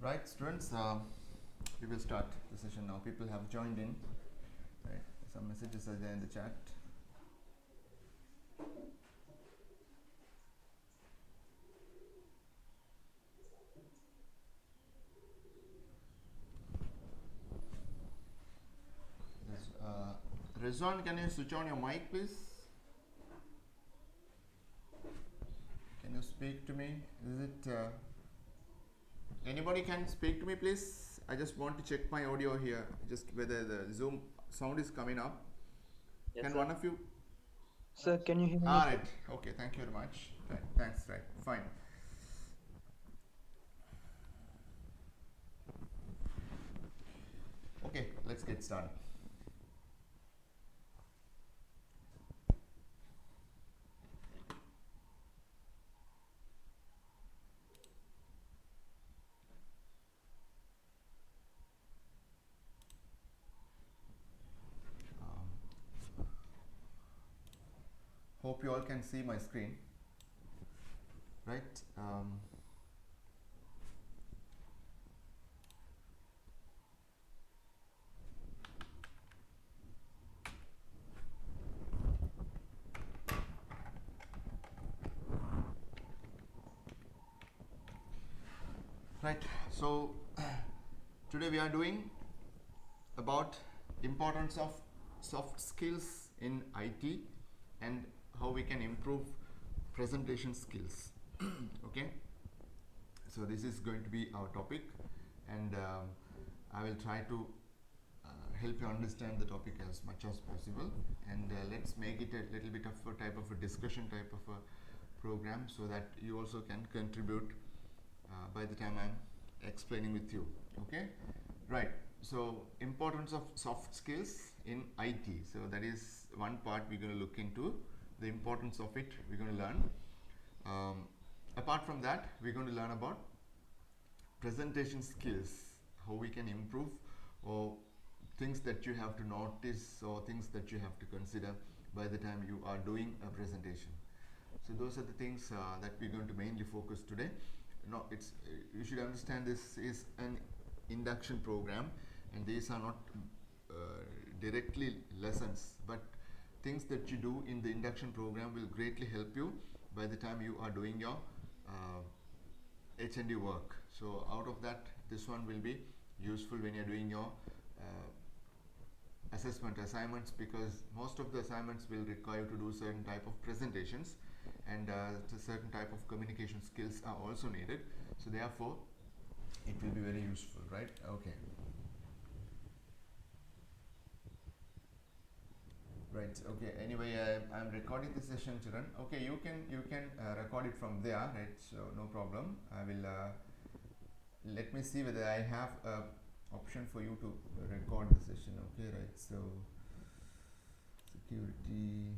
Right, students, we will start the session now. People have joined in. Right, some messages are there in the chat. Rizwan, can you switch on your mic, please? Can you speak to me? Is it anybody can speak to me, please? I just want to check my audio here, just whether the Zoom sound is coming up. Yes, can sir. one of you? Sir, can you hear me? All right. Okay. Thank you very much. Right. Thanks. Right. Fine. Okay. Let's get started. Hope you all can see my screen. Right. Right. So today we are doing about importance of soft skills in IT and how we can improve presentation skills. Okay. So this is going to be our topic, and I will try to help you understand the topic as much as possible, and let's make it a little bit of a type of a discussion type of a program, so that you also can contribute by the time I'm explaining with you. Okay, right. So importance of soft skills in IT. So that is one part we're going to look into. The importance of it we're going to learn. Apart from that, we're going to learn about presentation skills, how we can improve, or things that you have to notice, or things that you have to consider by the time you are doing a presentation. So those are the things that we're going to mainly focus today. No, it's you should understand this is an induction program, and these are not directly lessons, but things that you do in the induction program will greatly help you by the time you are doing your HND work. So out of that, this one will be useful when you're doing your assessment assignments, because most of the assignments will require you to do certain type of presentations, and certain type of communication skills are also needed. So therefore, it will be very useful, right? Okay. Right. Okay. Anyway, I'm recording the session, children. Okay, you can record it from there, right? So no problem. I will let me see whether I have a option for you to record the session. Okay, right? So security.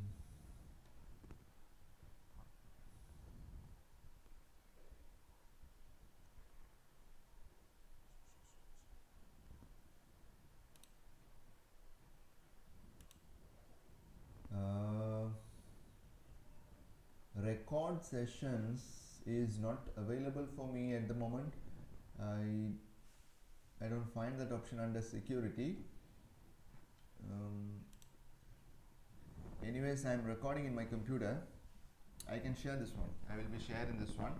Record sessions is not available for me at the moment. I don't find that option under security. Anyways, I'm recording in my computer. I can share this one. I will be sharing this one.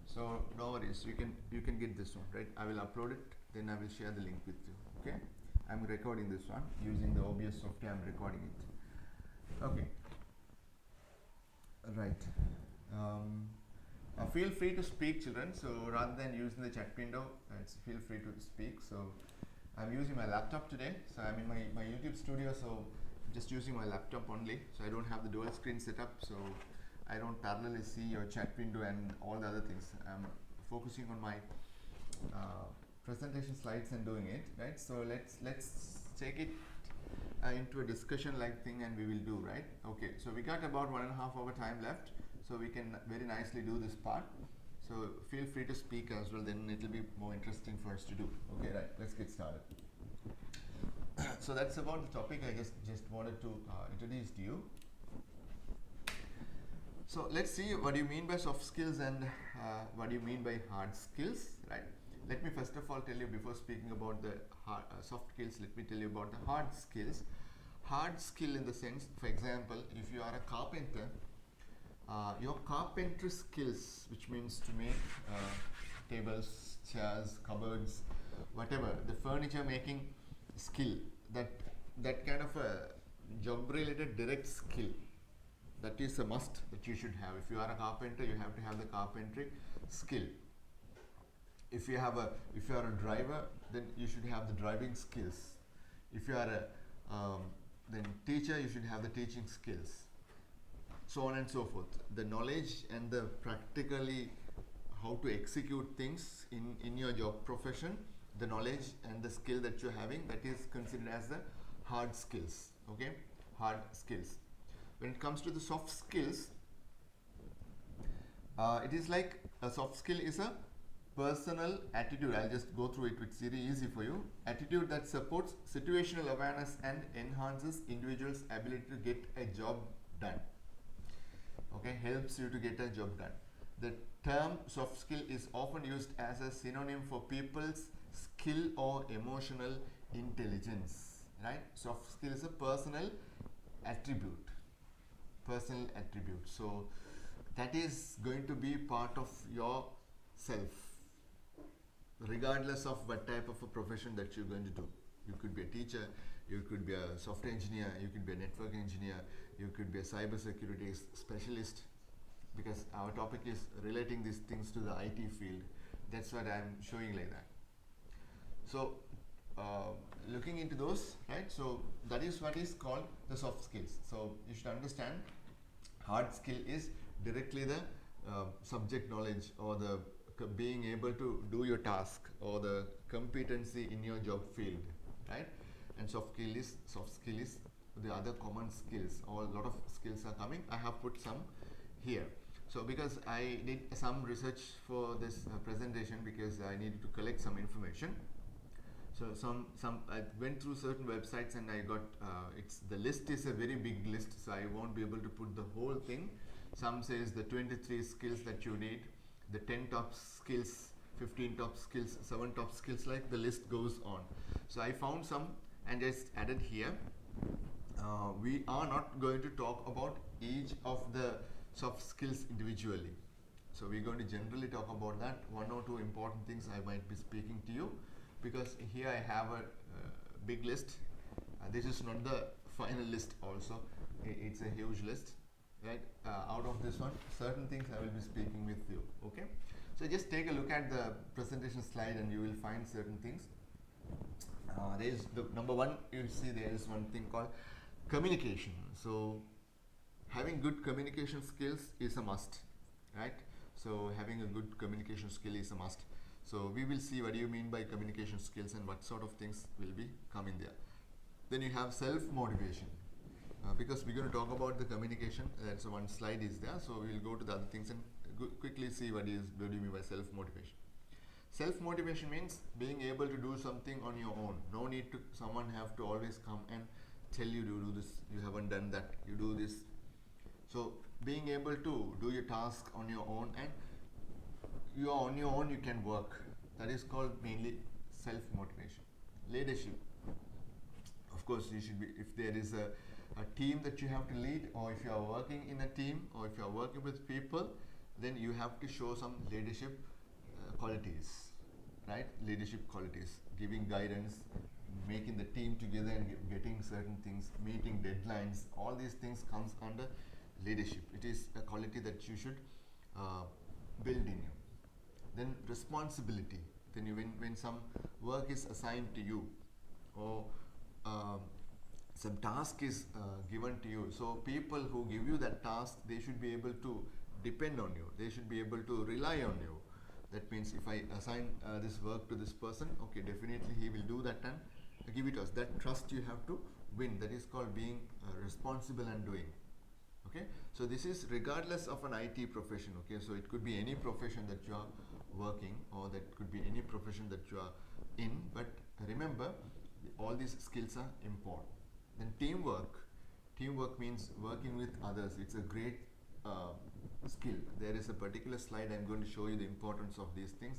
So no worries. You can get this one, right? I will upload it. Then I will share the link with you. Okay. I'm recording this one using the OBS software. I'm recording it. Okay. Right. Feel free to speak, children. So rather than using the chat window, feel free to speak. So I'm using my laptop today. So I'm in my YouTube studio. So I'm just using my laptop only. So I don't have the dual screen setup. So I don't parallelly see your chat window and all the other things. I'm focusing on my presentation slides and doing it, right? So let's take it into a discussion like thing, and we will do, right? Okay, so we got about 1.5 hour time left, so we can very nicely do this part. So feel free to speak as well, then it will be more interesting for us to do. Okay, right, let's get started. So that's about the topic I just wanted to introduce to you. So let's see what do you mean by soft skills and what do you mean by hard skills, right? let me first of all tell you, before speaking about the soft skills, let me tell you about the hard skills. Hard skill in the sense, for example, if you are a carpenter, your carpentry skills, which means to make tables, chairs, cupboards, whatever, the furniture making skill, that kind of a job related direct skill, that is a must that you should have. If you are a carpenter, you have to have the carpentry skill. If you are a driver, then you should have the driving skills. If you are a then teacher, you should have the teaching skills, so on and so forth. The knowledge and the practically how to execute things in your job profession, the knowledge and the skill that you're having, that is considered as the hard skills. Okay, hard skills. When it comes to the soft skills, it is like a soft skill is a personal attitude. I'll just go through it, it's very easy for you. Attitude that supports situational awareness and enhances individuals' ability to get a job done. Okay, helps you to get a job done. The term soft skill is often used as a synonym for people's skill or emotional intelligence. Right? Soft skill is a personal attribute. Personal attribute. So that is going to be part of your self, regardless of what type of a profession that you're going to do. You could be a teacher, you could be a software engineer, you could be a network engineer, you could be a cyber security specialist, because our topic is relating these things to the IT field. That's what I'm showing like that. So looking into those, right? So that is what is called the soft skills. So you should understand, hard skill is directly the subject knowledge or the being able to do your task or the competency in your job field, right? And soft skill is the other common skills, or a lot of skills are coming. I have put some here. So because I did some research for this presentation, because I needed to collect some information. So I went through certain websites and I got the list is a very big list, so I won't be able to put the whole thing. Some says the 23 skills that you need, the 10 top skills, 15 top skills, 7 top skills, like the list goes on. So I found some and just added here. We are not going to talk about each of the soft skills individually. So we're going to generally talk about that, 1 or 2 important things I might be speaking to you, because here I have a big list. This is not the final list also, it's a huge list. Right, out of this one, certain things I will be speaking with you. Okay, so just take a look at the presentation slide and you will find certain things. There is the number one, you see there is one thing called communication. So having good communication skills is a must, right? So having a good communication skill is a must. So we will see what do you mean by communication skills and what sort of things will be coming there. Then you have self-motivation. Because we're going to talk about the communication, so one slide is there, so we'll go to the other things and quickly see what do you mean by self-motivation. Self-motivation means being able to do something on your own. No need to someone have to always come and tell you to do this, you haven't done that, you do this. So being able to do your task on your own, and you are on your own, you can work. That is called mainly self-motivation. Leadership. Of course, you should be, if there is a team that you have to lead, or if you are working in a team, or if you are working with people, then you have to show some leadership qualities, right? Leadership qualities, giving guidance, making the team together and getting certain things, meeting deadlines, all these things comes under leadership. It is a quality that you should build in you. Then responsibility. Then when some work is assigned to you, or some task is given to you, so people who give you that task, they should be able to depend on you, they should be able to rely on you. That means if I assign this work to this person, okay, definitely he will do that and give it to us. That trust you have to win. That is called being responsible and doing. Okay, so this is regardless of an IT profession. Okay, so it could be any profession that you are working, or that could be any profession that you are in, but remember, all these skills are important. Then teamwork means working with others. It's a great skill. There is a particular slide I'm going to show you the importance of these things.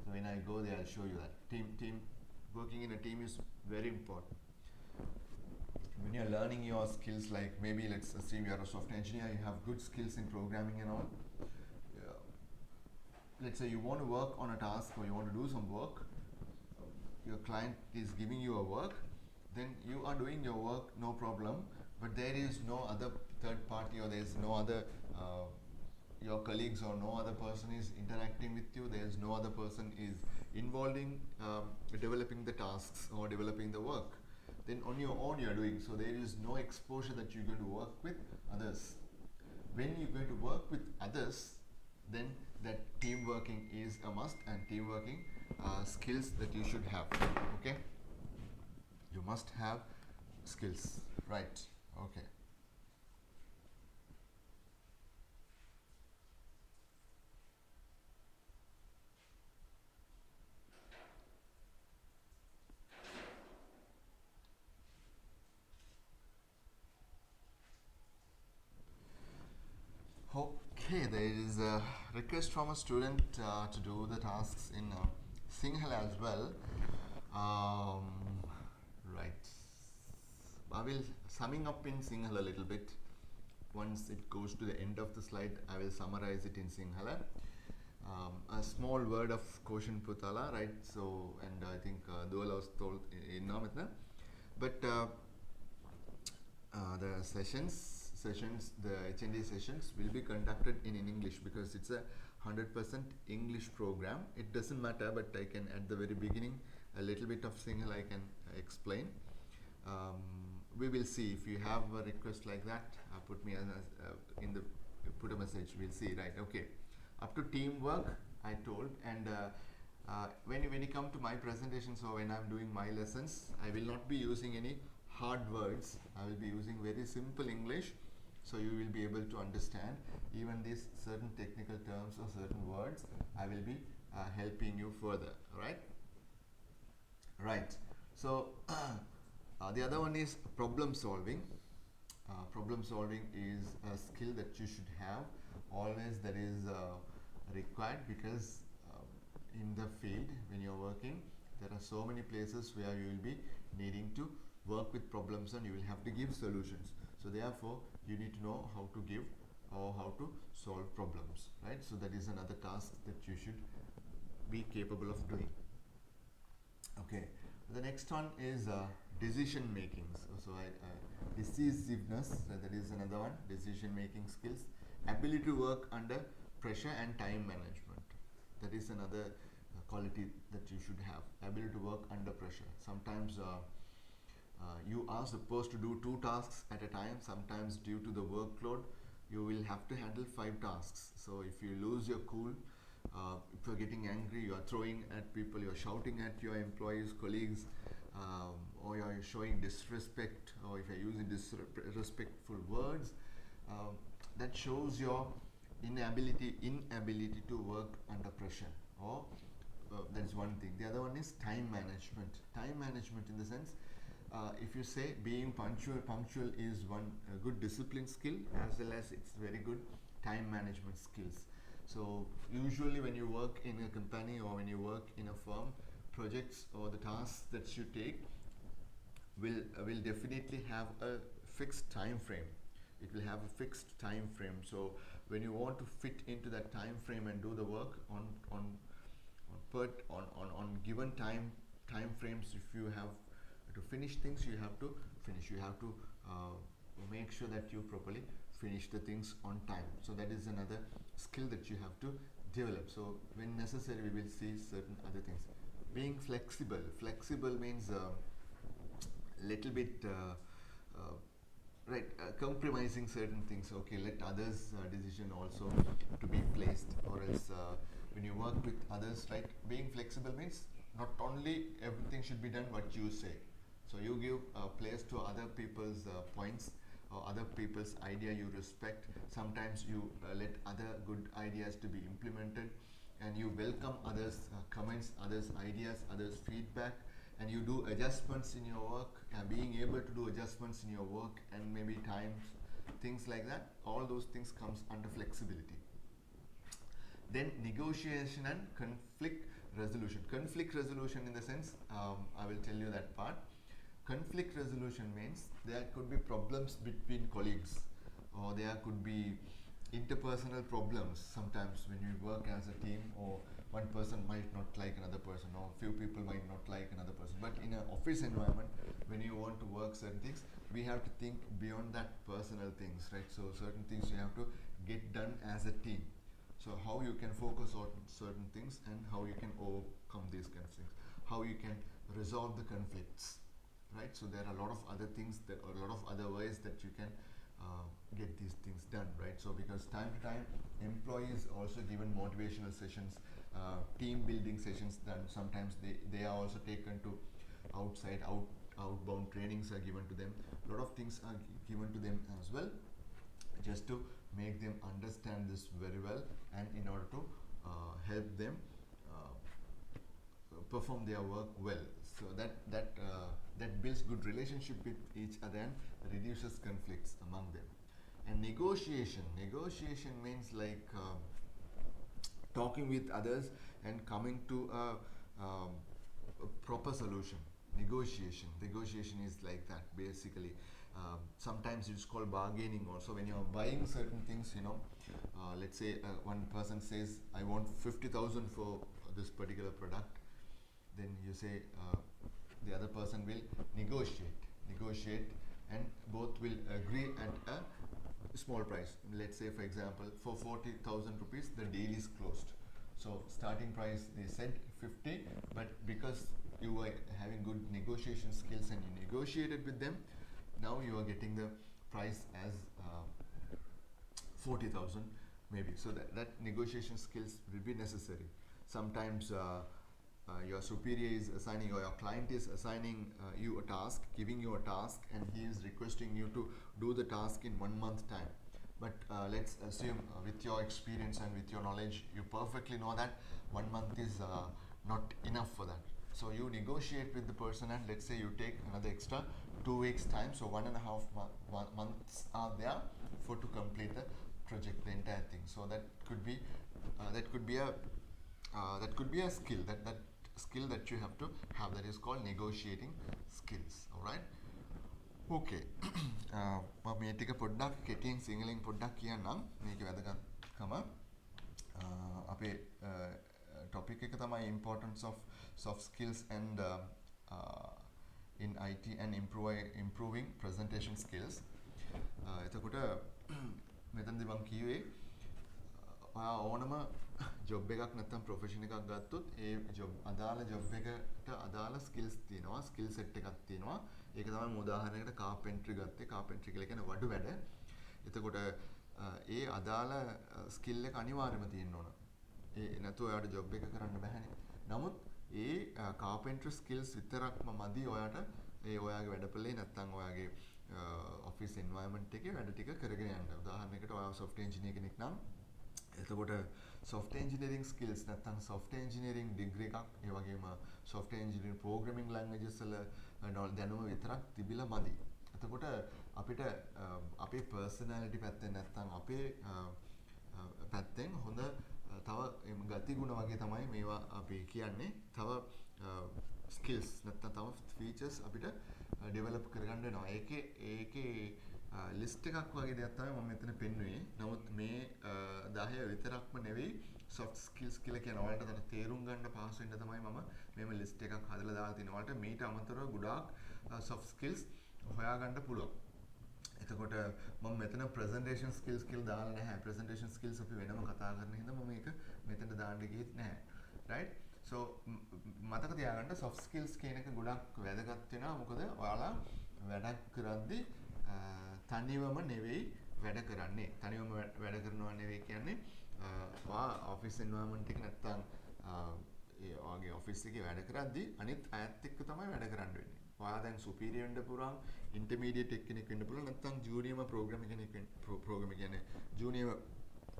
So when I go there, I'll show you that. Team working in a team is very important. When you're learning your skills, like maybe let's assume you're a software engineer, you have good skills in programming and all. Yeah. Let's say you want to work on a task or you want to do some work, your client is giving you a work, then you are doing your work, no problem, but there is no other third party or there is no other your colleagues or no other person is interacting with you, there is no other person is involved in developing the tasks or developing the work, then on your own you are doing, so there is no exposure that you're going to work with others. When you're going to work with others, then that team working is a must, and team working skills that you should have. Okay, you must have skills, right? Okay. Okay, there is a request from a student to do the tasks in Sinhala as well. Um, right. I will summing up in Sinhala a little bit. Once it goes to the end of the slide, I will summarize it in Sinhala. A small word of caution putala, right? So, and I think Duala was told in Namitna. But the sessions, the HND sessions will be conducted in English because it's a 100% English program. It doesn't matter, but I can at the very beginning a little bit of Sinhala I can explain. We will see if you have a request like that. Put me in the put a message. We'll see, right? Okay. Up to teamwork, I told, and when you come to my presentation, so when I'm doing my lessons, I will not be using any hard words. I will be using very simple English, so you will be able to understand even these certain technical terms or certain words. I will be helping you further, right? Right. So the other one is problem solving. Problem solving is a skill that you should have. Always that is required because in the field when you're working, there are so many places where you will be needing to work with problems and you will have to give solutions. So therefore, you need to know how to give or how to solve problems, right? So that is another task that you should be capable of doing. Okay, the next one is decision making. So decisiveness, that is another one, decision making skills. Ability to work under pressure and time management. That is another quality that you should have. Ability to work under pressure. Sometimes you are supposed to do 2 tasks at a time. Sometimes due to the workload, you will have to handle 5 tasks. So if you lose your cool, if you're getting angry, you are throwing at people, you are shouting at your employees, colleagues, or you are showing disrespect, or if you are using disrespectful words, that shows your inability to work under pressure. Or that is one thing. The other one is time management. Time management in the sense, if you say being punctual is one good discipline skill, as well as it's very good time management skills. So usually when you work in a company or when you work in a firm, projects or the tasks that you take will definitely have a fixed time frame. It will have a fixed time frame. So when you want to fit into that time frame and do the work on given time frames, if you have to finish things, you have to finish. You have to make sure that you properly finish the things on time. So that is another skill that you have to develop. So when necessary, we will see certain other things. Being flexible. Flexible means little bit compromising certain things. Okay, let others decision also to be placed, or else when you work with others, right, being flexible means not only everything should be done what you say. So you give place to other people's points or other people's idea, you respect. Sometimes you let other good ideas to be implemented, and you welcome others comments, others ideas, others feedback, and you do adjustments in your work. Being able to do adjustments in your work and maybe times, things like that, all those things comes under flexibility. Then negotiation and conflict resolution. Conflict resolution in the sense, I will tell you that part. Conflict resolution means there could be problems between colleagues, or there could be interpersonal problems sometimes when you work as a team, or one person might not like another person, or few people might not like another person. But in an office environment, when you want to work certain things, we have to think beyond that personal things, right? So certain things you have to get done as a team. So how you can focus on certain things, and how you can overcome these kind of things, how you can resolve the conflicts, right? So there are a lot of other things, that a lot of other ways that you can get these things done, right? So because time to time, employees also given motivational sessions, team building sessions done. Sometimes they are also taken to outbound trainings are given to them. A lot of things are given to them as well, just to make them understand this very well, and in order to help them perform their work well. So that builds good relationship with each other and reduces conflicts among them. And negotiation means like talking with others and coming to a proper solution. Negotiation is like that basically. Sometimes it's called bargaining also. When you're buying certain things, let's say one person says, I want 50,000 for this particular product, then you say, the other person will negotiate, and both will agree at a small price. Let's say, for example, for 40,000 rupees, the deal is closed. So starting price they said 50, but because you were having good negotiation skills and you negotiated with them, now you are getting the price as 40,000 maybe. So that negotiation skills will be necessary. Sometimes your superior is assigning, or your client is assigning you a task, giving you a task, and he is requesting you to do the task in 1 month time. But let's assume with your experience and with your knowledge, you perfectly know that 1 month is not enough for that. So you negotiate with the person, and let's say you take another extra 2 weeks time. So 1.5 months are there for to complete the project, the entire thing. So that could be a skill, that skill that you have to have, that is called negotiating skills. All right. Okay. මම මේ ටික පොඩ්ඩක් කෙටියෙන් සිංහලෙන් පොඩ්ඩක් කියන්නම්. මේකේ වැදගත්කම අපේ topic එක තමයි importance of soft skills and in IT and improving presentation skills. එතකොට මෙතනදී මම කිව්වේ ඔයා ඕනම ජොබ් එකක් නැත්නම් ප්‍රොෆෙෂන් එකක් ගත්තොත් ඒ ජොබ් අදාළ ජොබ් එකට අදාළ ස්කිල්ස් තියෙනවා, ස්කිල් සෙට් එකක් තියෙනවා. ඒක තමයි මම උදාහරණයකට කාපෙන්ට්‍රි ගත්තේ. කාපෙන්ට්‍රි කියලා කියන්නේ වඩු වැඩ. එතකොට ඒ අදාළ ස්කිල් එක අනිවාර්යයෙන්ම තියෙන්න ඕන. ඒ නැතුව ඔයාට ජොබ් එක කරන්න බෑනේ. නමුත් ඒ කාපෙන්ට්‍රි ස්කිල්ස් විතරක්ම මදි ඔයාට ඒ ඔයාගේ වැඩපළේ නැත්නම් ඔයාගේ ඔෆිස් එන්වයරන්මන්ට් එකේ වැඩ ටික කරගෙන යන්න. උදාහරණයකට ඔයා සොෆ්ට්වෙයාර් ඉංජිනේර කෙනෙක් නම් එතකොට software engineering skills නැත්නම් software engineering degree එකක්, ඒ වගේම software engineering programming languages වල දැනුම විතරක් තිබිලා මදි. එතකොට අපිට අපේ personality පැත්තෙන් නැත්නම් අපේ පැත්තෙන් හොඳ තව ගති ගුණ වගේ තමයි මේවා අපි කියන්නේ. තව skills නැත්නම් තව features අපිට develop කරගන්න වෙනවා. ඒකේ ලිස්ට් එකක් වගේ දෙයක් තමයි මම මෙතන පෙන්වුවේ. නමුත් මේ 10 විතරක්ම නෙවෙයි soft skills කියලා කියන ඔයාලට අර තේරුම් ගන්න පහසු වෙන්න තමයි මම මේම ලිස්ට් එකක් හදලා දාලා තිනවා. ඔයාලට මීට අමතරව ගොඩාක් soft skills හොයාගන්න පුළුවන්. එතකොට මම මෙතන presentation skills කියලා දාලා නැහැ. presentation skills අපි වෙනම කතා කරන හින්දා මම මේක මෙතනට දාන්න ගියෙත් නැහැ. right? so මතක තියාගන්න soft skills කියන එක ගොඩක් වැදගත් වෙනවා. මොකද ඔයාලා වැඩක් කරද්දී තනිවම නෙවෙයි වැඩ කරන්නේ. තනිවම වැඩ කරනවා නෙවෙයි කියන්නේ ඔයා ඔෆිස් එන්වයරන්මන්ට් එක නැත්තම් ඒ ඔයාගේ ඔෆිස් එකේ වැඩ කරද්දී අනිත් අයත් එක්ක තමයි වැඩ කරන්න වෙන්නේ. ඔයා දැන් සුපීරියර් වෙන්න පුළුවන්, ඉන්ටර්මීඩියට් කෙනෙක් වෙන්න පුළුවන්, නැත්තම් ජූනියර් ප්‍රෝග්‍රෑමර් කෙනෙක් වෙන්න, ප්‍රෝග්‍රෑමර් කියන්නේ ජූනියර්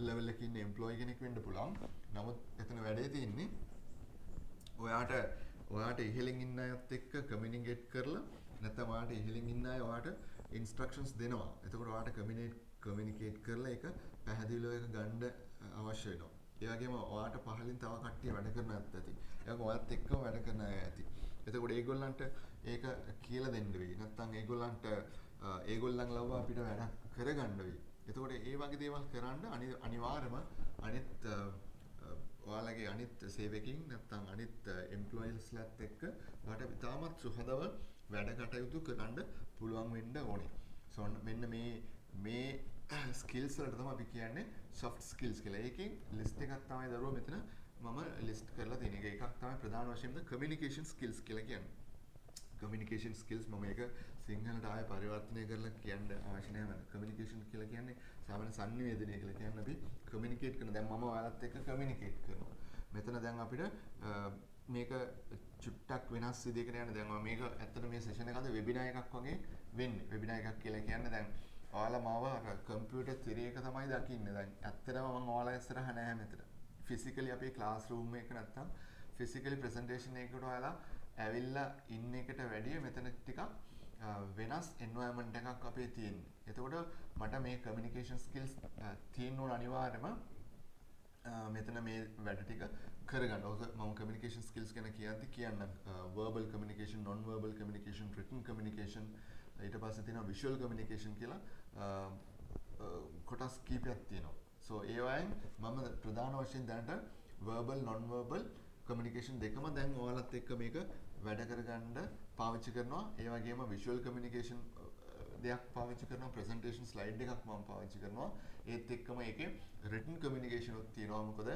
ලෙවල් එකේ ඉන්න එම්ප්ලොයි කෙනෙක් වෙන්න පුළුවන්. නමුත් එතන වැඩේ තියෙන්නේ ඔයාට ඉහළින් ඉන්න අයත් එක්ක කමියුනිකේට් කරලා, නැත්තම් ඔයාට ඉහළින් ඉන්න අය ඔයාට ඉන්ස්ට්‍රක්ෂන්ස් දෙනවා. එතකොට ඔයාට කමියුනිකේට් කරලා ඒක පැහැදිලිව ඒක ගන්න අවශ්‍ය වෙනවා. ඒ වගේම ඔයාට පහලින් තව කට්ටිය වැඩ කරන අයත් ඇති. ඒක ඔයත් එක්කම වැඩ කරන අය ඇති. එතකොට ඒගොල්ලන්ට ඒක කියලා දෙන්න වෙයි. නැත්නම් ඒගොල්ලන්ට ඒගොල්ලන් ලව්ව අපිට වැඩක් කරගන්න වෙයි. එතකොට ඒ වගේ දේවල් කරන්න අනිවාර්යම අනිත් ඔයාලගේ අනිත් සේවකින් නැත්නම් අනිත් එම්ප්ලොයිස්ලාත් එක්ක ඔයාලට ඉතාමත් සුහදව වැඩ කටයුතු කරන්න පුළුවන් වෙන්න ඕනේ. සෝ මෙන්න මේ ස්කිල්ස් වලට තමයි අපි කියන්නේ soft skills කියලා. ඒකෙන් ලිස්ට් එකක් තමයි දරුවෝ මෙතන මම ලිස්ට් කරලා තියෙන. එකක් තමයි ප්‍රධාන වශයෙන්ම communication skills කියලා කියන්නේ. communication skills මම ඒක සිංහලට ආයෙ පරිවර්තනය කරලා කියන්න අවශ්‍ය නැහැ. communication කියලා කියන්නේ සාමාන්‍ය සංනිවේදනය කියලා කියන්නේ අපි communicate කරන. දැන් මම ඔයාලත් එක්ක communicate කරනවා. මෙතන දැන් අපිට මේක චුට්ටක් වෙනස් විදිහකට යන දැන් මේක ඇත්තට මේ සෙෂන් එක අද වෙබිනාර් එකක් වගේ වෙන්නේ. වෙබිනාර් එකක් කියලා කියන්නේ දැන් ඔයාලා මාව අර කම්පියුටර් තිරයක තමයි දකින්නේ. දැන් ඇත්තටම මම ඔයාලා ඉස්සරහ නැහැ මෙතන. ෆිසිකලි අපේ ක්ලාස් රූම් එක නැත්තම් ෆිසිකලි ප්‍රසන්ටේෂන් එකකට ඔයාලා ඇවිල්ලා ඉන්න එකට වැඩිය මෙතන ටිකක් වෙනස් එන්වයරන්මන්ට් එකක් අපේ තියෙන්නේ. එතකොට මට මේ කමියුනිකේෂන් ස්කිල්ස් තියෙන්න ඕන අනිවාර්යයෙන්ම මෙතන මේ වැඩ ටික කරගන්න. ඔක මම කමියුනිකේෂන් ස්කිල්ස් ගැන කියන්නම් verbal communication, non verbal communication, written communication, ඊට පස්සේ තියෙනවා visual communication කියලා කොටස් කීපයක් තියෙනවා. So ඒ වයින් මම ප්‍රධාන වශයෙන් දැනට verbal, non verbal communication දෙකම දැන් ඔයාලත් එක්ක මේක වැඩ කරගන්න පාවිච්චි කරනවා. ඒ වගේම visual communication දෙයක් පාවිච්චි කරනවා, presentation slide එකක් මම පාවිච්චි කරනවා. ඒත් එක්කම ඒකේ written communication උත් තියෙනවා. මොකද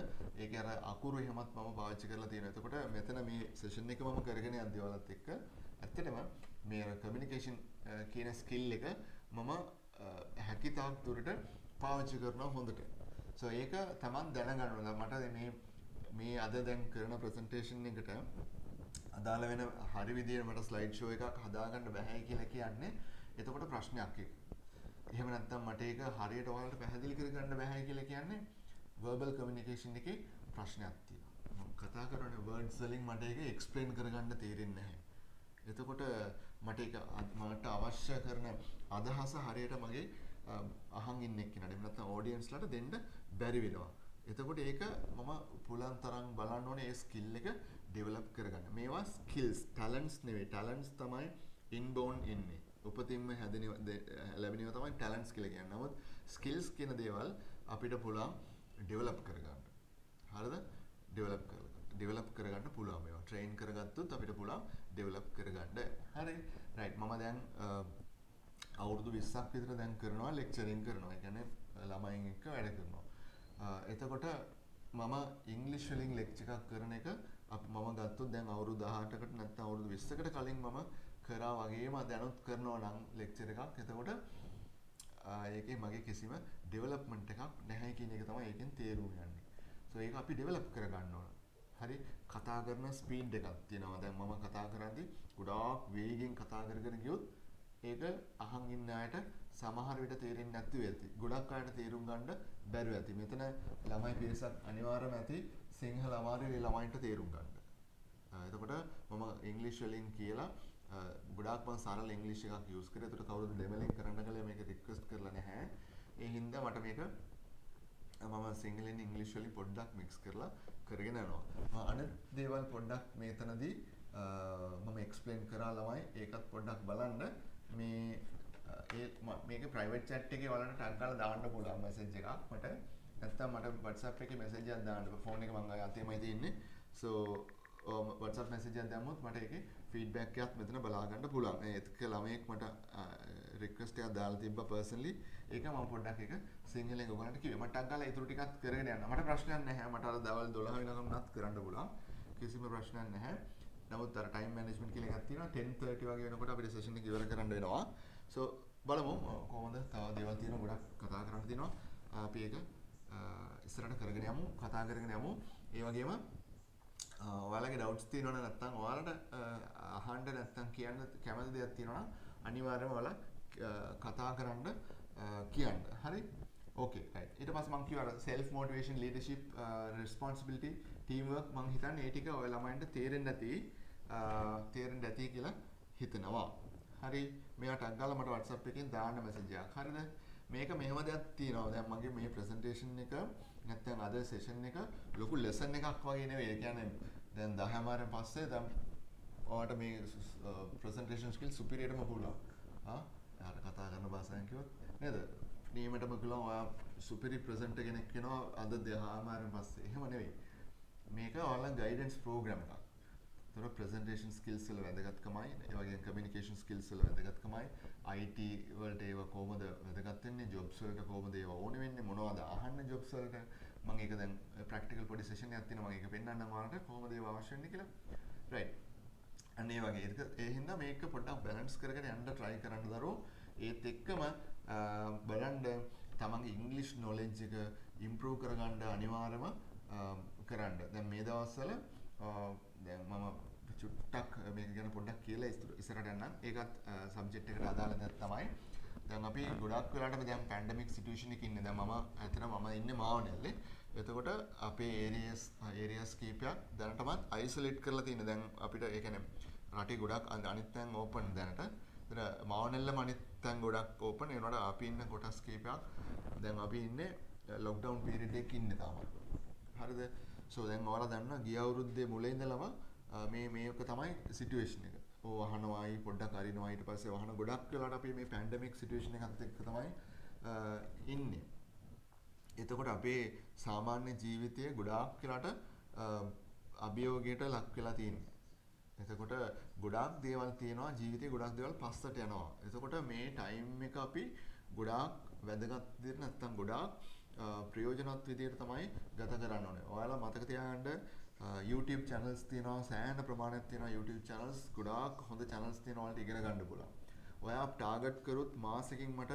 ඒකේ අර අකුරු එහෙමත් මම පාවිච්චි කරලා තියෙනවා. එතකොට මෙතන මේ session එක මම කරගෙන යද්දී ඔයාලත් එක්ක ඇත්තටම මේ communication කියන skill එක මම හැකිතාක් දුරට පාවිච්චි කරනවා හොඳට. So ඒක තමන් දැනගන්න ඕන. මට මේ අද දැන් කරන presentation එකට අදාළ වෙන හරි විදියට මට slide show එකක් හදාගන්න බැහැ කියලා කියන්නේ එතකොට ප්‍රශ්නයක් ඒක. එහෙම නැත්නම් මට ඒක හරියට ඔයාලට පැහැදිලි කරගන්න බැහැ කියලා කියන්නේ verbal communication එකේ ප්‍රශ්නයක් තියෙනවා. මම කතා කරන words වලින් මට ඒක explain කරගන්න තේරෙන්නේ නැහැ. එතකොට මට අවශ්‍ය කරන අදහස හරියට මගේ අහන් ඉන්න එක්කෙනාට එහෙම නැත්නම් audience ලට දෙන්න බැරි වෙනවා. එතකොට ඒක මම පුළුවන් තරම් බලන්න ඕනේ ඒ skill එක develop කරගන්න. මේවා skills, talents නෙවෙයි. talents තමයි inborn ඉන්නේ. උපතින්ම ලැබෙනවා තමයි talents කියලා කියන්නේ. නමුත් skills කියන දේවල් අපිට පුළුවන් develop කරගන්න. හරිද? develop කරගන්න පුළුවන් මේවා. train කරගත්තොත් අපිට පුළුවන් develop කරගන්න. හරි. right. මම දැන් අවුරුදු 20ක් විතර දැන් කරනවා lecturing කරනවා. ඒ කියන්නේ ළමයින් එක්ක වැඩ කරනවා. එතකොට මම ඉංග්‍රීසි වලින් ලෙක්චර් එකක් කරන එක මම ගත්තොත් දැන් අවුරුදු 18කට නැත්නම් අවුරුදු 20කට කලින් මම කරා වගේම දැනුත් කරනවා නම් ලෙක්චර් එකක්. එතකොට ඒකේ මගේ කිසිම ඩෙවලොප්මන්ට් එකක් නැහැ කියන එක තමයි ඒකෙන් තේරුම් යන්නේ. සෝ ඒක අපි ඩෙවලොප් කරගන්න ඕන. හරි කතා කරන ස්පීඩ් එකක් තියෙනවා. දැන් මම කතා කරද්දී ගොඩාක් වේගෙන් කතා කරගෙන ගියොත් ඒක අහන් ඉන්න අයට සමහර විට තේරෙන්නේ නැතුව ඇති. ගොඩක් අයට තේරුම් ගන්න බැරුව ඇති. මෙතන ළමයි පිරිසක් අනිවාර්යයෙන්ම ඇති සිංහල අමාරුයි ළමයින්ට තේරුම් ගන්න. එතකොට මම ඉංග්‍රීසි වලින් කියලා ගොඩාක් මම සරල ඉංග්‍රීසි එකක් යූස් කරේ. ඒකට කවුරුද දෙමළෙන් කරන්න කියලා මේක රික්වෙස්ට් කරලා නැහැ. ඒ හින්දා මට මේක මම සිංහලෙන් ඉංග්‍රීසි වලින් පොඩ්ඩක් මික්ස් කරලා කරගෙන යනවා. අනිත් දේවල් පොඩ්ඩක් මේතනදී මම එක්ස්ප්ලেইন කරා ළමයි ඒකත් පොඩ්ඩක් බලන්න. මේක ප්‍රයිවට් chat එකේ ඔයාලට ටැග් කරලා දාන්න පුළුවන් මැසේජ් එකක් මට. නැත්නම් මට WhatsApp එකේ මැසේජ් එකක් දාන්න. ෆෝන් එක මම අතේමයි තියෙන්නේ. So WhatsApp මැසේජ් එකක් දැම්මොත් මට ඒකේ ෆීඩ්බැක් එකක් මෙතන බලා ගන්න පුළුවන්. ඒක ළමයෙක් මට රික්වෙස්ට් එකක් දාලා තිබ්බා පර්සනලි. ඒක මම පොඩ්ඩක් ඒක සිංහලෙන් ඔයගලන්ට කිව්වා. මට ටැග් කරලා ඊටු ටිකක් කරගෙන යන්න. මට ප්‍රශ්නයක් නැහැ. මට අර දවල් 12 වෙනකම්වත් කරන්න පුළුවන්. කිසිම ප්‍රශ්නයක් නැහැ. නමුත් අර ටයිම් මැනේජ්මන්ට් කියලා එකක් තියෙනවා 10:30 වගේ වෙනකොට අපිට සෙෂන් එක ඉවර කරන්න වෙනවා. සෝ බලමු කොහොමද තව දේවල් තියෙනවා ගොඩක් කතා කරන්න තියෙනවා. අපි ඒක ඉස්සරහට කරගෙන යමු කතා කරගෙන යමු. ඒ වගේම ඔයාලගේ ඩවුට්ස් තියෙනවනේ නැත්නම් ඔයාලට අහන්න නැත්නම් කියන්න කැමති දෙයක් තියෙනවා නම් අනිවාර්යයෙන්ම ඔයාලා කතා කරන්න කියන්න. හරි? ඕකේ රයිට්. ඊට පස්සේ මම කිව්වා self motivation, leadership, responsibility, teamwork මම හිතන්නේ ඒ ටික ඔය ළමයින්ට තේරෙන්නේ නැති කියලා හිතනවා. හරි මේවා ටැග් ගාලා මට WhatsApp එකෙන් දාන්න මැසේජ් එකක්. හරිද? මේක මෙහෙම දෙයක් තියෙනවා. දැන් මගේ මේ ප්‍රසන්ටේෂන් එක නැත්නම් අද සෙෂන් එක ලොකු ලෙසන් එකක් වගේ නෙවෙයි. ඒ කියන්නේ දැන් 10 මාරෙන් පස්සේ දැන් ඔයාලට මේ ප්‍රසන්ටේෂන් ස්කිල් සුපිරියර්ම පුළුවන්. යාට කතා කරන භාෂාවෙන් කිව්වොත් නේද? නියමටම පුළුවන් ඔයා සුපිරි ප්‍රසන්ටර් කෙනෙක් වෙනවා අද 10 මාරෙන් පස්සේ. එහෙම නෙවෙයි. මේක ඔයාලගේ ගයිඩන්ස් ප්‍රෝග්‍රෑම් එකක්. ඒතර ප්‍රසන්ටේෂන් ස්කිල්ස් වල වැදගත්කමයි, ඒ වගේම කමියුනිකේෂන් ස්කිල්ස් වල වැදගත්කමයි, IT වලට ඒව කොහොමද වැදගත් වෙන්නේ, ජොබ්ස් වලට කොහොමද ඒව ඕනේ වෙන්නේ, මොනවද අහන්න ජොබ්ස් වලට. මම ඒක දැන් ප්‍රැක්ටිකල් පොඩි සෙෂන් එකක් තියෙනවා. මම ඒක පෙන්නන්නම් ඔයාලට කොහොමද ඒව අවශ්‍ය වෙන්නේ කියලා. රයිට්. අන්න ඒ වගේ ඒ හින්දා මේක පොඩ්ඩක් බැලන්ස් කරගෙන යන්න try කරන්න දරුවෝ. ඒත් එක්කම බලන්න තමන්ගේ ඉංග්‍රීසි knowledge එක improve කරගන්න අනිවාර්යම කරන්න. දැන් මේ දවස්වල දැන් මම චුට්ටක් මේක ගැන පොඩ්ඩක් කියලා ඉස්සරහට යන්නම්. ඒකත් සබ්ජෙක්ට් එකට අදාළ දෙයක් තමයි. දැන් අපි ගොඩක් වෙලාවට දැන් පැන්ඩමික් සිටුේෂන් එකක ඉන්නේ. දැන් මම ඉන්නේ මාවනල්ලේ. එතකොට අපේ ඒරියාස් කීපයක් දැනටමත් අයිසොලේට් කරලා තියෙනවා. දැන් අපිට ඒ කියන්නේ රටේ ගොඩක් අනිත් තැන් ඕපන් දැනට. ඒතර මාවනල්ලම අනිත් තැන් ගොඩක් ඕපන්. ඒ වුණාට අපි ඉන්න කොටස් කීපයක් දැන් අපි ඉන්නේ ලොක්ඩවුන් පීරියඩ් එකක ඉන්නේ තාමත්. හරිද? සෝ දැන් ඔයාලා දන්නවා ගිය අවුරුද්දේ මුල ඉඳලම මේක තමයි සිටුේෂන් එක. ඔව් අහනවායි පොඩ්ඩක් අරිනවා ඊට පස්සේ වහන ගොඩක් වෙලාවට අපි මේ පැන්ඩමික් සිටුේෂන් එකත් එක්ක තමයි ඉන්නේ. එතකොට අපේ සාමාන්‍ය ජීවිතයේ ගොඩාක් වෙලාට අභියෝගයට ලක් වෙලා තියෙනවා. එතකොට ගොඩාක් දේවල් තියෙනවා ජීවිතේ ගොඩාක් දේවල් පස්සට යනවා. එතකොට මේ ටයිම් එක අපි ගොඩාක් වැදගත් විදිහට නැත්තම් ගොඩාක් ප්‍රයෝජනවත් විදිහට තමයි ගත කරන්න ඕනේ. ඔයාලා මතක තියාගන්න YouTube channels තියෙනවා සෑහෙන ප්‍රමාණයක් තියෙනවා YouTube channels ගොඩාක් හොඳ channels තියෙනවා ඔයාලට ඉගෙන ගන්න පුළුවන්. ඔයා ටාගට් කරොත් මාසෙකින් මට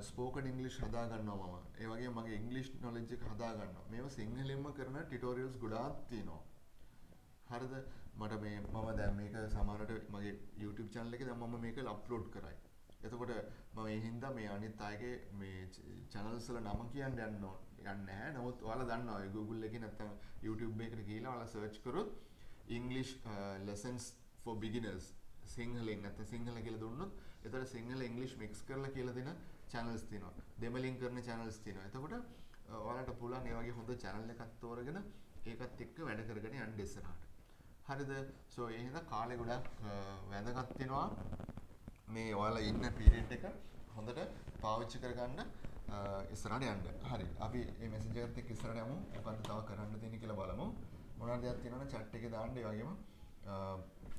ස්පෝකන් ඉංග්ලිෂ් හදා ගන්නවා මම. ඒ වගේම මගේ ඉංග්ලිෂ් knowledge එක හදා ගන්නවා. මේව සිංහලෙන්ම කරන ටියුටෝරියල්ස් ගොඩාක් තියෙනවා. හරිද? මට මම දැන් මේක සමහරට මගේ YouTube channel එකේ දැන් මම මේක අප්ලෝඩ් කරයි. එතකොට මම ඒ හින්දා මේ අනිත් අයගේ මේ channels වල නම කියන්න යන්නේ නැහැ. නමුත් ඔයාලා දන්නවා Google එකේ නැත්නම් YouTube එකකට ගිහලා ඔයාලා search කරොත් English lessons for beginners සිංහලෙන් නැත්නම් සිංහල කියලා දුන්නොත් එතකොට සිංහල ඉංග්‍රීසි මික්ස් කරලා කියලා දෙන channels තියෙනවා. දෙමළෙන් කරන channels තියෙනවා. එතකොට ඔයාලට පුළුවන් ඒ වගේ හොඳ channel එකක් තෝරගෙන ඒකත් එක්ක වැඩ කරගෙන යන්න ඉස්සරහට. හරිද? සෝ ඒ හින්දා කාලේ ගොඩක් වැදගත් වෙනවා. මේ ඔයාලා ඉන්න පීරියඩ් එක හොඳට පාවිච්චි කරගන්න ඉස්සරහට යන්න. හරි. අපි මේ මැසේජ් එකත් එක්ක ඉස්සරහට යමු. මොකද්ද තව කරන්න තියෙන්නේ කියලා බලමු. මොනවද දෙයක් තියෙනවනම් chat එකේ දාන්න. ඒ වගේම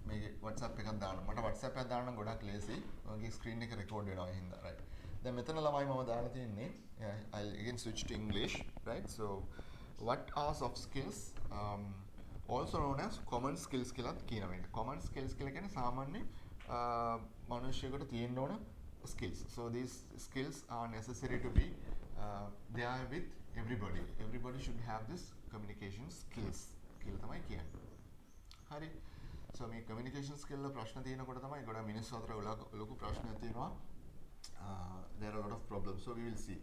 මේකේ WhatsApp එකක් දාන්න. මට WhatsApp එකක් දාන්න නම් ගොඩක් ලේසි. මගේ screen එක record වෙනවා ඒ හින්දා. right. දැන් මෙතන ළමයි මම දාලා තියෙන්නේ I'll again switch to English, right? So what are soft skills? Also known as common skills කියලා කියන මේක. common skills කියලා කියන්නේ සාමාන්‍ය මනුෂ්‍යයෙකුට තියෙන්න ඕන skills. So these skills are necessary to be there with everybody. Everybody should have this communication skills කියලා තමයි කියන්නේ. හරි. So මේ communication skill වල ප්‍රශ්න තියෙනකොට තමයි ගොඩක් මිනිස්සු අතර ලොකු ප්‍රශ්නයක් තියෙනවා. There are a lot of problems. So we will see.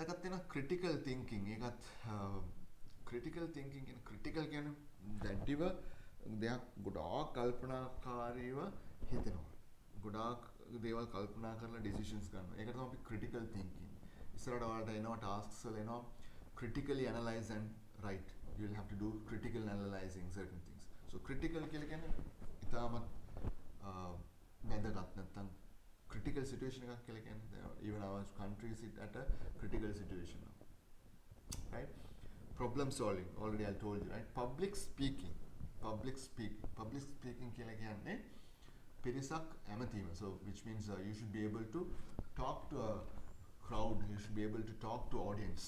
ඒකත් තියෙන critical thinking. ඒකත් critical thinking කියන critical කියන්නේ දැඩිව දෙයක් ගොඩාක් කල්පනාකාරීව හිතනවා. ගොඩාක් දේවල් කල්පනා කරලා decisions ගන්නවා. ඒකට තමයි අපි critical thinking. ඉස්සරහට ඔයාලට එනවා tasks වල එනවා critically analyze and write. You will have to do critical analyzing certain things. So critical කියලා කියන්නේ ඉතාමත් වැදගත් නැත්නම් critical situation එකක් කියලා කියන්නේ even our country is at a critical situation now. Right? Problem solving, already I told you, right? Public speaking කියලා කියන්නේ පිරිසක් ඇමතීම. So which means you should be able to talk to a crowd, you should be able to talk to audience.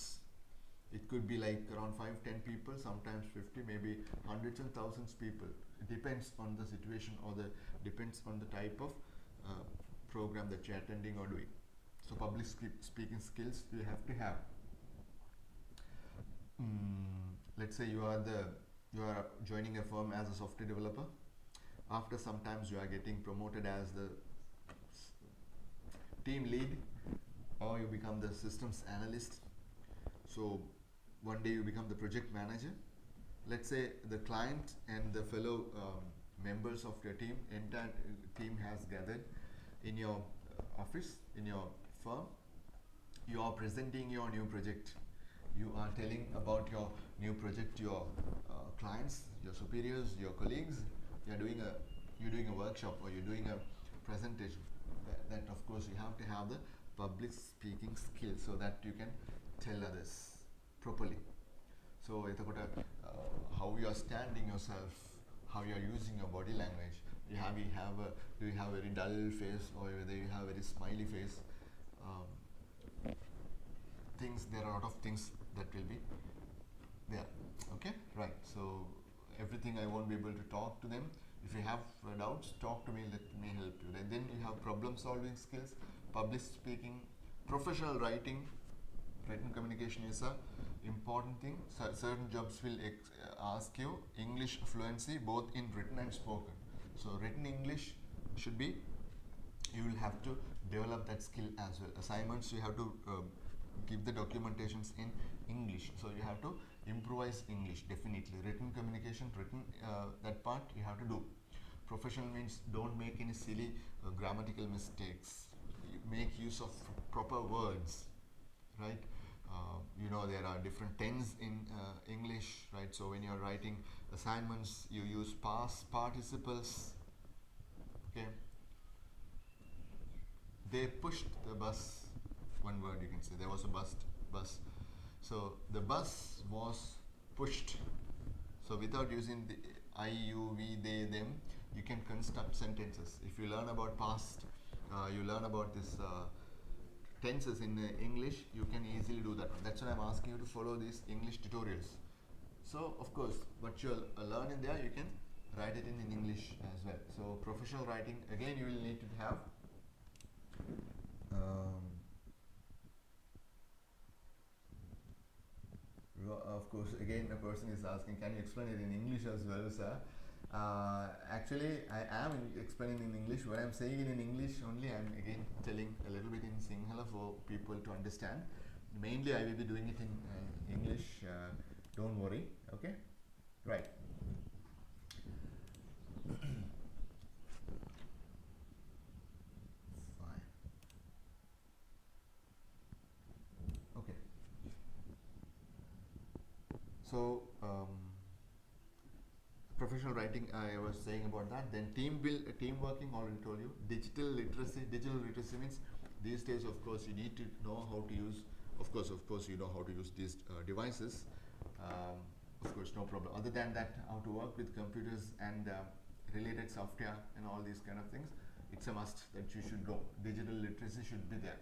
It could be like around 5-10 people, sometimes 50, maybe hundreds and thousands people. It depends on the situation or depends on the type of program that you're attending or doing. So public speaking skills you have to have. Let's say you are joining a firm as a software developer. After some times you are getting promoted as the team lead or you become the systems analyst. So one day you become the project manager. Let's say the client and the fellow members of your entire team has gathered in your office, in your firm, you are presenting your new project, you are telling about your new project to your clients, your superiors, your colleagues. You're doing a workshop or you're doing a presentation. That of course you have to have the public speaking skills so that you can tell others properly. So it's about how you are standing yourself, how you are using your body language. Do you have a very dull face or whether you have a very smiley face? Um, there are a lot of things that will be there. Okay, right. So everything I won't be able to talk to them. If you have doubts, talk to me. Let me help you. Then you have problem solving skills, public speaking, professional writing. Written communication is a important thing. Certain jobs will ask you English fluency both in written and spoken. So written English should be, you will have to develop that skill as well. Assignments, you have to give the documentations in English, so you have to improvise English. Definitely written communication, written that part you have to do. Professional means don't make any silly grammatical mistakes. You make use of proper words, right? There are different tense in English, right? So when you're writing assignments, you use past participles. Okay, they pushed the bus. One word you can say, there was a bus. So the bus was pushed. So without using the I, you, we, they, them, you can construct sentences. If you learn about past, you learn about this tenses in English, you can easily do that. That's why I'm asking you to follow these English tutorials. So of course what you'll learn in there, you can write it in English as well. So professional writing, again you will need to have of course, again a person is asking, can you explain it in English as well, sir? Actually, I am explaining in English. When I'm saying it in English only, I'm again telling a little bit in Sinhala for people to understand. Mainly, I will be doing it in English. Don't worry. Okay, right. Fine. Okay. So. Professional writing, I was saying about that. Then team working, already told you. Digital literacy means these days, of course, you need to know how to use. Of course, you know how to use these devices. Of course, no problem. Other than that, how to work with computers and related software and all these kind of things, it's a must that you should know. Digital literacy should be there.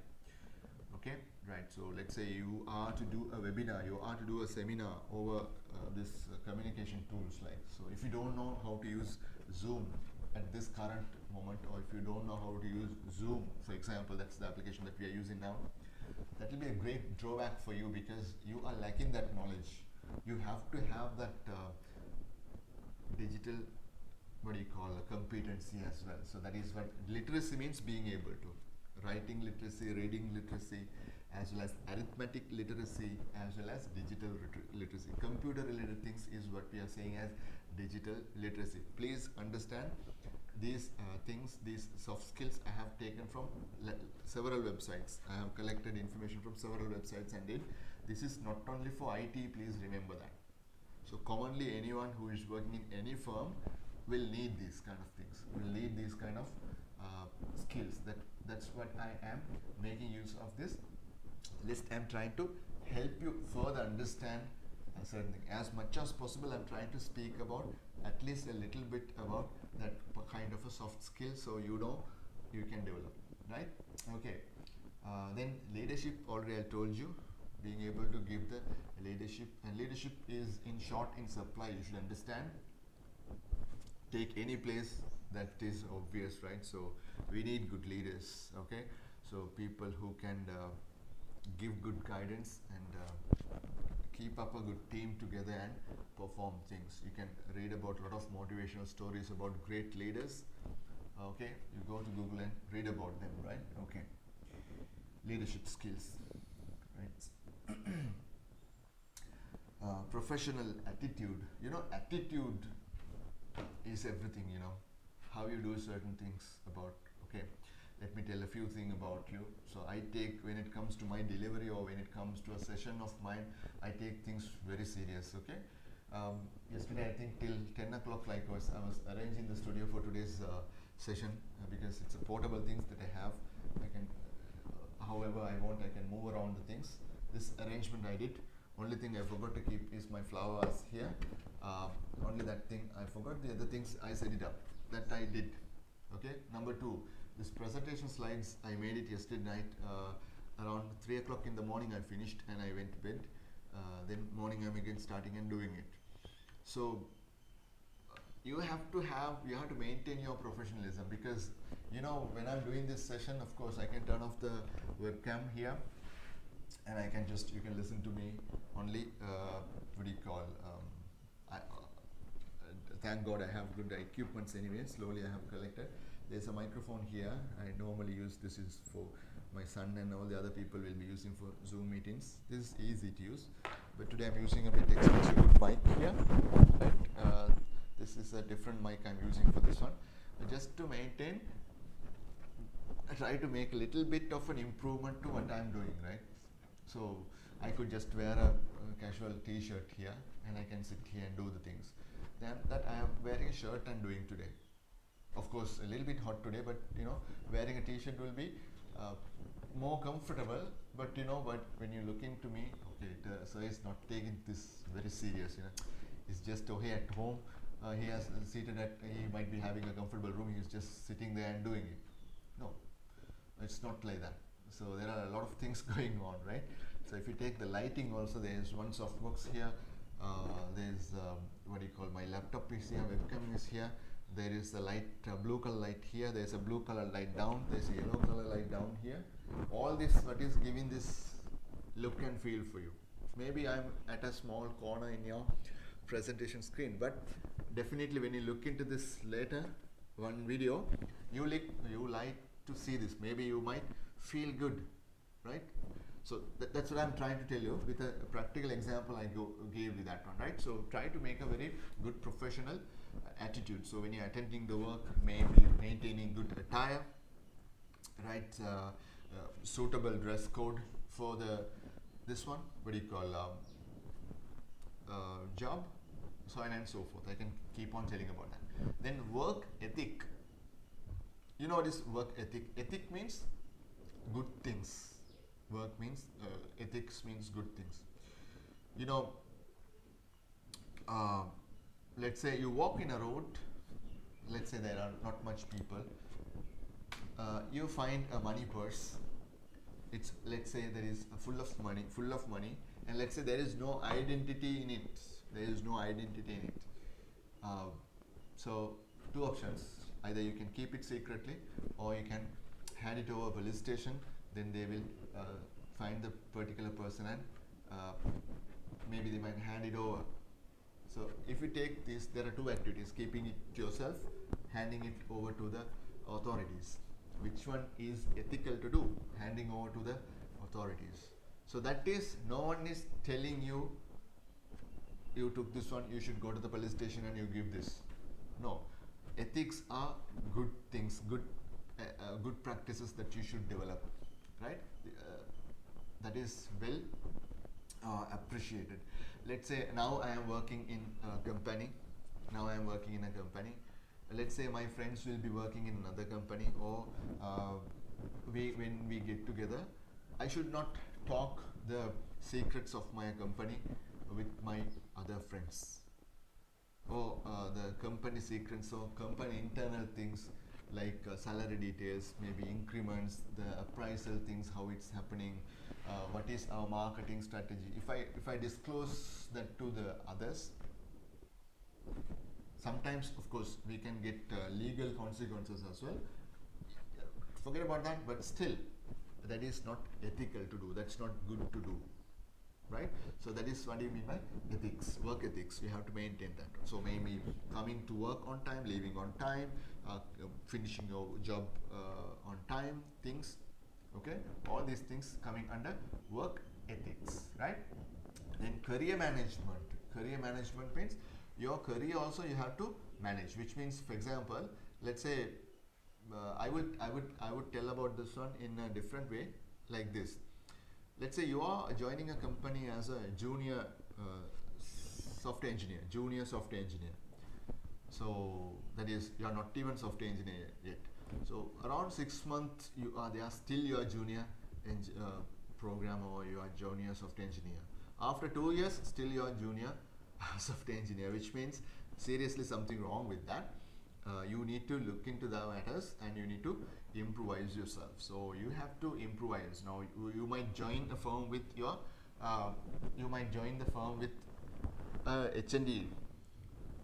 Okay, right. So let's say you are to do a webinar, you are to do a seminar over this communication tools. Like, so if you don't know how to use Zoom at this current moment, or if you don't know how to use Zoom, for example, that's the application that we are using now, that will be a great drawback for you because you are lacking that knowledge. You have to have that digital, what do you call, a competency as well. So that is what literacy means: being able to writing literacy, reading literacy, as well as arithmetic literacy, as well as digital literacy. Computer related things is what we are saying as digital literacy. Please understand these things, these soft skills I have taken from several websites. I have collected information from several websites and this is not only for IT, please remember that. So commonly anyone who is working in any firm will need these kind of things, will need these kind of skills. That's what I am making use of this list. I'm trying to help you further understand a certain thing. As much as possible, I'm trying to speak about at least a little bit about that kind of a soft skill, so you know you can develop, right? Okay. Then leadership, already I told you, being able to give the leadership, and leadership is in short in supply. You should understand. Take any place, that is obvious, right? So we need good leaders. Okay, so people who can give good guidance and keep up a good team together and perform things. You can read about a lot of motivational stories about great leaders. Okay, you go to Google and read about them, right? Okay, leadership skills, right? Professional attitude. Attitude is everything. How you do certain things about. Okay, let me tell a few things about you. So I take, when it comes to my delivery or when it comes to a session of mine, I take things very serious. Okay. Yesterday I think till 10 o'clock I was arranging the studio for today's session because it's a portable things that I have. I can, however I want, I can move around the things. This arrangement I did. Only thing I forgot to keep is my flowers here. Only that thing I forgot. The other things I set it up. That I did. Okay. Number 2, this presentation slides I made it yesterday night. Around 3 o'clock in the morning I finished and I went to bed. Then morning I'm again starting and doing it. So you have to maintain your professionalism, because when I'm doing this session, of course I can turn off the webcam here and I can you can listen to me only. What do you call? Thank God I have good equipments anyway. Slowly I have collected. There's a microphone here. I normally use this is for my son, and all the other people will be using for Zoom meetings. This is easy to use, but today I'm using a bit expensive mic here. Right? This is a different mic I'm using for this one. Just to maintain, I try to make a little bit of an improvement to what I'm doing, right? So I could just wear a casual t-shirt here and I can sit here and do the things. Then that I am wearing a shirt and doing today. Of course, a little bit hot today, but wearing a t-shirt will be more comfortable. But when you look into me, okay, so he's not taking this very serious. He's just okay at home. He has seated at. He might be having a comfortable room. He's just sitting there and doing it. No, it's not like that. So there are a lot of things going on, right? So if you take the lighting also, there is one softbox here. There's what do you call, my laptop is here, webcam is here. There is a light, blue color light here. There's a blue color light down. There's a yellow color light down here. All this what is giving this look and feel for you. Maybe I'm at a small corner in your presentation screen, but definitely when you look into this later one video, you like to see this. Maybe you might feel good, right? So that's what I'm trying to tell you with a practical example I gave you that one, right? So try to make a very good professional attitude. So when you're attending the work, maybe maintaining good attire, right? Suitable dress code for this one, what do you call, job, so on and so forth. I can keep on telling about that. Then work ethic. You know what is work ethic? Ethic means good things. Work means ethics means good things. Let's say you walk in a road. Let's say there are not much people. You find a money purse. Let's say there is full of money, and let's say there is no identity in it. So 2 options. Either you can keep it secretly, or you can hand it over police station. Then they will find the particular person and maybe they might hand it over. So if you take this, there are 2 activities: keeping it to yourself, handing it over to the authorities. Which one is ethical to do? Handing over to the authorities. So that is, no one is telling you, you took this one, you should go to the police station and you give this. No, ethics are good things, good practices that you should develop, right? That is well appreciated. Let's say now I am working in a company. Let's say my friends will be working in another company, or when we get together, I should not talk the secrets of my company with my other friends, or the company secrets or company internal things like salary details, maybe increments, the appraisal things, how it's happening, what is our marketing strategy. If I disclose that to the others, sometimes of course we can get legal consequences as well. Forget about that, but still that is not ethical to do. That's not good to do, right? So that is what do you mean by ethics, work ethics. We have to maintain that. So maybe coming to work on time, leaving on time, finishing your job on time, things, okay? All these things coming under work ethics, right? Then career management. Career management means your career also you have to manage, which means, for example, let's say I would tell about this one in a different way, like this. Let's say you are joining a company as a junior software engineer, junior software engineer. So that is, you are not even software engineer yet. So around 6 months you are there, still you are junior programmer, or you are junior software engineer. After 2 years, still you are junior software engineer, which means seriously something wrong with that. You need to look into the matters and you need to improvise yourself. So you have to improvise. Now you might join a firm with your you might join the firm with HND.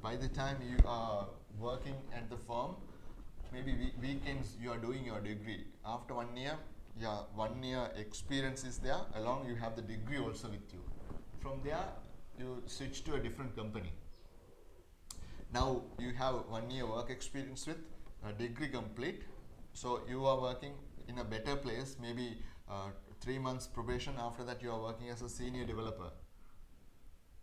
By the time you are working at the firm, maybe weekends you are doing your degree. After 1 year, yeah, 1 year experience is there. Along you have the degree also with you. From there, you switch to a different company. Now you have 1 year work experience with a degree complete. So you are working in a better place. Maybe 3 months probation. After that, you are working as a senior developer.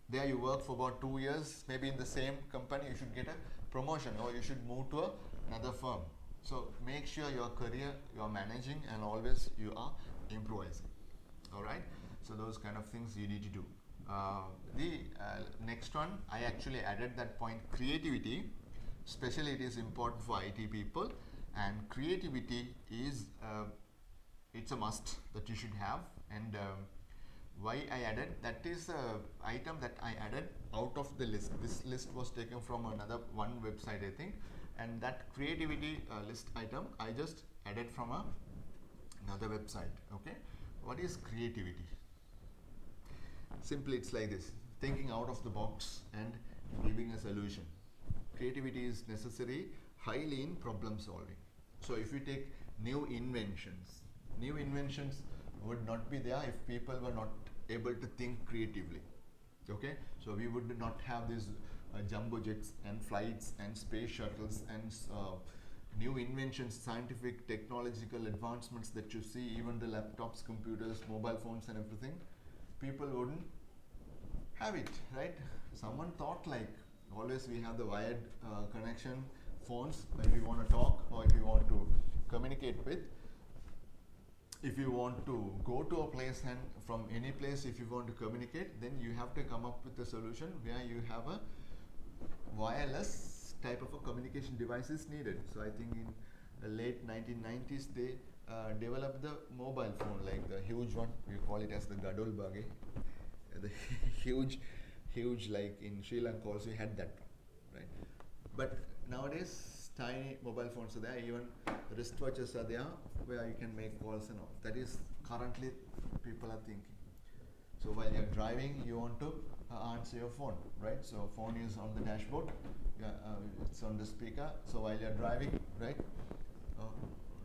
There you work for about 2 years, maybe in the same company. You should get a promotion, or you should move to another firm. So make sure your career you are managing, and always you are improvising. All right. So those kind of things you need to do. The next one, I actually added that point, creativity. Especially it is important for IT people, and creativity is it's a must that you should have. And why I added that is a item that I added out of the list. This list was taken from another one website, I think, and that creativity list item I just added from another website. Okay, what is creativity? Simply it's like this: thinking out of the box and giving a solution. Creativity is necessary highly in problem solving. So if you take new inventions would not be there if people were not able to think creatively. Okay, so we would not have these jumbo jets and flights and space shuttles and new inventions, scientific technological advancements that you see, even the laptops, computers, mobile phones and everything. People wouldn't have it, right? Someone thought, like, always we have the wired connection phones if you want to talk, or if you want to communicate with. If you want to go to a place, and from any place if you want to communicate, then you have to come up with a solution where you have a wireless type of a communication device is needed. So I think in the late 1990s they developed the mobile phone, like the huge one, we call it as the gadol bage, the huge, like in Sri Lanka also you had that one, right? But nowadays tiny mobile phones are there, even wristwatches are there where you can make calls and all. That is currently people are thinking. So while you're driving, you want to answer your phone, right? So phone is on the dashboard, it's on the speaker. So while you're driving, right,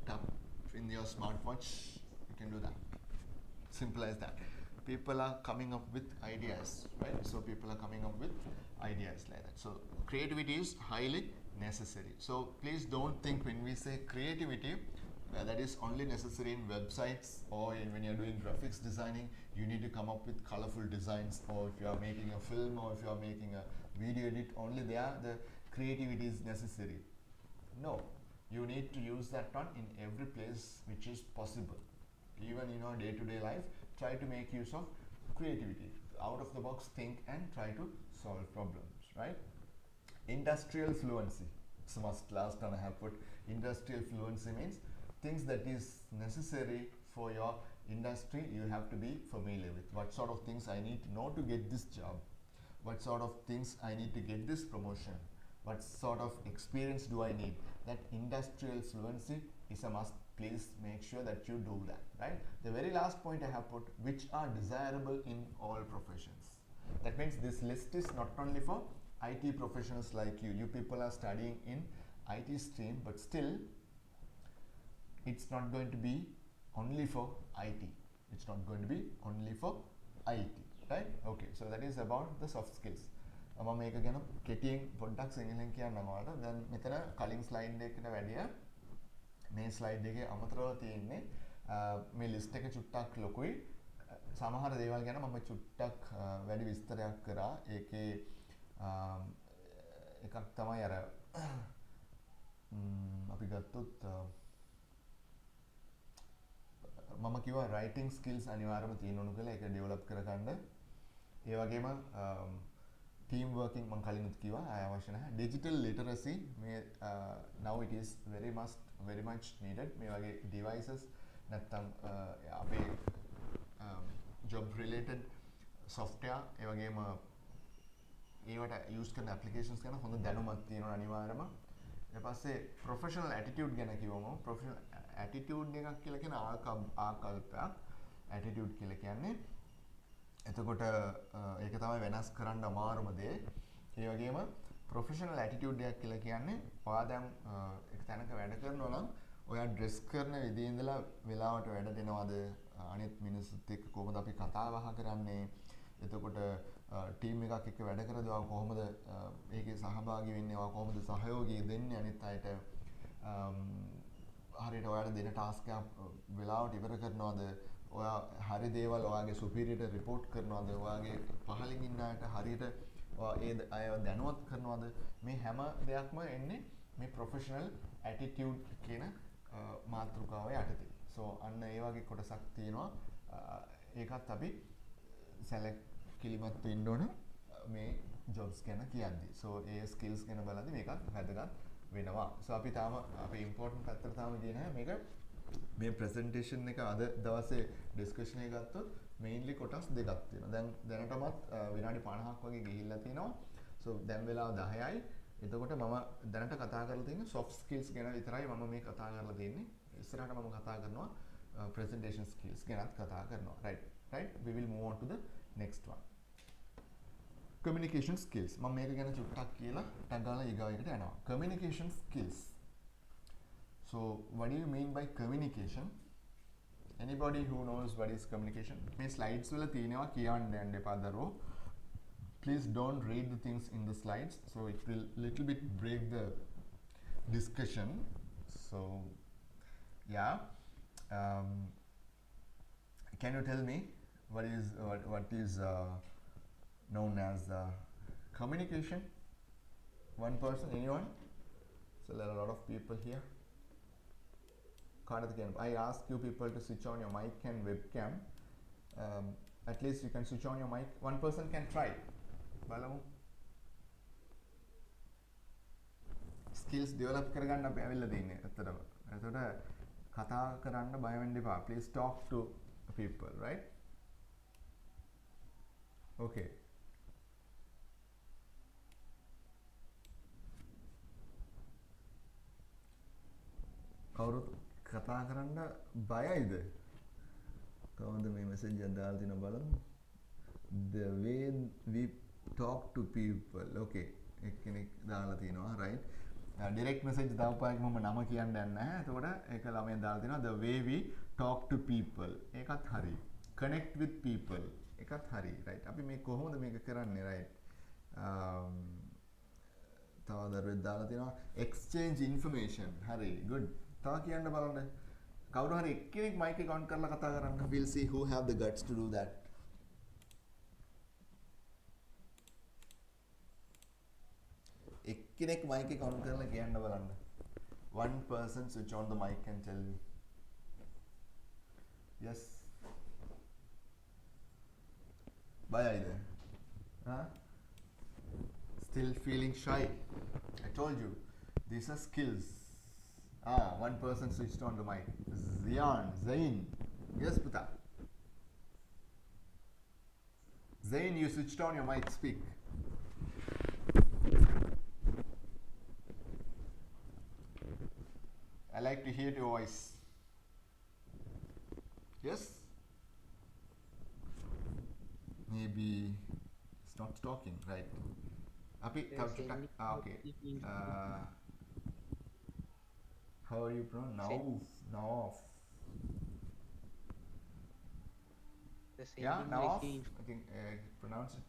tap in your smartwatch, you can do that. Simple as that. People are coming up with ideas, right? So people are coming up with ideas like that. So creativity is highly necessary. So please don't think when we say creativity that is only necessary in websites, or when you're doing graphics designing, you need to come up with colorful designs, or if you are making a film, or if you are making a video edit, only there the creativity is necessary. No, you need to use that one in every place which is possible. Even in our day-to-day life, try to make use of creativity. Out of the box, think and try to solve problems, right? Industrial fluency. It's a must. Last one I have put. Industrial fluency means things that is necessary for your industry you have to be familiar with. What sort of things I need to know to get this job? What sort of things I need to get this promotion? What sort of experience do I need? That industrial fluency is a must. Please make sure that you do that, right? The very last point I have put, which are desirable in all professions. That means this list is not only for IT professionals like you. You people are studying in IT stream, but still it's not going to be only for IT. It's not going to be only for IT, right? Okay, so that is about the soft skills. මම මේක ගැන කෙටියෙන් පොඩ්ඩක් සිංහලෙන් කියන්නම් ඔයාලට. දැන් මෙතන කලින් ස්ලයිඩ් එකකට වැඩිය මේ ස්ලයිඩ් එකේ අමතරව තියෙන්නේ මේ ලිස්ට් එක චුට්ටක් ලොකුයි. සමහර දේවල් ගැන මම චුට්ටක් වැඩි විස්තරයක් කරා. ඒකේ එකක් තමයි අර අපි ගත්තොත් මම කිව්වා writing skills අනිවාර්යයෙන්ම තියෙන්න ඕන කියලා ඒක develop කරගන්න. ඒ වගේම team working මම කලිනුත් කිව්වා අවශ්‍ය නැහැ. digital literacy මේ now it is very much needed. මේ වගේ devices නැත්තම් අපේ job related software ඒ වගේම ඒවට use කරන applications ගැන හොඳ දැනුමක් තියෙනවා අනිවාර්යයෙන්ම. ඊට පස්සේ professional attitude ගැන කිව්වම professional attitude එකක් කියලා කියන ආකල්පයක් attitude කියලා කියන්නේ. එතකොට ඒක තමයි වෙනස් කරන්න අමාරුම දේ. ඒ වගේම professional attitude එකක් කියලා කියන්නේ ඔයා දැන් එක තැනක වැඩ කරනවා නම් ඔයා dress කරන විදිහේ ඉඳලා වෙලාවට වැඩ දෙනවද අනිත් මිනිස්සුත් එක්ක කොහොමද අපි කතා බහ කරන්නේ එතකොට ටීම් එකක් එක්ක වැඩ කරද්දී ඔයා කොහොමද ඒකේ සහභාගී වෙන්නේ ඔයා කොහොමද සහයෝගය දෙන්නේ අනිත් අයට හරියට ඔයාලට දෙන ටාස්ක් එක වෙලාවට ඉවර කරනවද ඔයා හරි දේවල් ඔයාගේ සුපීරියර්ට රිපෝට් කරනවද ඔයාගේ පහළින් ඉන්න අයට හරියට ඔයා ඒ අයව දැනුවත් කරනවද මේ හැම දෙයක්ම එන්නේ මේ ප්‍රොෆෙෂනල් ඇටිටියුඩ් කියන මාතෘකාව යටතේ. සෝ අන්න ඒ වගේ කොටසක් තියෙනවා. ඒකත් අපි සැලකිලිමත් වෙන්න ඕන මේ ජොබ්ස් ගැන කියද්දී. සෝ ඒ ස්කිල්ස් ගැන බලද්දී මේකත් වැදගත් වෙනවා. සෝ අපි තාම අපේ ඉම්පෝටන්ට් පැත්තට තාම ගියේ නැහැ. මේක මේ ප්‍රසන්ටේෂන් එක අද දවසේ ඩිස්කෂන් එක ගත්තොත් මේන්ලි කොටස් දෙකක් තියෙනවා. දැන් දැනටමත් විනාඩි 50ක් වගේ ගිහිල්ලා තිනවා. සෝ දැන් වෙලාව 10යි. එතකොට මම දැනට කතා කරලා තියෙන්නේ soft skills ගැන විතරයි මම මේ කතා කරලා තියෙන්නේ. ඉස්සරහට මම කතා කරනවා presentation skills ගැනත් කතා කරනවා. Right? We will move on to the next one. Communication skills. මම මේක ගැන චුට්ටක් කියලා ටැග් ගාලා ඊගාව එකට යනවා. Communication skills. So what do you mean by communication? Anybody who knows what is communication? මේ slides වල තියෙනවා කියන්න යන්න එපා දරුවෝ. Please don't read the things in the slides, so it will little bit break the discussion. So yeah, can you tell me what is known as communication? One person, anyone? So there are a lot of people here. I ask you people to switch on your mic and webcam. At least you can switch on your mic. One person can try. බලමු. skills develop කරගන්න අපි ඇවිල්ලා තින්නේ ඇත්තටම. එතකොට කතා කරන්න බය වෙන්න එපා. Please talk to people, right? Okay. කවුරුත් කතා කරන්න බයයිද? කොහොමද මේ මැසේජ් එක දාලා තිනව බලමු. The way we talk to people. Okay. එක්කෙනෙක් දාලා තිනවා, right? direct message දාපුවාම මම නම කියන්න යන්නේ නැහැ. එතකොට ඒක ළමෙන් දාලා තිනවා the way we talk to people. ඒකත් හරි. Connect with people. ඒකත් හරි, right? අපි මේ කොහොමද මේක කරන්නේ, right? තව දරුවෙක් දාලා තිනවා exchange information. හරි, good. තව කියන්න බලන්න. කවුරු හරි එක්කෙනෙක් mic එක on කරලා කතා කරන්න. We'll see who have the guts to do that. එක්කෙනෙක් mic එක on කරලා කියන්න බලන්න. One person switch on the mic and tell me. Yes. බයයිද? Huh? Still feeling shy? I told you, these are skills. One person switched on the mic. Zain. Yes, Puta. Zain, you switched on your mic. Speak. I like to hear your voice. Yes? Maybe it's not talking, right? Api, okay. How are you pronounced? Now. Yeah, now off. I think pronounce it.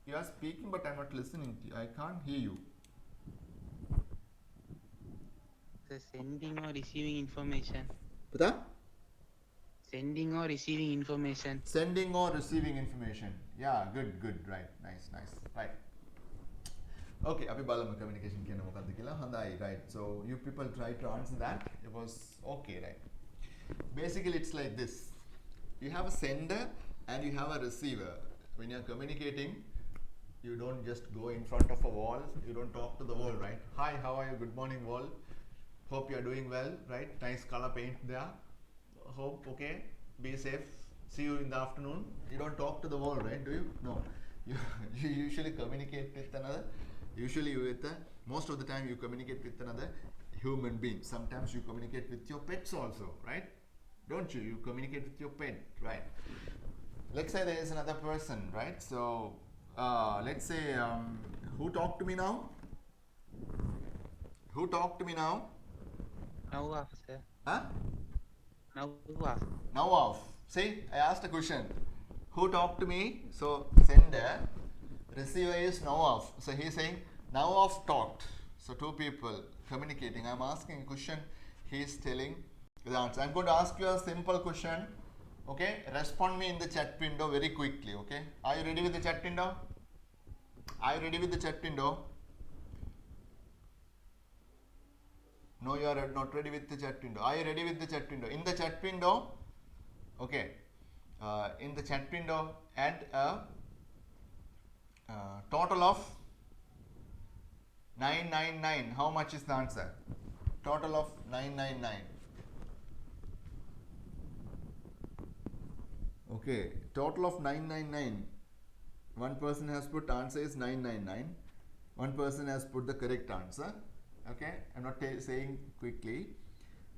You are speaking, but I'm not listening to you. I can't hear you. The sending or receiving information. Pata? Sending or receiving information. Sending or receiving information. Yeah, good. Right. Nice. Right. Okay, අපි බලමු communication කියන මොකක්ද කියලා. හොඳයි, right. So you people try to answer that. It was okay, right? Basically it's like this. You have a sender and you have a receiver. When you're communicating, you don't just go in front of a wall. You don't talk to the wall, right? Hi, how are you? Good morning, wall. Hope you're doing well, right? Nice color paint there. Hope okay. Be safe. See you in the afternoon. You don't talk to the wall, right? Do you? No. You usually communicate with another. Usually most of the time you communicate with another human being. Sometimes you communicate with your pets also, right? Don't you? You communicate with your pet, right? Let's say there is another person, right? So let's say who talked to me now? Who talked to me now? Now off, sir. Huh? Now off. Now off. See, I asked a question. Who talked to me? So sender, receiver is now off. So he's saying now off talked. So two people communicating. I'm asking a question. He's telling the answer. I'm going to ask you a simple question. Okay, respond me in the chat window very quickly. Okay, are you ready with the chat window? Are you ready with the chat window? No, you are not ready with the chat window. Are you ready with the chat window? In the chat window, okay, in the chat window, add a total of 999. How much is the answer? Total of 999. Okay, total of 999. One person has put answer is 999. One person has put the correct answer. Okay, I'm not saying quickly.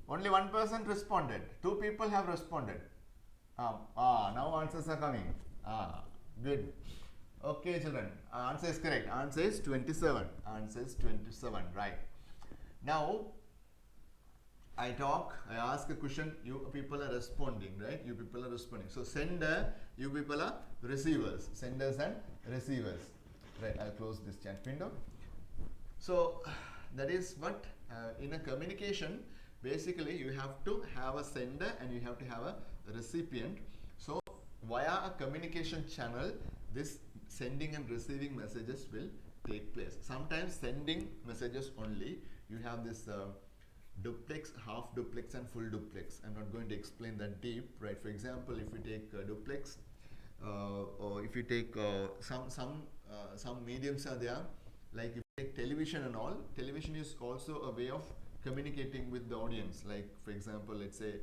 Only one person responded. Two people have responded. Now answers are coming. Good. Okay, children. Answer is correct. Answer is 27. Answer is 27. Right. Now, I talk. I ask a question. You people are responding. Right. You people are responding. So sender. You people are receivers. Senders and receivers. Right. I'll close this chat window. So that is what in a communication. Basically, you have to have a sender and you have to have a recipient. So via a communication channel, this sending and receiving messages will take place. Sometimes sending messages only. You have this duplex, half duplex and full duplex. I'm not going to explain that deep, right? For example, if you take duplex or if you take some mediums are there, like if you take television and all. Television is also a way of communicating with the audience. Like for example, let's say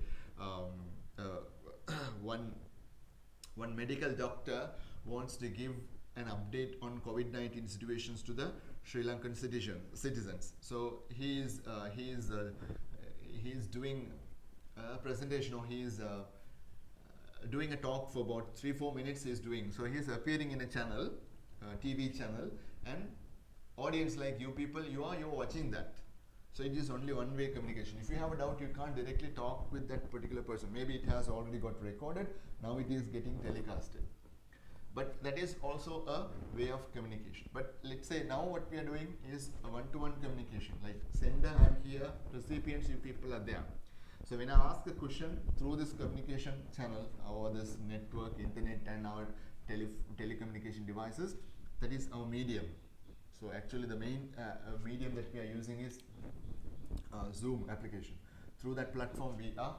one medical doctor wants to give an update on COVID-19 situations to the Sri Lankan citizens. So he is doing a presentation, or he is doing a talk for about 3-4 minutes. He is doing, so he is appearing in a channel, TV channel, and audience like you people, you're watching that. So it is only one-way communication. If you have a doubt, you can't directly talk with that particular person. Maybe it has already got recorded. Now it is getting telecasted. But that is also a way of communication. But let's say now what we are doing is a one-to-one communication. Like sender, I'm here, recipients, you people are there. So when I ask a question through this communication channel or this network, internet, and our telecommunication devices, that is our medium. So actually the main medium that we are using is Zoom application. Through that platform we are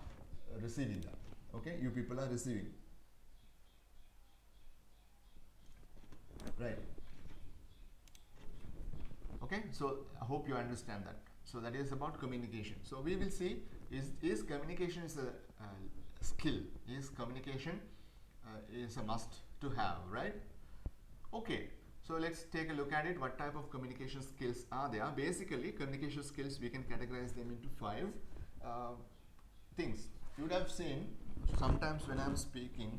receiving that. Okay, you people are receiving. Right. Okay, so I hope you understand that. So that is about communication. So we will see is communication is a skill. Is communication is a must to have, right? Okay. So let's take a look at it. What type of communication skills are there? Basically, communication skills, we can categorize them into 5 things. You would have seen sometimes when I'm speaking,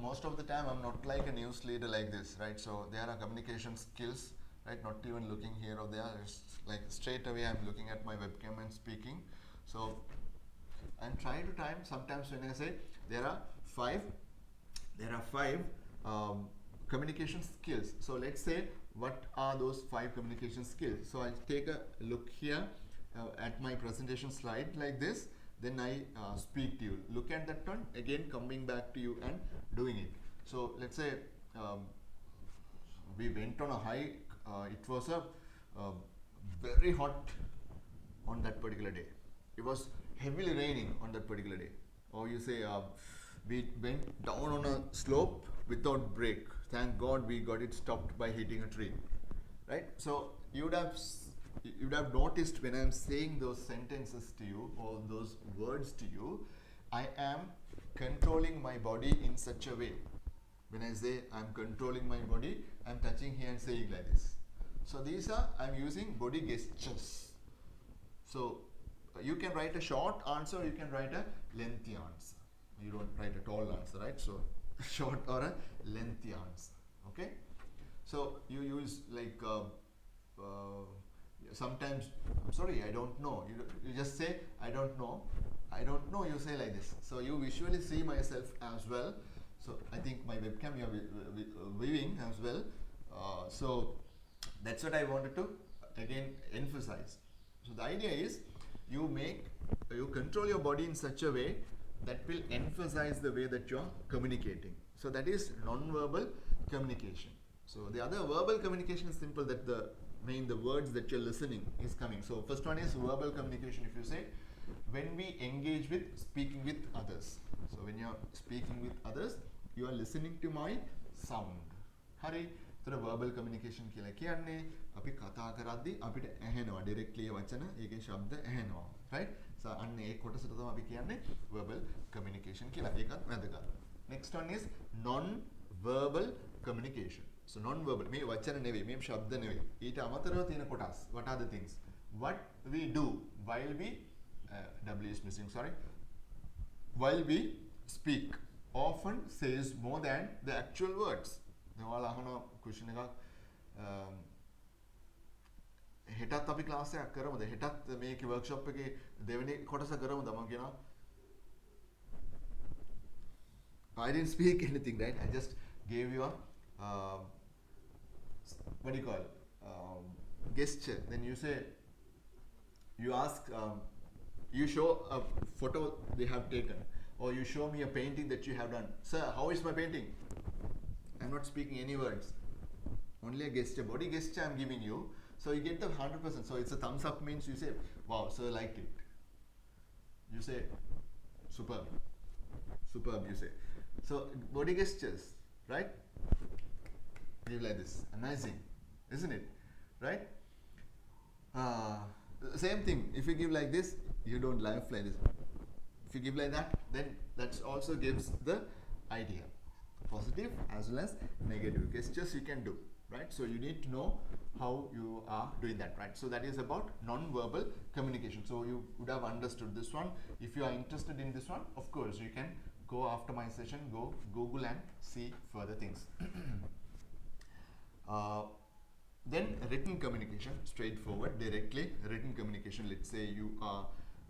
most of the time I'm not like a news leader like this, right? So there are communication skills, right? Not even looking here or there. It's like straight away I'm looking at my webcam and speaking. So and time to time, sometimes when I say there are five communication skills. So let's say what are those 5 communication skills. So I take a look here at my presentation slide like this, then I speak to you. Look at that one, again coming back to you and doing it. So let's say we went on a hike it was a very hot on that particular day. It was heavily raining on that particular day. Or you say we went down on a slope without brake. Thank God we got it stopped by hitting a tree. Right? So you would have noticed when I'm saying those sentences to you or those words to you, I am controlling my body in such a way. When I say I'm controlling my body, I'm touching here and saying like this. So these are, I'm using body gestures. So you can write a short answer, you can write a lengthy answer. You don't write a tall answer, right? So short or a lengthy answer. Okay. So you use like sometimes, I'm sorry, I don't know. You just say I don't know. I don't know. You say like this. So you visually see myself as well. So I think my webcam you are viewing as well. So that's what I wanted to again emphasize. So the idea is you control your body in such a way that will emphasize the way that you are communicating. So that is non-verbal communication. So the other verbal communication is simple, that the words that you're listening is coming. So first one is verbal communication. If you say when we engage with speaking with others. So when you're speaking with others, you are listening to my sound. Hari, so verbal communication කියලා කියන්නේ අපි කතා කරද්දී අපිට ඇහෙනවා directly වචන ඒකේ ශබ්ද ඇහෙනවා, right? So අන්න ඒ කොටසට තමයි අපි කියන්නේ verbal communication කියලා. ඒකත් වැදගත්. Next one is non verbal communication. So non verbal මේ වචන නෙවෙයි, මේ ශබ්ද නෙවෙයි. ඊට අමතරව තියෙන කොටස්. What are the things? What we do while we W is missing, sorry. While we speak often says more than the actual words. ඔයාලා අහන ක්වෙස්චන් එකක් හෙටත් අපි ක්ලාස් එකක් කරමුද? හෙටත් මේකේ වර්ක්ෂොප් එකේ දෙවෙනි කොටස කරමුද? මම කියනවා I didn't speak anything, right? I just gave you a what do you call gesture. Then you say, you ask, you show a photo they have taken, or you show me a painting that you have done. Sir, how is my painting? I'm not speaking any words, only a gesture, body gesture I'm giving you. So you get the 100%. So it's a thumbs up means you say, wow, sir liked it. You say, superb, superb, you say. So body gestures, right? Give like this, amazing, isn't it? Right? Same thing, if you give like this, you don't laugh like this. If you give like that, then that also gives the idea. Positive as well as negative gestures you can do, right? So you need to know how you are doing that, right? So that is about non-verbal communication. So you would have understood this one. If you are interested in this one, of course you can go after my session, go Google and see further things. Then written communication, straightforward, directly written communication. Let's say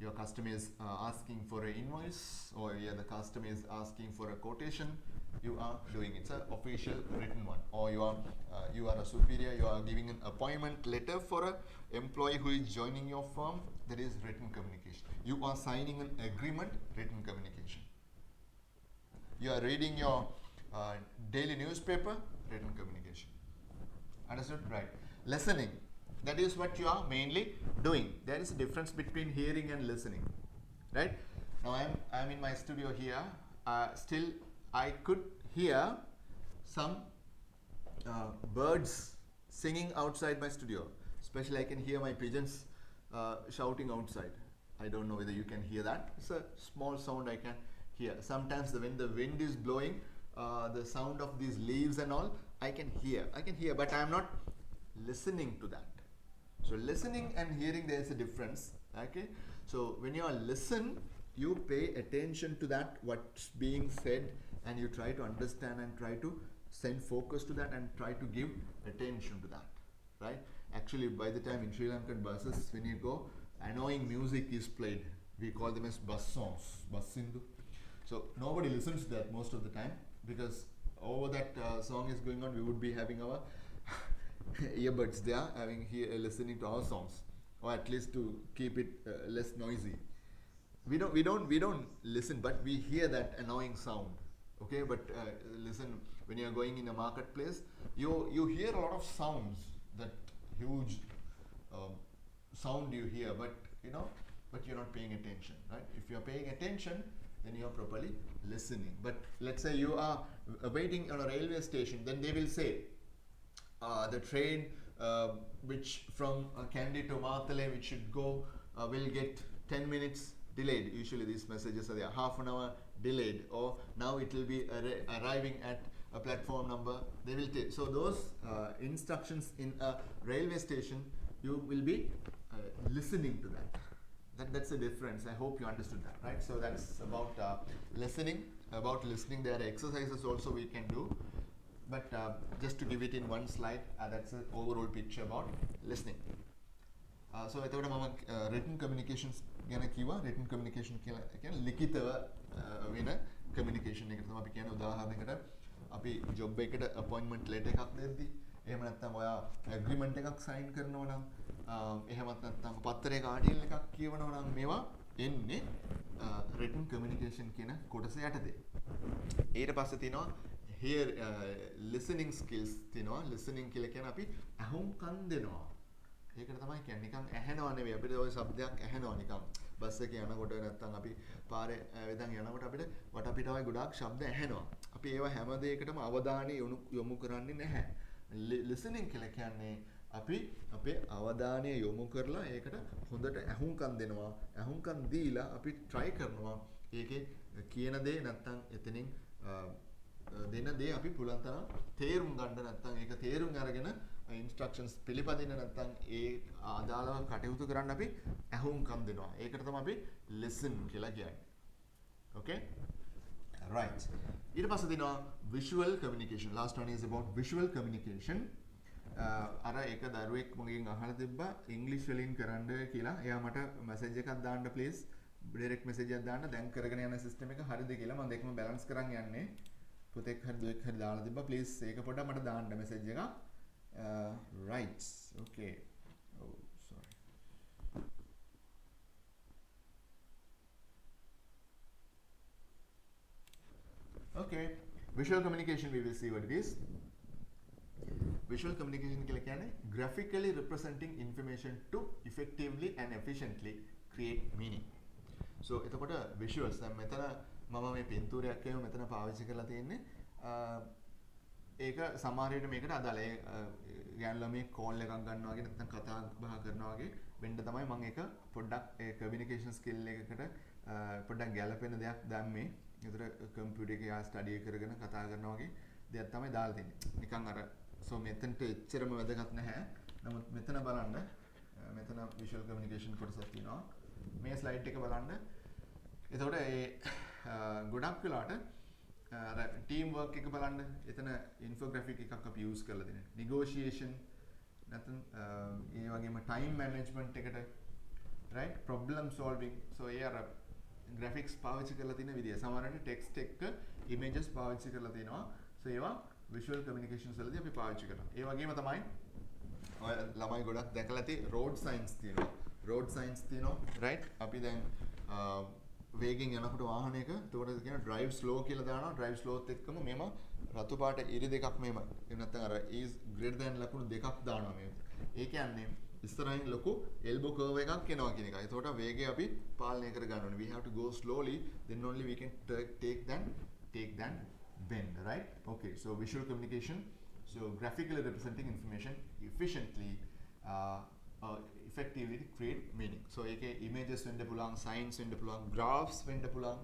your customer is asking for an invoice, or the customer is asking for a quotation. You are doing it's an official written one, or you are a superior, you are giving an appointment letter for an employee who is joining your firm. That is written communication. You are signing an agreement, written communication. You are reading your daily newspaper, written communication. Understood? Right. Listening, that is what you are mainly doing. There is a difference between hearing and listening, right? Now I'm in my studio here. Still I could hear some birds singing outside my studio. Especially I can hear my pigeons shouting outside. I don't know whether you can hear that. It's a small sound I can hear. Sometimes when the wind is blowing, the sound of these leaves and all, I can hear, but I am not listening to that. So listening and hearing, there is a difference. Okay. So when you are listen, you pay attention to that what's being said, and you try to understand and try to send focus to that and try to give attention to that, right? Actually, by the time in Sri Lankan buses, when you go, annoying music is played. We call them as bus songs, bus sindu. So nobody listens to that most of the time, because over that song is going on, we would be having our earbuds there, listening to our songs, or at least to keep it less noisy. We don't listen, but we hear that annoying sound. Okay, but listen, when you are going in a marketplace, you hear a lot of sounds that huge sound you hear, but but you're not paying attention, right? If you're paying attention, then you're properly listening. But let's say you are waiting on a railway station, then they will say the train which from Kandy to Matale, which should go, will get 10 minutes delayed. Usually these messages are there, half an hour delayed, or now it will be arriving at a platform number. They will take, so those instructions in a railway station, you will be listening to that. That's the difference. I hope you understood that, right? So that's about listening. About listening, there are exercises also we can do, but just to give it in one slide, that's an overall picture about listening. So එතකොට මම written communications ගැන කිව්වා. written communication කියලා කියන්නේ ලිඛිතව වෙන communication එකට තමයි අපි කියන්නේ. උදාහරණයකට අපි job එකකට appointment letter එකක් දෙද්දි, එහෙම නැත්නම් ඔයා agreement එකක් sign කරනවා නම්, එහෙමත් නැත්නම් පත්තරයක article එකක් කියවනවා නම්, මේවා එන්නේ written communication කියන කොටස යටතේ. ඊට පස්සේ තියෙනවා here listening skills තියෙනවා. listening කියලා කියන්නේ අපි අහුම්කන් දෙනවා. ඒකට තමයි කියන්නේ නිකන් ඇහෙනව නෙවෙයි. අපිට ওই શબ્දයක් ඇහෙනවා නිකන් බස් එකේ යනකොට නැත්නම් අපි පාරේ වෙදන් යනකොට අපිට වටපිට වගේ ගොඩාක් ශබ්ද ඇහෙනවා. අපි ඒවා හැම දෙයකටම අවධානය යොමු කරන්නේ නැහැ. listening කියලා කියන්නේ අපි අපේ අවධානය යොමු කරලා ඒකට හොඳට ඇහුම්කන් දෙනවා. ඇහුම්කන් දීලා අපි try කරනවා ඒකේ කියන දේ නැත්නම් එතනින් දෙන දේ අපි පුළුවන් තරම් තේරුම් ගන්න, නැත්නම් ඒක තේරුම් අරගෙන instructions පිළිපදින්න, නැත්නම් ඒ ආදාළව කටයුතු කරන්න අපි ඇහුම්කන් දෙනවා. ඒකට තමයි අපි listen කියලා කියන්නේ. Okay? Right. ඊට පස්සේ දෙනවා visual communication. Last one is about visual communication. අර එක දරුවෙක් මගෙන් අහලා තිබ්බා ඉංග්‍රීසි වලින් කරන්න කියලා. එයා මට message එකක් දාන්න please. direct message එකක් දාන්න. දැන් කරගෙන යන system එක හරිද කියලා මම දෙකම balance කරන් යන්නේ. පුතෙක් හරි දුවෙක් හරි දාලා තිබ්බා please ඒක පොඩ්ඩක් මට දාන්න message එකක්. Right. Okay. Oh, sorry. Okay. Visual communication, we will see what it is. Visual communication කියලා කියන්නේ graphically representing information to effectively and efficiently create meaning. So එතකොට visuals දැන් මෙතන මම මේ පින්තූරයක් කියව මෙතන පාවිච්චි කරලා තියෙන්නේ. ඒක සමහර විට මේකට අදාළයි. ගෑනු ළමයි කෝල් එකක් ගන්නවා වගේ නැත්නම් කතා බහ කරනවා වගේ වෙන්න තමයි මම ඒක පොඩ්ඩක් ඒ කමියුනිකේෂන් ස්කිල් එකකට පොඩ්ඩක් ගැලපෙන දෙයක් දැම්මේ. ඒතර කම්පියුටර් එකේ ආ ස්ටඩි කරගෙන කතා කරනවා වගේ දෙයක් තමයි දාලා තියෙන්නේ. නිකන් අර සෝ මෙතනට එච්චරම වැදගත් නැහැ. නමුත් මෙතන බලන්න මෙතන විෂුවල් කමියුනිකේෂන් කොටසක් තියෙනවා. මේ ස්ලයිඩ් එක බලන්න. එතකොට ඒ ගොඩක් වෙලාට ටීම් වර්ක් එක බලන්න. එතන ඉන්ෆෝග්‍රැෆික් එකක් අපි යූස් කරලා දෙනවා. negotiation නැත්නම් ඒ වගේම time management එකට right problem solving. so ඒ අර graphics පාවිච්චි කරලා තියෙන විදිය. සමහරවිට text එක images පාවිච්චි කරලා තියෙනවා. so ඒවා visual communications වලදී අපි පාවිච්චි කරනවා. ඒ වගේම තමයි ඔය ළමයි ගොඩක් දැකලා ඇති road signs තියෙනවා. road signs තියෙනවා right. අපි දැන් වේගෙන් යනකොට වාහනයක එතකොට කියන drive slow කියලා දානවා. drive slow ත් එක්කම මෙම රතු පාට ඉරි දෙකක් මෙම එහෙම නැත්නම් අර is greater than ලකුණු දෙකක් දානවා මේ. ඒ කියන්නේ ඉස්සරහින් ලොකු elbow curve එකක් එනවා කියන එකයි. එතකොට වේගය අපි පාලනය කර ගන්න ඕනේ. we have to go slowly, then only we can take that bend, right? Okay, so visual communication, so graphically representing information efficiently, effectively create meaning. So ඒකේ images වෙන්න පුළුවන්, signs වෙන්න පුළුවන්, graphs වෙන්න පුළුවන්.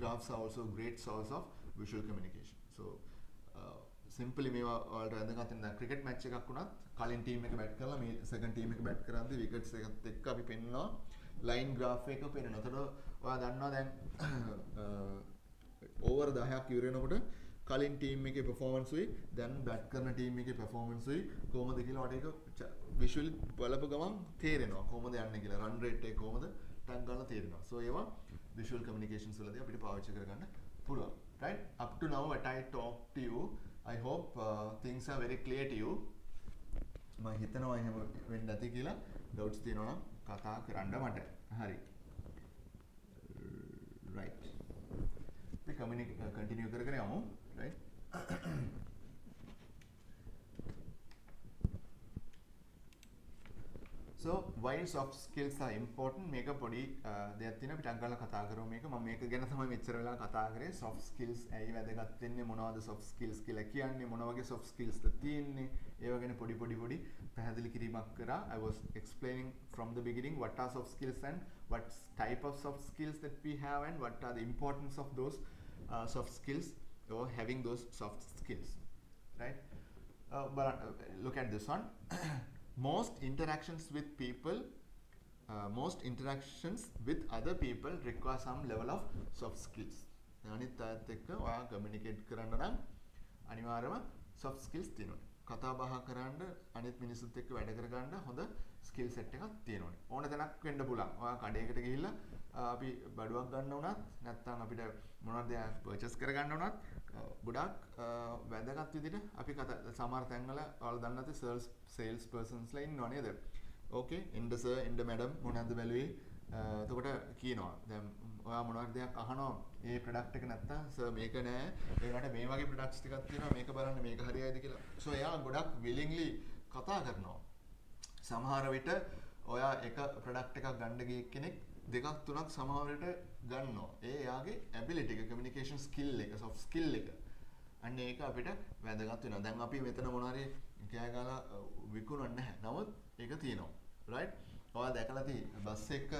Graphs are also great source of visual communication. So simply මේවා වලට වැදගත් වෙන ක්‍රිකට් මැච් එකක් වුණත් කලින් ටීම් එක බැට් කරලා මේ සෙකන්ඩ් ටීම් එක බැට් කරද්දී විකට්ස් එකත් එක්ක අපි පෙන්නනවා ලයින් ග්‍රාෆ් එක පෙන්නනවා. එතකොට ඔයා දන්නවා දැන් ඕවර් 10ක් ඉවර වෙනකොට කලින් ටීම් එකේ performance උයි දැන් බැට් කරන ටීම් එකේ performance උයි කොහොමද කියලා ඔයාට ඒක visually බලපු ගමන් තේරෙනවා කොහොමද යන්නේ කියලා. run rate එක කොහොමද ටැග් ගන්න තේරෙනවා. so ඒවා visual communications වලදී අපිට පාවිච්චි කරගන්න පුළුවන්. right, up to now what I talked to you, I hope things are very clear to you. මම හිතනවා එහෙම වෙන්න ඇති කියලා. doubts තියෙනවා නම් කතා කරන්න මට. හරි. right. අපි continue කරගෙන යමු. right. soft skills are important? මේක පොඩි දෙයක් තියෙනවා පිටක් ගාලා කතා කරමු මේක. මම මේක ගැන තමයි මෙච්චර වෙලා කතා කරේ. soft skills ඇයි වැදගත් වෙන්නේ? මොනවද soft skills කියලා කියන්නේ? මොන වගේ soft skills ද තියෙන්නේ? ඒව ගැන පොඩි පැහැදිලි කිරීමක් කරා. I was explaining from the beginning what are soft skills and what type of soft skills that we have and what are the importance of those soft skills or having those soft skills, right? But look at this one. Most interactions with other people require some level of soft skills. අනිත් අයත් එක්ක ඔයා communicate කරන්න නම් අනිවාර්යයෙන්ම soft skills තියෙන්න ඕනේ. කතා බහ කරන්න අනිත් මිනිස්සුත් එක්ක වැඩ කරගන්න හොඳ skill set එකක් තියෙන්න ඕනේ. ඕන තැනක් වෙන්න පුළුවන්. ඔයා කඩේකට ගිහිල්ලා අපි බඩුවක් ගන්න උනත් නැත්නම් අපිට මොනවද පර්චේස් කරගන්න උනත් ගොඩක් වැදගත් විදිහට අපි සමහර තැන්වල ඔයාලා දන්න නැති sales personsලා ඉන්නවා නේද? Okay, එන්න sir, එන්න madam මොනවද බැලුවේ? එතකොට කියනවා දැන් ඔයා මොනවද දෙයක් අහනවා මේ ප්‍රොඩක්ට් එක නැත්තම් සර් මේක නෑ ඒකට මේ වගේ ප්‍රොඩක්ට්ස් ටිකක් තියෙනවා මේක බලන්න මේක හරියයිද කියලා. සෝ එයා ගොඩක් willingly කතා කරනවා. සමහර විට ඔයා එක ප්‍රොඩක්ට් එකක් ගන්න ගිය කෙනෙක් දෙකක් තුනක් සමහර විට ගන්නවා. ඒ එයාගේ ability එක, communication skill එක, soft skill එක. අන්න ඒක අපිට වැදගත් වෙනවා. දැන් අපි මෙතන මොනවාරි කෑ ගාලා විකුණන්නේ නැහැ. නමුත් ඒක තියෙනවා. right? ඔයා දැකලා තියෙයි බස් එක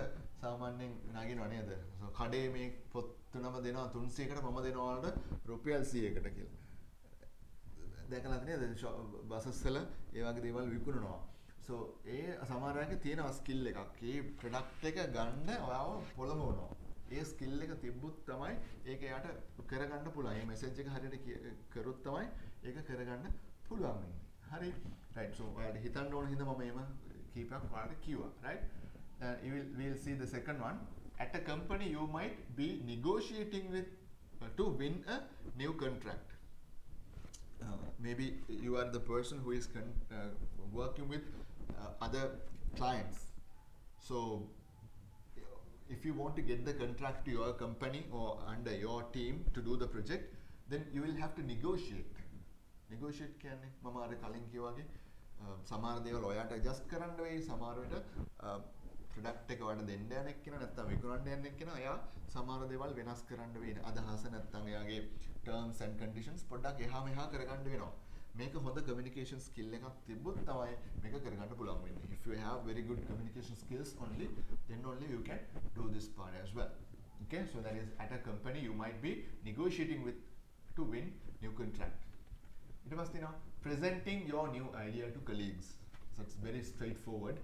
සාමාන්‍යයෙන් නගිනවා නේද? කඩේ මේ පොත් තුනම දෙනවා 300කට මම දෙනවා වලට රුපියල් 100කට කියලා. දැකලා නේද? බසස් වල ඒ වගේ දේවල් විකුණනවා. so ඒ සමහර අයගේ තියෙනවා ස්කිල් එකක්. ඒ ප්‍රොඩක්ට් එක ගන්න ඔයාව පොළඹවනවා. ඒ ස්කිල් එක තිබ්බොත් තමයි ඒක එයාට කරගන්න පුළුවන්. මේ මෙසේජ් එක හරියට කරොත් තමයි ඒක කරගන්න පුළුවන් වෙන්නේ. හරි. right. so ඔයාලට හිතන්න ඕන හින්දා මම එහෙම කීපයක් ඔයාලට කිව්වා. right. we'll see the second one. At a company you might be negotiating with to win a new contract. Maybe you are the person who is working with other clients. So if you want to get the contract to your company or under your team to do the project, then you will have to negotiate. Negotiate කියන්නේ මම අර කලින් කිව්වා වගේ සමහර දේවල් ඔයාට adjust කරන්න වෙයි. සමහර විට ප්‍රොඩක්ට් එක ඔයාලට දෙන්න යන එක්කෙනා නැත්නම් විකුණන්න යන එක්කෙනා එයා සමහර දේවල් වෙනස් කරන්න වෙයි. අදහස නැත්නම් එයාගේ terms and conditions පොඩ්ඩක් එහා මෙහා කරගන්න වෙනවා. මේක හොඳ communication skill එකක් තිබ්බොත් තමයි මේක කරගන්න පුළුවන් වෙන්නේ. If you have very good communication skills only, then only you can do this part as well. Okay, so that is at a company you might be negotiating with to win new contract. ඊට පස්සේ තියෙනවා presenting your new idea to colleagues. So it's very straightforward.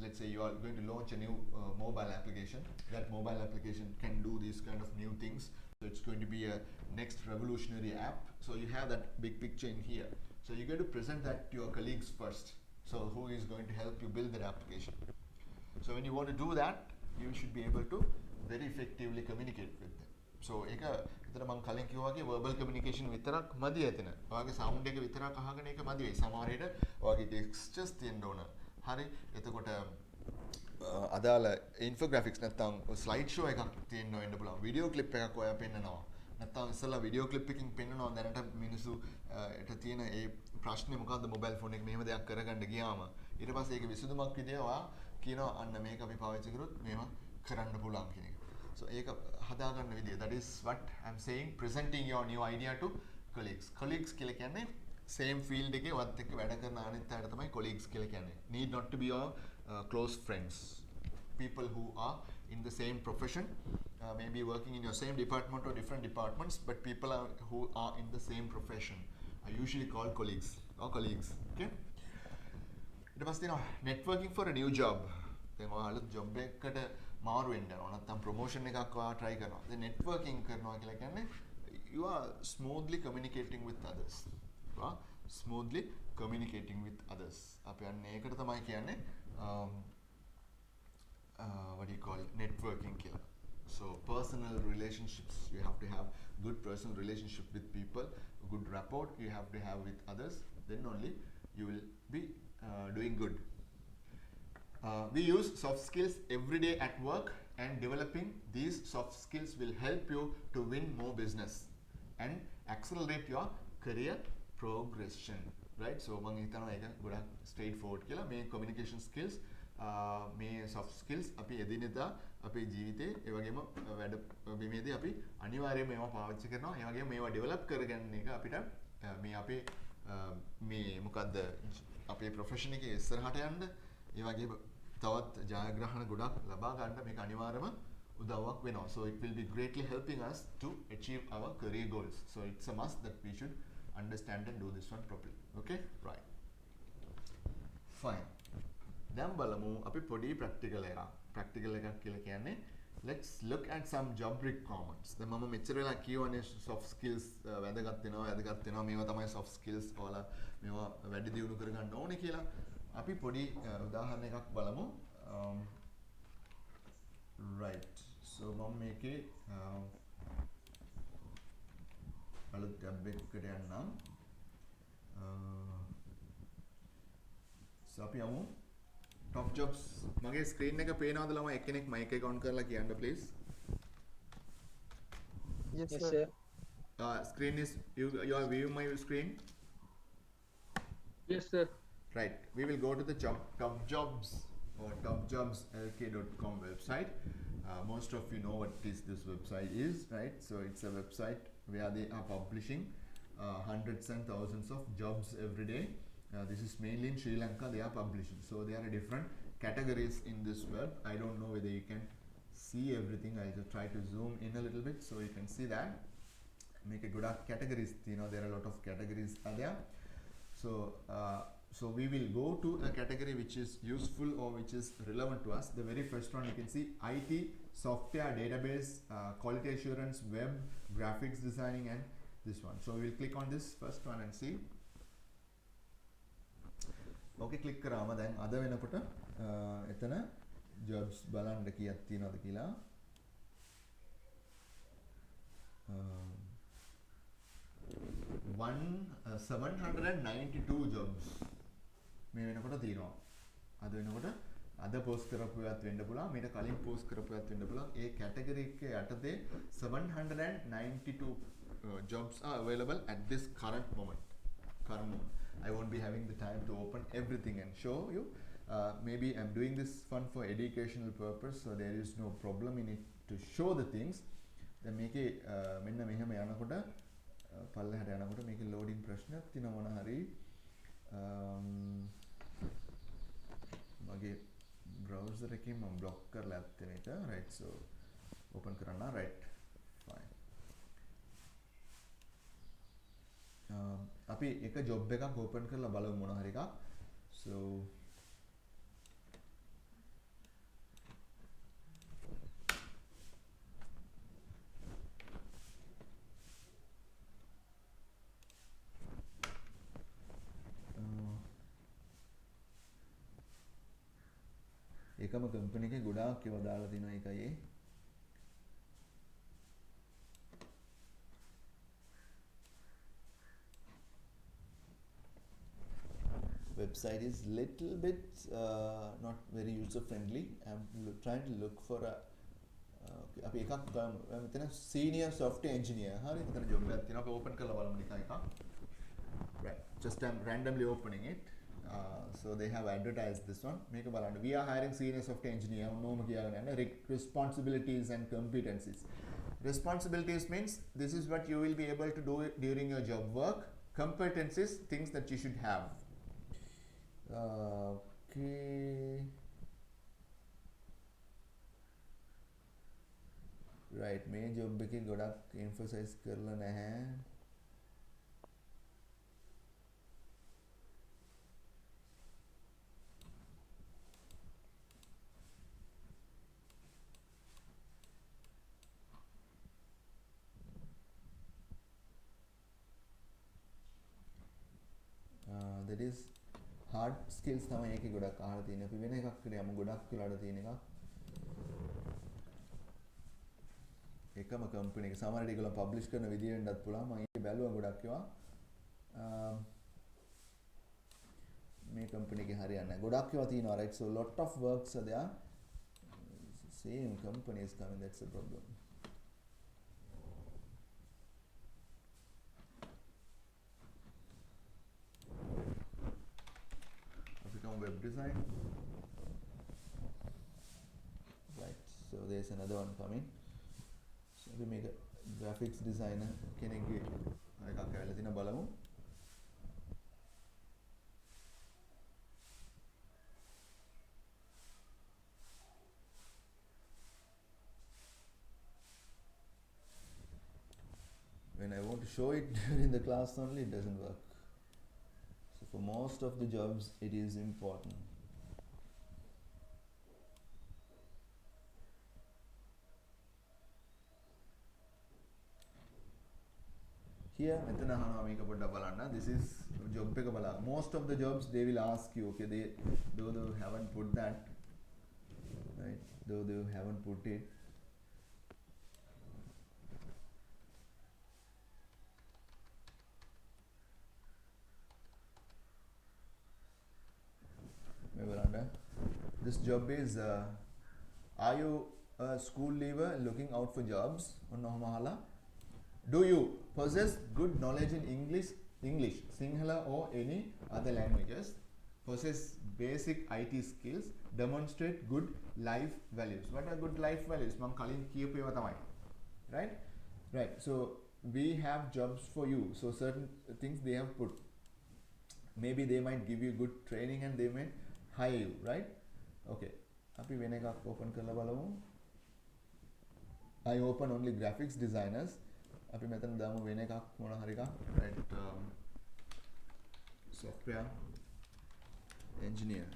Let's say you are going to launch a new mobile application. That mobile application can do these kind of new things. So it's going to be a next revolutionary app. So you have that big picture in here. So you're going to present that to your colleagues first. So who is going to help you build that application? So when you want to do that, you should be able to very effectively communicate with them. So ඒක විතර මම කලින් කිව්වා වගේ verbal communication විතරක් මදි ඇතන. ඔයාගේ sound එක විතරක් අහගෙන ඒක මදි වෙයි. සමහර විට ඔයාගේ gestures තියෙන්න ඕන. හරි. එතකොට අදාළ infographics නැත්නම් slide show එකක් තියෙන්න වෙන්න පුළුවන්. video clip එකක් ඔයා පෙන්නනවා. නැත්නම් ඉස්සෙල්ලා video clip එකකින් පෙන්නනවා දැනට මිනිස්සු ට තියෙන ඒ ප්‍රශ්නේ මොකද්ද mobile phone එක මෙහෙම දෙයක් කරගන්න ගියාම ඊට පස්සේ ඒක විසඳුමක් විදිය ඔයා කියනවා අන්න මේක අපි පාවිච්චි කරොත් මෙහෙම කරන්න පුළුවන් කියන එක. So ඒක හදාගන්න විදිය. That is what I'm saying, presenting your new idea to colleagues. Colleagues කියලා කියන්නේ same field එකේ වත් එක්ක වැඩ කරන අනිත් අයට තමයි colleagues කියලා කියන්නේ. Need not to be your close friends. People who are in the same profession, maybe working in your same department or different departments, but people who are in the same profession are usually called colleagues or colleagues. Okay. ඊට පස්සේ තියෙනවා networking for a new job. දැන් ඔයා අලුත් job එකකට මාරු වෙන්න යනවා නැත්නම් promotion එකක් ඔයා try කරනවා. දැන් networking කරනවා කියලා කියන්නේ you are smoothly communicating with others. You are smoothly communicating with others. අපි අන්න ඒකට තමයි කියන්නේ what do you call it? Networking killer. So personal relationships, you have to have good personal relationship with people, good rapport you have to have with others, then only you will be doing good. We use soft skills every day at work, and developing these soft skills will help you to win more business and accelerate your career progression. Right? So මම හිතනවා ඒක ගොඩක් straightforward කියලා මේ communication skills මේ soft skills අපි එදිනෙදා අපේ ජීවිතේ ඒ වගේම වැඩ බිමේදී අපි අනිවාර්යයෙන්ම මේවා පාවිච්චි කරනවා. ඒ වගේම මේවා ඩෙවලොප් කරගන්න එක අපිට මේ අපේ මේ මොකද්ද අපේ ප්‍රොෆෙෂන් එකේ ඉස්සරහට යන්න ඒ වගේම තවත් ජයග්‍රහණ ගොඩක් ලබා ගන්න මේක අනිවාර්යයෙන්ම උදව්වක් වෙනවා. So it will be greatly helping us to achieve our career goals. So it's a must that we should understand and do this one properly. Okay? Right. Fine. දැන් බලමු අපි පොඩි ප්‍රැක්ටිකල් එකක්. ප්‍රැක්ටිකල් එකක් කියලා කියන්නේ let's look at some job requirements. දැන් මම මෙච්චර වෙලා කියවනේ soft skills වැදගත් වෙනවා මේවා තමයි soft skills ඔයාලා මේවා වැඩි දියුණු කරගන්න ඕනේ කියලා. අපි පොඩි උදාහරණයක් බලමු. Right. So මම මේකේ අලුත් ටැබ් එකකට යන්නම්. So අපි යමු top jobs. මගේ screen එක පේනවද ළමයි? එක්කෙනෙක් mic එක on කරලා කියන්න please. Yes, sir. Screen is you are viewing my screen? Yes, sir. Right. We will go to the top jobs or topjobslk.com website. Most of you know what this website is, right? So it's a website where they are publishing hundreds and thousands of jobs every day. This is mainly in Sri Lanka they are publishing. So there are different categories in this web. I don't know whether you can see everything. I'll just try to zoom in a little bit so you can see that. Make a good categories. You know there are a lot of categories are there. So we will go to a category which is useful or which is relevant to us. The very first one you can see IT, software, database, quality assurance, web, graphics designing, and this one. So we will click on this first one and see. Okay, click කරාම දැන් අද වෙනකොට එතන jobs බලන්න කීයක් තියෙනවද කියලා 792 jobs මේ වෙනකොට තියෙනවා. අද වෙනකොට අද post කරපු එකත් වෙන්න පුළුවන්. මීට කලින් post කරපු එකත් වෙන්න පුළුවන්. ඒ category එකේ යටතේ 792 jobs are available at this current moment. I won't be having the time to open everything and show you. Maybe I'm doing this one for educational purpose, so there is no problem in it to show the things. Then මේකේ මෙන්න මෙහෙම යනකොට පල්ලෙහාට යනකොට මේකේ loading ප්‍රශ්නයක් තියෙනවා මොන හරි මගේ browser එකෙන් මම block කරලා ඇත්තේ මේක. Right, so open කරන්න. Right, fine. අපි එක job එකක් open කරලා බලමු මොන හරි එකක්. So එකම කම්පැනි එකේ ගොඩාක් ඒවා දාලා තිනවා එකයි ඒ website is little bit not very user friendly. I'm trying to look for a අපි එකක් මෙතන senior software engineer හරි මෙතන job එකක් තියෙනවා අපි open කරලා බලමු නිකන් එකක්. Right, just I'm randomly opening it. So they have advertised this one. Make a balance. We are hiring senior software engineer. No responsibilities and competencies. Responsibilities means this is what you will be able to do during your job work. Competencies, things that you should have. Okay. Right. මේ job එකේ ගොඩක් emphasize කරලා නැහැ. That is hard skills තමයි ඒකේ ගොඩක් අහලා තියෙන්නේ. අපි වෙන එකක් කියලා යමු ගොඩක් වෙලාට තියෙන එකක්. එකම කම්පැනි එක සමහර ටික ඒගොල්ලෝ පබ්ලිෂ් කරන විදිය වෙන්නත් පුළුවන්. මම ඒක බැලුවා ගොඩක් ඒවා. මේ කම්පැනි එකේ හරියන්නේ නැහැ. ගොඩක් ඒවා තියෙනවා right. So lot of works are there. Same company is coming, that's the problem. Web design. there's another one coming. So we make a graphics designer කෙනෙක්ගේ එකක් ඇවිල්ලා තිනවා බලමු. When I want to show it during the class only, it doesn't work. So for most of the jobs, it is important. Here, මෙතන අහනවා මේක පොඩ්ඩක් බලන්න. This is job එක බලන්න. Most of the jobs they will ask you, okay, though they haven't put that, right? Though they haven't put it. This job is are you a school leaver looking out for jobs? Do you possess good knowledge in English, Sinhala or any other languages? Possess basic IT skills, demonstrate good life values. What are good life values? මම කලින් කියපු ඒවා තමයි. Right. So we have jobs for you. So certain things they have put. Maybe they might give you good training and they might hire you, right? Okay. අපි වෙන එකක් open කරලා බලමු. I open only graphics designers. අපි මෙතන දාමු වෙන එකක් මොන හරි එකක්. Right. Software engineer.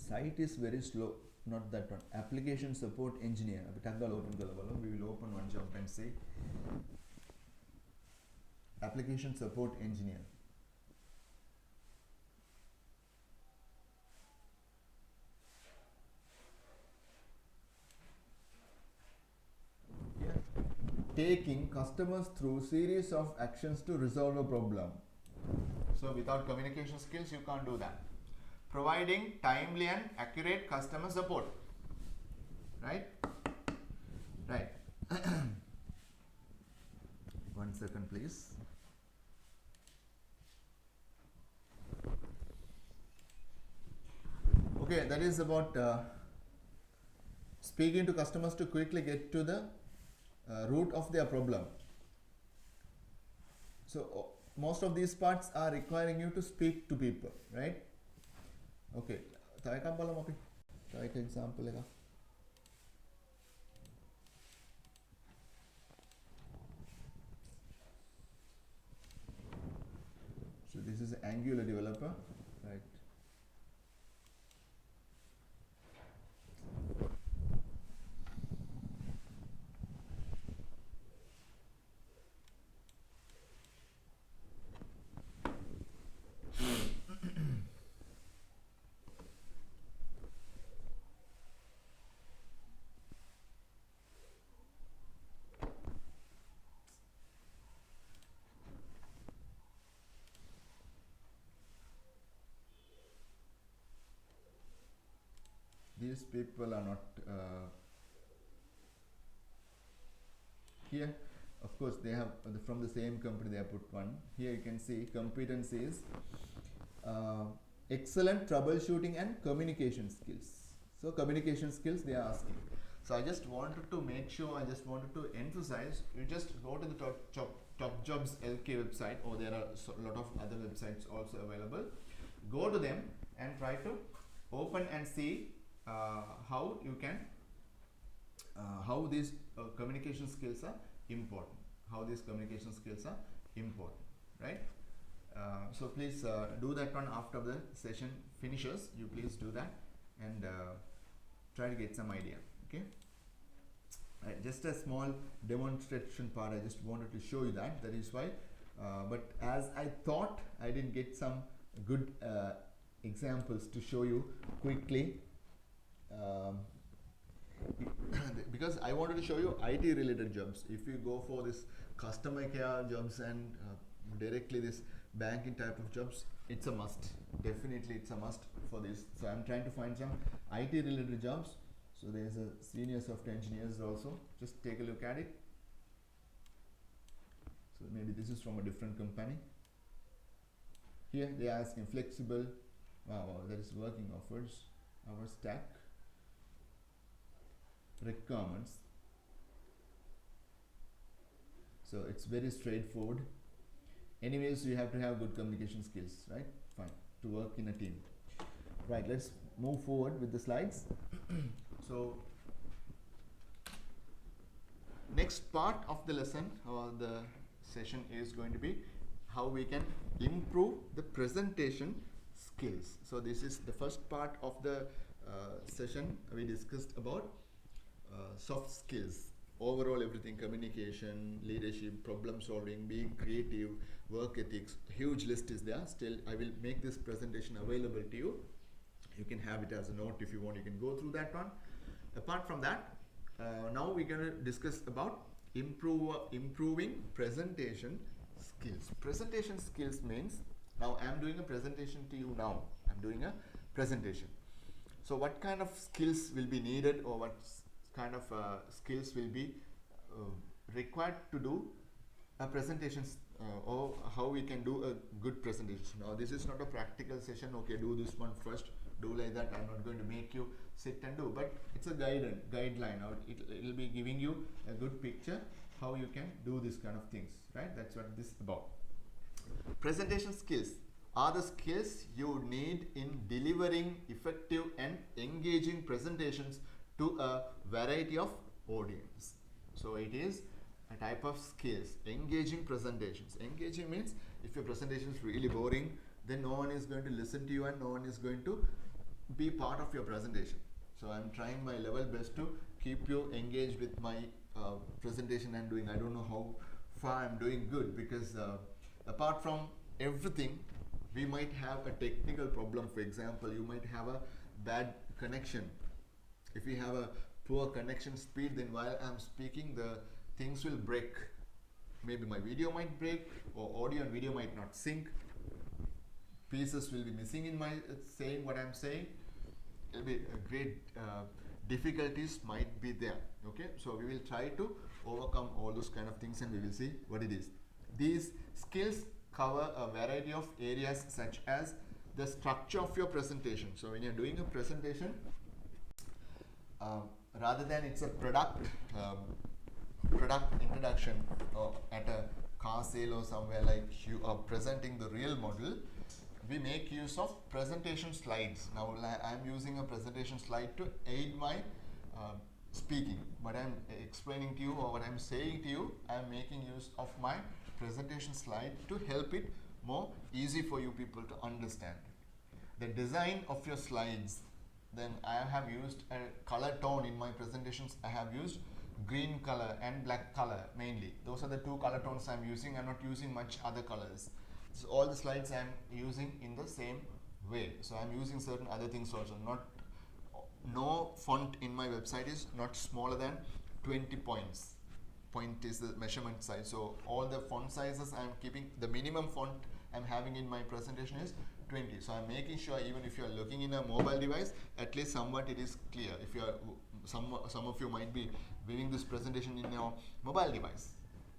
Site is very slow, not that one. Application support engineer. අපි ටක් ගාලා open කරලා බලමු. We will open one job and see. Application support engineer. Yeah. Taking customers through series of actions to resolve a problem. So without communication skills, you can't do that. Providing timely and accurate customer support. Right? One second, please. Okay, that is about speaking to customers to quickly get to the root of their problem. So most of these parts are requiring you to speak to people, right? Okay, තව එකක් බලමු අපි. තව එක example එකක්. So this is an Angular developer, right? These people are not here. Of course, they have from the same company. They have put one here. You can see competencies, excellent troubleshooting and communication skills. So communication skills they are asking. So I just wanted to make sure. I just wanted to emphasize. You just go to the top jobs LK website, or there are a lot of other websites also available. Go to them and try to open and see how you can how these communication skills are important, how these communication skills are important, right? So please do that one after the session finishes. You please do that and try to get some idea. Okay, just a small demonstration part. I just wanted to show you that is why, but as I thought, I didn't get some good examples to show you quickly. because I wanted to show you IT related jobs. If you go for this customer care jobs and directly this banking type of jobs, it's a must. Definitely, it's a must for this. So I'm trying to find some IT related jobs. So there's a senior software engineers also. Just take a look at it. So maybe this is from a different company. Here they are asking flexible. Wow, that is working offers. Our stack requirements. So it's very straightforward. Anyways, you have to have good communication skills, right? Fine, to work in a team. Right, let's move forward with the slides. So next part of the lesson or the session is going to be how we can improve the presentation skills. So this is the first part of the session. We discussed about soft skills, overall everything: communication, leadership, problem solving, being creative, work ethics. Huge list is there. Still, I will make this presentation available to you. You can have it as a note if you want. You can go through that one. Apart from that, now we're going to discuss about improving presentation skills. Presentation skills means, now I am doing a presentation to you now. I'm doing a presentation. So what kind of skills will be needed, or what kind of skills will be required to do a presentation, or how we can do a good presentation. Now this is not a practical session. Okay, do this one first, do like that. I'm not going to make you sit and do, but it's a guideline. It'll be giving you a good picture how you can do this kind of things, right? That's what this is about. Presentation skills are the skills you need in delivering effective and engaging presentations to a variety of audience. So it is a type of skills. Engaging presentations. Engaging means if your presentation is really boring, then no one is going to listen to you and no one is going to be part of your presentation. So I'm trying my level best to keep you engaged with my presentation and doing. I don't know how far I'm doing good, because apart from everything, we might have a technical problem. For example, you might have a bad connection. If you have a poor connection speed, then while I'm speaking, the things will break. Maybe my video might break, or audio and video might not sync. Pieces will be missing in my saying what I'm saying. It'll be a great difficulties might be there. Okay, so we will try to overcome all those kind of things, and we will see what it is. These skills cover a variety of areas, such as the structure of your presentation. So when you're doing a presentation, rather than it's a product introduction, or at a car sale or somewhere, like you are presenting the real model, we make use of presentation slides. Now I'm using a presentation slide to aid my speaking. What I'm explaining to you, or what I'm saying to you, I'm making use of my presentation slide to help it more easy for you people to understand. The design of your slides, then I have used a color tone in my presentations. I have used green color and black color mainly. Those are the two color tones I'm using. I'm not using much other colors. So all the slides I'm using in the same way. So I'm using certain other things also. No font in my website is not smaller than 20 points. Point is the measurement size. So all the font sizes I'm keeping. The minimum font I'm having in my presentation is 20. So I'm making sure, even if you are looking in a mobile device, at least somewhat it is clear. If you are some of you might be viewing this presentation in your mobile device,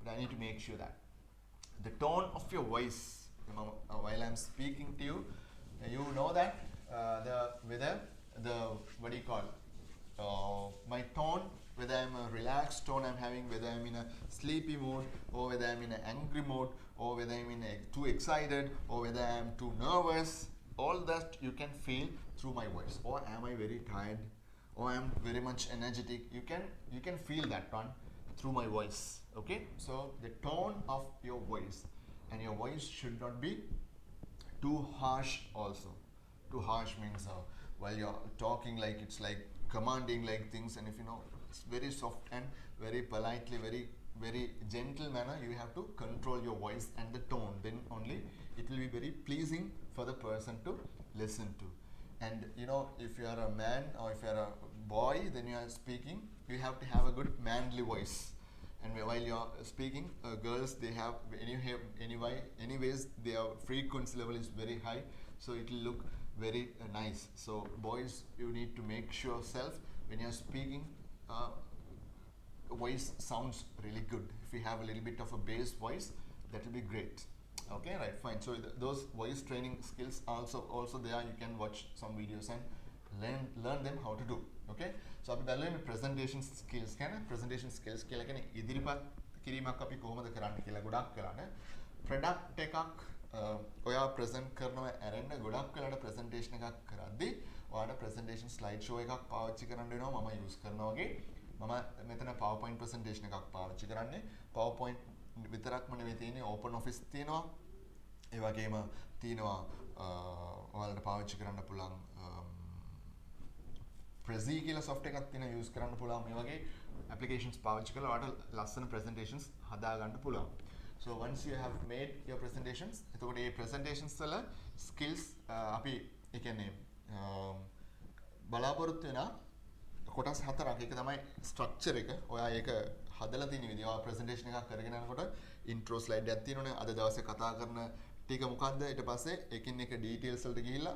but I need to make sure that the tone of your voice, while I'm speaking to you, you know that what do you call, my tone, whether I'm a relaxed tone I'm having, whether I'm in a sleepy mode, or whether I'm in an angry mode, or whether I'm in too excited, or whether I'm too nervous, all that you can feel through my voice. Or am I very tired, or I'm very much energetic? You can feel that one through my voice. Okay, so the tone of your voice, and your voice should not be too harsh also. Too harsh means while you're talking, like it's like commanding like things, and if you know, it's very soft and very politely, very gentle manner. You have to control your voice and the tone, then only it will be very pleasing for the person to listen to. And you know, if you are a man, or if you are a boy, then you are speaking, you have to have a good manly voice. And while you are speaking, girls, they have anyways their frequency level is very high, so it will look very nice. So boys, you need to make sure self when you are speaking, voice sounds really good. If you have a little bit of a bass voice, that will be great. Okay, right, fine. So those voice training skills also there. You can watch some videos and learn them how to do. Okay, so අපි බලන්නේ presentation skills ගැන. Presentation skills කියලා කියන්නේ ඉදිරිපත් කිරීමක් අපි කොහොමද කරන්නේ කියලා. ගොඩක් කරන්නේ product එකක් ඔයා present කරනවා ඇරෙන්න ගොඩක් වෙලාට presentation එකක් කරද්දී ඔයාලට presentation slide show එකක් පාවිච්චි කරන්න වෙනවා. මම use කරනවා වගේ මම මෙතන PowerPoint presentation එකක් පාවිච්චි කරන්නේ. PowerPoint විතරක්ම නෙවෙයි තියෙන්නේ, open office තියෙනවා. ඒ වගේම තියෙනවා ඔයාලට පාවිච්චි කරන්න පුළුවන් Prezi කියලා software එකක් තියෙනවා, use කරන්න පුළුවන්. මේ වගේ applications පාවිච්චි කරලා ඔයාලට ලස්සන presentations හදා ගන්න පුළුවන්. So once you have made your presentations, එතකොට මේ presentations වල skills අපි ඒ කියන්නේ බලාපොරොත්තු වෙන කොටස් හතරක්. ඒක තමයි structure එක. ඔයා ඒක හදලා තියෙන විදිහ. ඔයා presentation එකක් කරගෙන යනකොට intro slide එකක් තියෙනවනේ. අද දවසේ කතා කරන ටික මොකද්ද? ඊට පස්සේ එකින් එක details වලට ගිහිල්ලා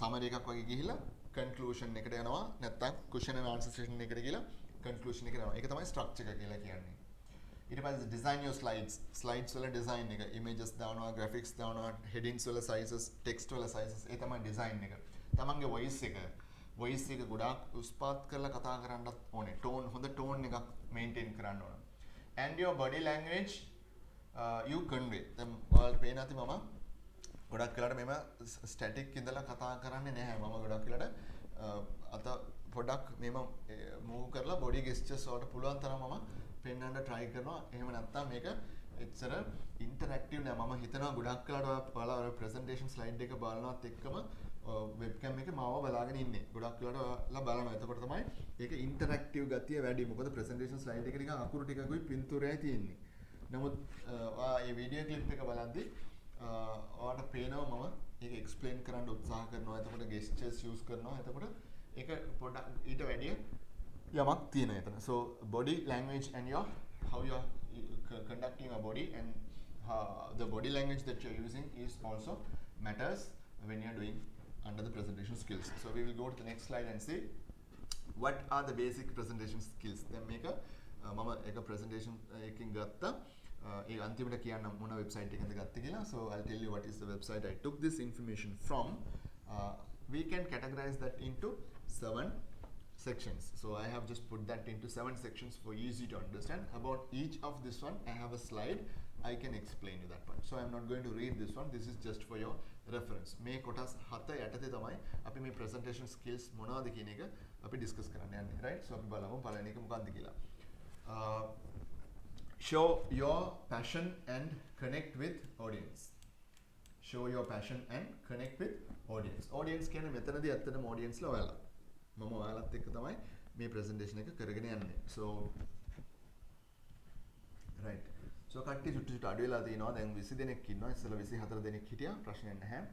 summary එකක් වගේ ගිහිල්ලා conclusion එකට යනවා. නැත්නම් question and answer session එකට ගිහිල්ලා conclusion එකට යනවා. ඒක තමයි structure එක කියලා කියන්නේ. ඊට පස්සේ design your slides වල design එක, images දානවා, graphics දානවා, headings වල sizes, text වල sizes, ඒ තමයි design එක. තමන්ගේ voice එක ගොඩාක් උස්පාත් කරලා කතා කරන්නත් ඕනේ. හොඳ tone එකක් maintain කරන්න ඕන. And your body language you convey. දැන් ඔයාලට පේන ඇති මම ගොඩක් වෙලාට මෙම ස්ටැටික් ඉඳලා කතා කරන්නේ නැහැ. මම ගොඩක් වෙලාට අත පොඩක් මෙම මූව් කරලා බොඩි ගෙස්චර්ස් වලට පුළුවන් තරම් මම පෙන්වන්න try කරනවා. එහෙම නැත්නම් මේක එච්චර ඉන්ටරැක්ටිව් නෑ. මම හිතනවා ගොඩක් වෙලාට ඔයාලා presentation slide එක බලනවත් එක්කම webcam එකේ මාව බලාගෙන ඉන්නේ. ගොඩක් වෙලාට ඔයාලා බලනවා. එතකොට තමයි ඒක ඉන්ටරැක්ටිව් ගතිය වැඩි. මොකද presentation slide එක නිකන් අකුරු ටිකකුයි පින්තූරයයි තියෙන්නේ. නමුත් ඔයා මේ වීඩියෝ ක්ලිප් එක බලද්දී ඔයාලට පේනවා මම ඒක එක්ස්ප්ලেইন කරන්න උත්සාහ කරනවා. එතකොට gestures use කරනවා. එතකොට ඒක පොඩ්ඩක් ඊට වැඩිය යමක් තියෙනවා එතන. So body language and how you are conducting your body and the body language that you are using is also matters when you are doing under the presentation skills. So we will go to the next slide and see what are the basic presentation skills. Then make a මම එක presentation එකකින් ගත්තා. ඒ අන්තිමට කියන්න මොන website එකෙන්ද ගත්තේ කියලා. So I'll tell you what is the website I took this information from. We can categorize that into 7 sections. So I have just put that into 7 sections for easy to understand. About each of this one, I have a slide. I can explain you that one. So I'm not going to read this one. This is just for your reference. මේ කොටස් 7 යටතේ තමයි අපි මේ presentation skills මොනවද කියන එක අපි discuss කරන්න යන්නේ. Right? So අපි බලමු පළවෙනි එක මොකක්ද කියලා. Show your passion and connect with audience. Show your passion and connect with audience. Audience කියන්නේ මෙතනදී ඇත්තටම audience ලා ඔයාලා. මම ඔයාලත් එක්ක තමයි මේ presentation එක කරගෙන යන්නේ. So right. So කට්ටිය චුට්ටු අඩු වෙලා තියෙනවා. දැන් 20 දෙනෙක් ඉන්නවා. ඉස්සෙල්ලා 24 දෙනෙක් හිටියා. ප්‍රශ්නයක් නැහැ.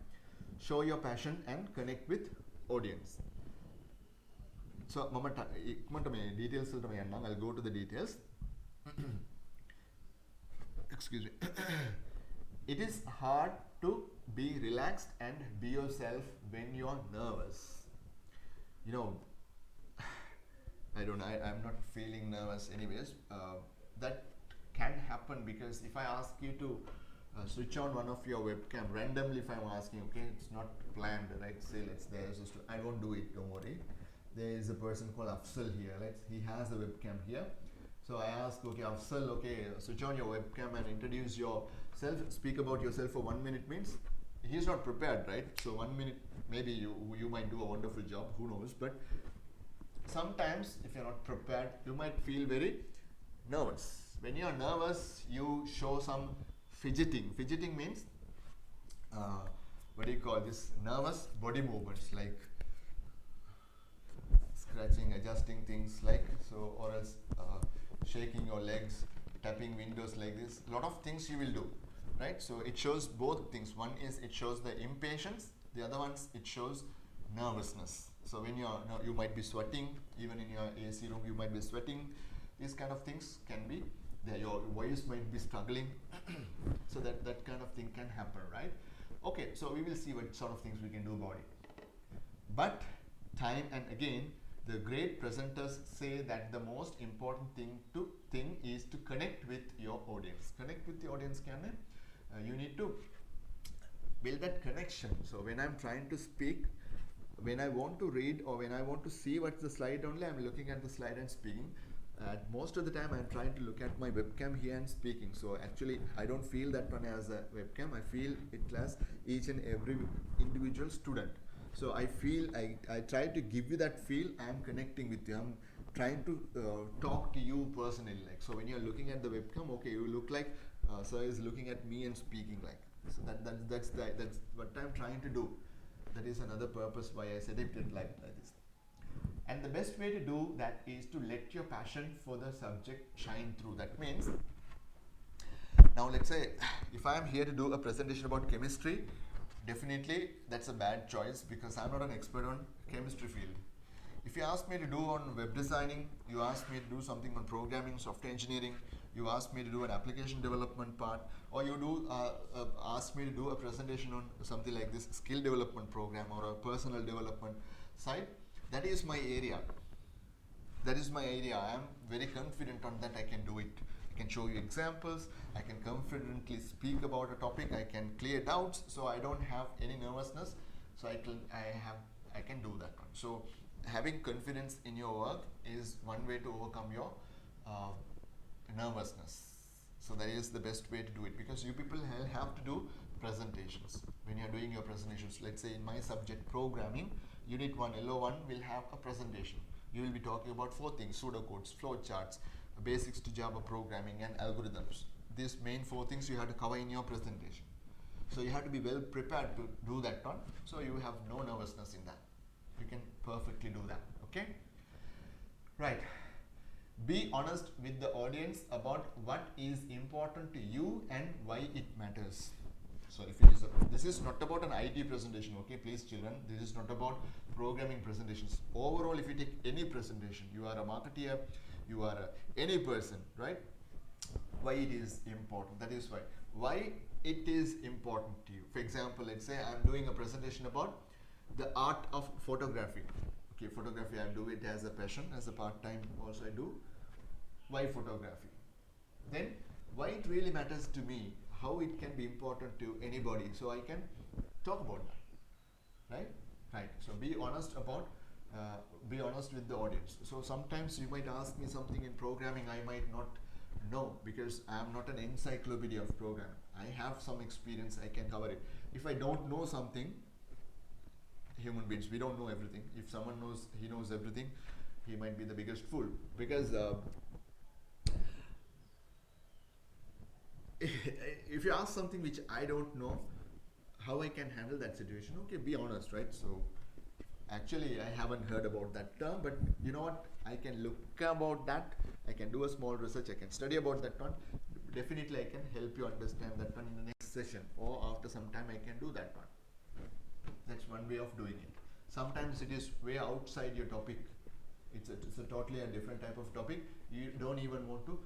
Show your passion and connect with audience. So මම ඉක්මනට මේ details වලට මම යන්නම්. I'll go to the details. Excuse me. It is hard to be relaxed and be yourself when you are nervous. You know, I don't know, I'm not feeling nervous anyways. That can happen because if I ask you to switch on one of your webcam randomly, if I'm asking, okay, it's not planned, right? Say let's there, I won't do it, don't worry. There is a person called Afsal here, right? He has a webcam here. So I ask, okay, Afsal, okay, switch on your webcam and introduce yourself, speak about yourself for 1 minute means he's not prepared, right? So 1 minute, maybe you might do a wonderful job, who knows, but sometimes if you're not prepared, you might feel very nervous. When you're nervous, you show some fidgeting. Fidgeting means, what do you call this? Nervous body movements like scratching, adjusting things like so, or else shaking your legs, tapping windows like this. A lot of things you will do, right? So it shows both things. One is it shows the impatience. The other ones it shows nervousness. So when you might be sweating, even in your AC room, you might be sweating. These kind of things can be there. Your voice might be struggling. So that kind of thing can happen, right? Okay, so we will see what sort of things we can do about it. But time and again, the great presenters say that the most important thing is to connect with your audience. Connect with the audience, you need to build that connection. So when I'm trying to speak, when I want to read or when I want to see what's the slide only, I'm looking at the slide and speaking. Most of the time I'm trying to look at my webcam here and speaking. So actually I don't feel that one as a webcam. I feel it as each and every individual student. So I feel, I try to give you that feel I'm connecting with you. I'm trying to talk to you personally. Like, so when you're looking at the webcam, okay, you look like sir is looking at me and speaking like. So that's what I'm trying to do. That is another purpose why I said it like this. And the best way to do that is to let your passion for the subject shine through. That means, now let's say if I am here to do a presentation about chemistry, definitely that's a bad choice because I'm not an expert on chemistry field. If you ask me to do on web designing, you ask me to do something on programming, software engineering, you ask me to do an application development part, or you do ask me to do a presentation on something like this skill development program or a personal development side, that is my area. That is my area. I am very confident on that. I can do it. I can show you examples. I can confidently speak about a topic. I can clear doubts. So I don't have any nervousness. So I can do that one. So having confidence in your work is one way to overcome your nervousness. So that is the best way to do it because you people have to do presentations. When you are doing your presentations, let's say in my subject programming, Unit 1, LO1 will have a presentation. You will be talking about 4 things: pseudocodes, flowcharts, basics to Java programming and algorithms. These main 4 things you have to cover in your presentation. So you have to be well prepared to do that one. So you have no nervousness in that. You can perfectly do that. Okay? Right. Be honest with the audience about what is important to you and why it matters. So if it is this is not about an IT presentation, okay, please children, this is not about programming presentations. Overall, if you take any presentation, you are a marketeer, you are any person, right? Why it is important, that is why it is important to you. For example, let's say I'm doing a presentation about the art of photography. Okay, photography, I do it as a passion, as a part-time also I do. Why photography? Then why it really matters to me, how it can be important to anybody, so I can talk about that, right? Right. So be honest about, be honest with the audience. So sometimes you might ask me something in programming I might not know because I am not an encyclopedia of programming. I have some experience, I can cover it. If I don't know something, human beings, we don't know everything. If someone knows, he knows everything, he might be the biggest fool because if you ask something which I don't know, how I can handle that situation, okay, be honest, right? So actually I haven't heard about that term, but you know what, I can look about that, I can do a small research, I can study about that one. Definitely I can help you understand that one in the next session, or after some time I can do that one. That's one way of doing it. Sometimes it is way outside your topic. It's a totally a different type of topic. You don't even want to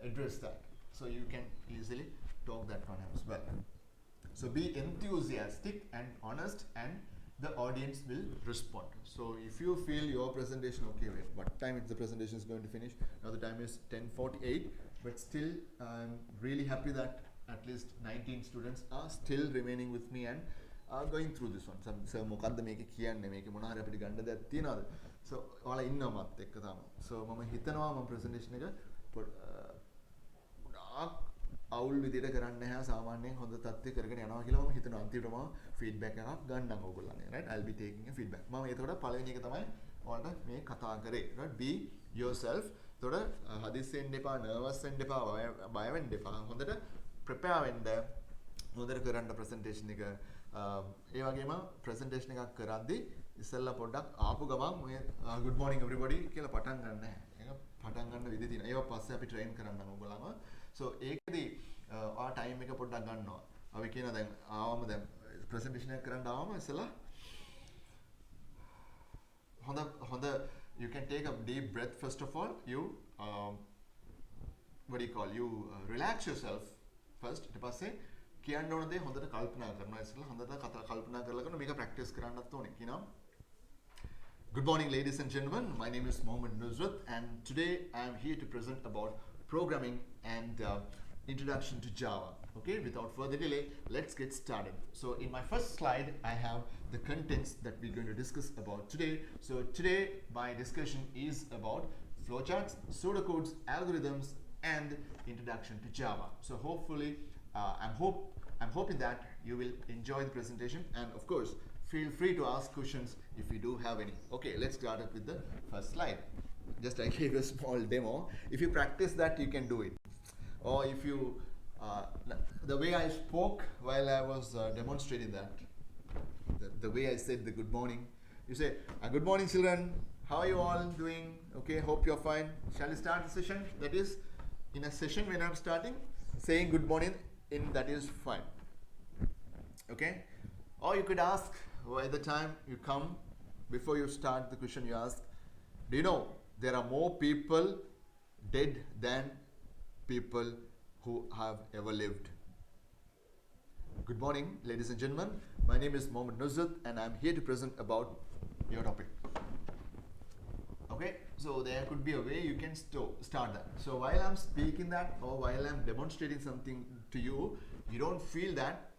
address that. So you can easily talk that one as well. So be enthusiastic and honest, and the audience will respond. So if you feel your presentation, okay, wait, what time is the presentation is going to finish? Now the time is 10:48, but still I'm really happy that at least 19 students are still remaining with me and are going through this one. So මොකද්ද මේක කියන්නේ, මේක මොනවා හරි අපිට ගන්න දෙයක් තියනවාද? So ඔයාලා ඉන්නවා මත් එක්ක තාම. So මම හිතනවා මම presentation එක ගොඩාක් අවුල් විදිහට කරන්නේ නැහැ, සාමාන්‍යයෙන් හොඳ තත්ත්වයක කරගෙන යනවා කියලා මම හිතනවා. අන්තිමට මම feedback එකක් ගන්නම් ඕගොල්ලන්ගේ, right? I'll be taking a feedback. මම ඒතකොට පළවෙනි එක තමයි ඔයාලට මේ කතා කරේ, right? Be yourself. ඒතකොට හදිස්සි වෙන්න එපා, nervous වෙන්න එපා, බය වෙන්න එපා. හොඳට prepare වෙන්න. හොඳට කරන්න presentation එක. ඒ වගේම presentation එකක් කරද්දී ඉස්සෙල්ලා පොඩ්ඩක් ආපු ගමන් මේ good morning everybody කියලා පටන් ගන්න නැහැ. ඒක පටන් ගන්න විදිහ තියෙනවා. ඒවා පස්සේ අපි train කරන්නම් ඔයගොල්ලන්ව. So ඒකදී ආ time එක පොඩ්ඩක් ගන්නවා. අපි කියන දැන් ආවම දැන් presentation එක කරන්න ආවම ඉස්සෙල්ලා you can take a deep breath first of all. You what do you call? You relax yourself first. ඊට පස්සේ කියන්න ඕන දේ හොඳට කල්පනා කරනවා. ඉස්සෙල්ලා හොඳට කල්පනා කරලා කරන මේක ප්‍රැක්ටිස් කරන්නත් ඕනේ. කියනවා. Good morning, ladies and gentlemen. My name is Nuzrath, and today I am here to present about programming and introduction to Java. Okay, without further delay, let's get started. So in my first slide, I have the contents that we're going to discuss about today. So today, my discussion is about flowcharts, pseudocodes, algorithms, and introduction to Java. So hopefully, I'm hoping that you will enjoy the presentation, and of course, feel free to ask questions if you do have any. Okay, let's start up with the first slide. Just I gave a small demo. If you practice that, you can do it. Or if you, the way I spoke while I was demonstrating that, the way I said the good morning, you say, good morning children, how are you all doing? Okay, hope you're fine. Shall we start the session? That is, in a session when I'm starting, saying good morning, that is fine. Okay? Or you could ask, by the time you come, before you start the question, you ask, do you know there are more people dead than people who have ever lived? Good morning, ladies and gentlemen. My name is Nuzrath, and I'm here to present about your topic. Okay, so there could be a way you can start that. So while I'm speaking that, or while I'm demonstrating something to you, you don't feel that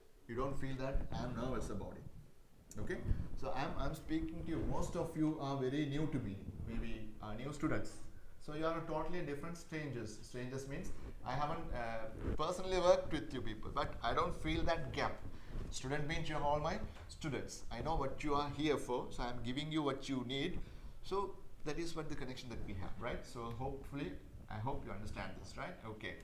I'm nervous about it. Okay, so I'm speaking to you. Most of you are very new to me, maybe new students. So you are totally different strangers. Strangers means I haven't personally worked with you people, but I don't feel that gap. Student means you are all my students. I know what you are here for, so I'm giving you what you need. So that is what the connection that we have, right? So hopefully, I hope you understand this, right? Okay.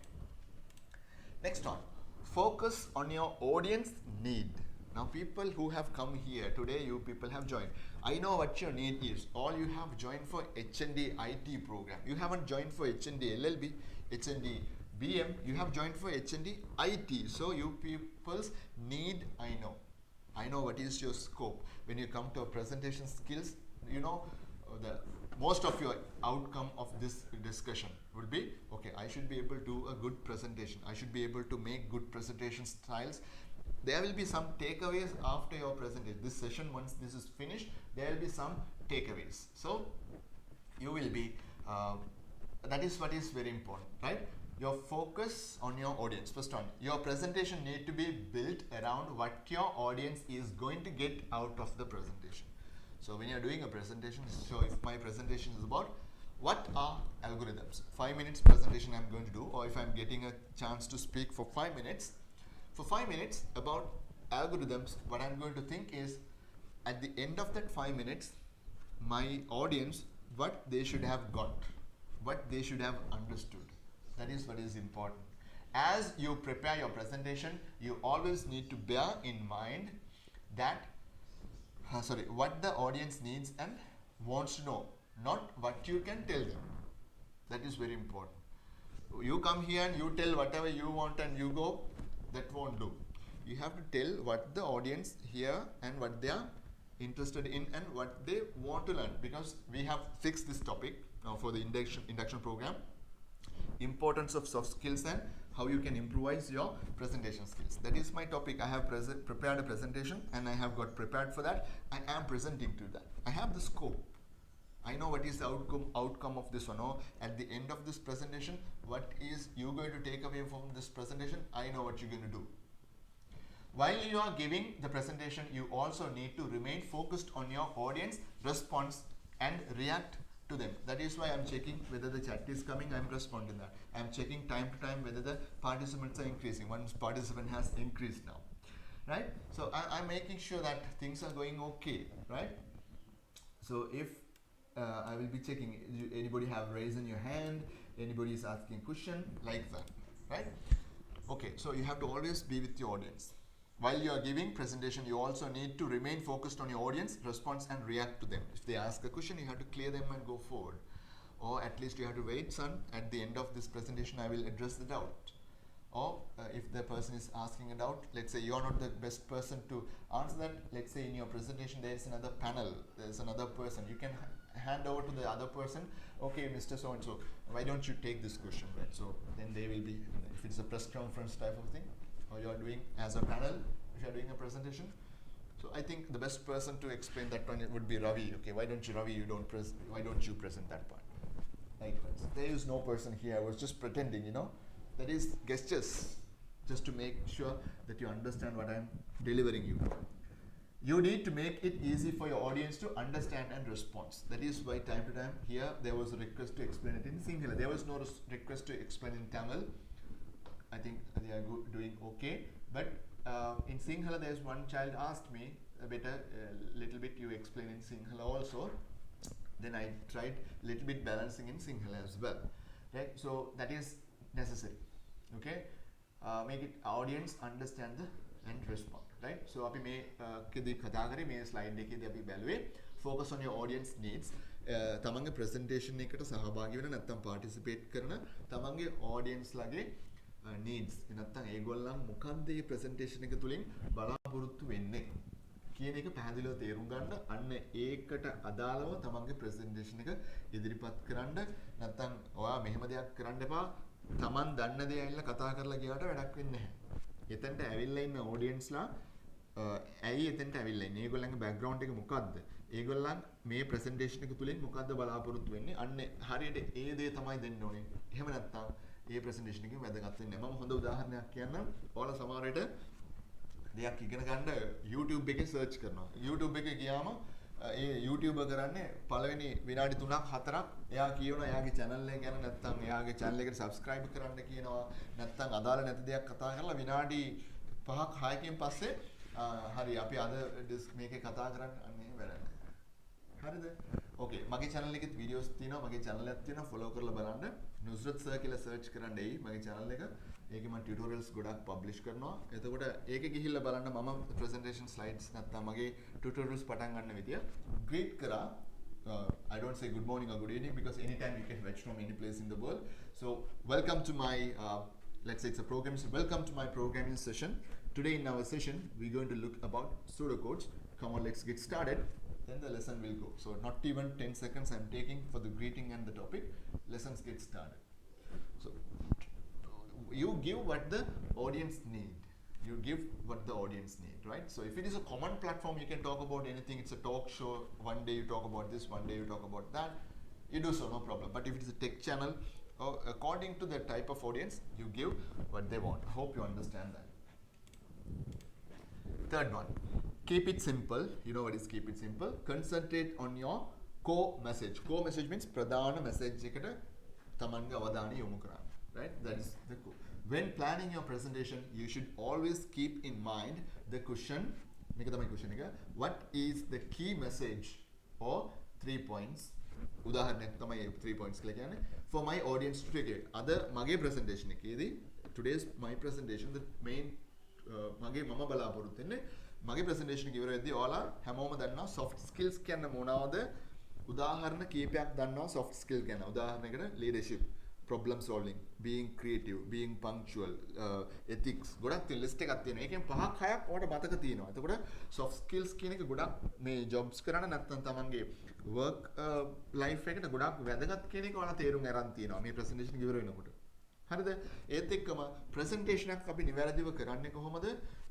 Next one, focus on your audience need. Now people who have come here today, you people have joined. I know what your need is. All you have joined for HND IT program. You haven't joined for HND LLB, HND BM. You have joined for HND IT. So you people's need, I know. I know what is your scope. When you come to presentation skills, you know the most of your outcome of this discussion will be, okay, I should be able to do a good presentation. I should be able to make good presentation styles. There will be some takeaways after your presentation. This session, once this is finished, there will be some takeaways. So you will be, that is what is very important, right? Your focus on your audience. First one, your presentation need to be built around what your audience is going to get out of the presentation. So when you're doing a presentation, so if my presentation is about what are algorithms, 5 minutes presentation I'm going to do, or if I'm getting a chance to speak for 5 minutes, about algorithms, what I'm going to think is, at the end of that 5 minutes, my audience, what they should have got, what they should have understood. That is what is important. As you prepare your presentation, you always need to bear in mind that what the audience needs and wants to know, not what you can tell them. That is very important. You come here and you tell whatever you want and you go, that won't do. You have to tell what the audience hear and what they are interested in and what they want to learn, because we have fixed this topic now for the induction program, importance of soft skills and how you can improvise your presentation skills. That is my topic. I have prepared a presentation and I have got prepared for that. I am presenting to that. I have the scope. I know what is the outcome of this one. Or at the end of this presentation, what is you going to take away from this presentation? I know what you're going to do. While you are giving the presentation, you also need to remain focused on your audience response and react to them. That is why I'm checking whether the chat is coming, I'm responding that. I'm checking time to time whether the participants are increasing. One participant has increased now, right? So I'm making sure that things are going okay, right? So if I will be checking, anybody have raised in your hand, anybody is asking question, like that, right? Okay, so you have to always be with your audience. While you are giving presentation, you also need to remain focused on your audience response and react to them. If they ask a question, you have to clear them and go forward. Or at least you have to wait, son, at the end of this presentation, I will address the doubt. or if the person is asking a doubt, let's say you're not the best person to answer that. Let's say in your presentation there is another panel, there's another person, you can hand over to the other person. Okay, Mr. So and so, why don't you take this question, right? So then they will be, if it's a press conference type of thing, or you're doing as a panel, if you're doing a presentation. So I think the best person to explain that one would be Ravi. Okay, why don't you, Ravi, why don't you present that part? Likewise, there is no person here. I was just pretending, That is gestures, just to make sure that you understand what I'm delivering you. You need to make it easy for your audience to understand and respond. That is why time to time here there was a request to explain it in Sinhala. There was no request to explain in Tamil. I think they are doing okay. But in Sinhala, there's one child asked me, little bit you explain in Sinhala also. Then I tried little bit balancing in Sinhala as well, right? So that is necessary, okay? Make it audience understand and respond, right? So අපි මේ කෙදි කතා කරේ මේ slide එකේදී අපි බැලුවේ focus on your audience needs. තමන්ගේ presentation එකට සහභාගී වෙන නැත්නම් participate කරන තමන්ගේ audience ලගේ needs නැත්නම් ඒගොල්ලන් මොකක්ද මේ presentation එක තුලින් බලාපොරොත්තු වෙන්නේ කියන එක පැහැදිලිව තේරුම් ගන්න. අන්න ඒකට අදාළව තමන්ගේ presentation එක ඉදිරිපත් කරන්න. නැත්නම් ඔයා මෙහෙම දෙයක් කරන්න එපා. තමන් දන්න දේ ඇවිල්ලා කතා කරලා ගියාට වැඩක් වෙන්නේ නැහැ. එතනට ඇවිල්ලා ඉන්න audience ලා ඇයි එතනට ඇවිල්ලා ඉන්නේ? ඒගොල්ලන්ගේ background එක මොකද්ද? ඒගොල්ලන් මේ presentation එක තුලින් මොකද්ද බලාපොරොත්තු වෙන්නේ? අන්න හරියට ඒ දේ තමයි දෙන්න ඕනේ. එහෙම නැත්නම් ඒ presentation එකෙන් වැදගත් වෙන්නේ නැහැ. මම හොඳ උදාහරණයක් කියන්නම්. ඔයාලා සමහර විට දෙයක් ඉගෙන ගන්න YouTube එකේ search කරනවා. YouTube එකේ ගියාම ඒ YouTuber කරන්නේ පළවෙනි විනාඩි 3ක් 4ක් එයා කියනවා එයාගේ channel එක ගැන නැත්නම් එයාගේ channel එකට subscribe කරන්න කියනවා. නැත්නම් අදාළ නැති දෙයක් කතා කරලා විනාඩි 5ක් 6කින් පස්සේ හරි අපි අද මේකේ කතා කරන්න අන්නේ වැඩ. හරිද? Okay, මගේ channel එකෙත් videos තියෙනවා. මගේ channel එකක් තියෙනවා. follow කරලා බලන්න. Nuzrath sir කියලා search කරන්න එයි මගේ channel එක. ඒකේ මම tutorials ගොඩක් publish කරනවා. එතකොට ඒකේ ගිහිල්ලා බලන්න මම presentation slides නැත්නම් මගේ tutorials පටන් ගන්න විදිය greet කරා. I don't say good morning or good evening because anytime you can watch from any place in the world. So welcome to my let's say it's a program. So welcome to my programming session. Today in our session we're going to look about pseudocodes. Come on, let's get started. Then the lesson will go. So not even 10 seconds I'm taking for the greeting and the topic. Lessons get started. So you give what the audience need. You give what the audience need, right? So if it is a common platform, you can talk about anything. It's a talk show. One day you talk about this, one day you talk about that. You do so, no problem. But if it is a tech channel, according to the type of audience, you give what they want. I hope you understand that. Third one, keep it simple. You know what is keep it simple? Concentrate on your core message. Core message means pradhana message එකට තමන්ගේ අවධානය යොමු කරන්න. Right? That is the core. When planning your presentation, you should always keep in mind the question. මේක තමයි question එක. What is the key message or 3 points? උදාහරණයක් තමයි 3 points කියලා කියන්නේ. For my audience to take it. අද මගේ presentation එකේදී today's my presentation the main මගේ මම බලාපොරොත්තු වෙන්නේ මගේ presentation එක ඉවර වෙද්දී ඔයාලා හැමෝම දන්නවා soft skills කියන්නේ මොනවද? උදාහරණ කීපයක් දන්නවා soft skill ගැන. උදාහරණයකට leadership, problem solving, being creative, being punctual, ethics. ගොඩක් තියෙන list එකක් තියෙනවා. ඒකෙන් 5ක් 6ක් ඔයාලට මතක තියෙනවා. එතකොට soft skills කියන එක ගොඩක් මේ jobs කරන නැත්නම් තමන්ගේ work life එකට ගොඩක් වැදගත් කියන එක ඔයාලා තේරුම් අරන් තියෙනවා මේ presentation එක ඉවර වෙනකොට. හරිද? ඒත් එක්කම presentation එකක් අපි නිවැරදිව කරන්නේ කොහොමද?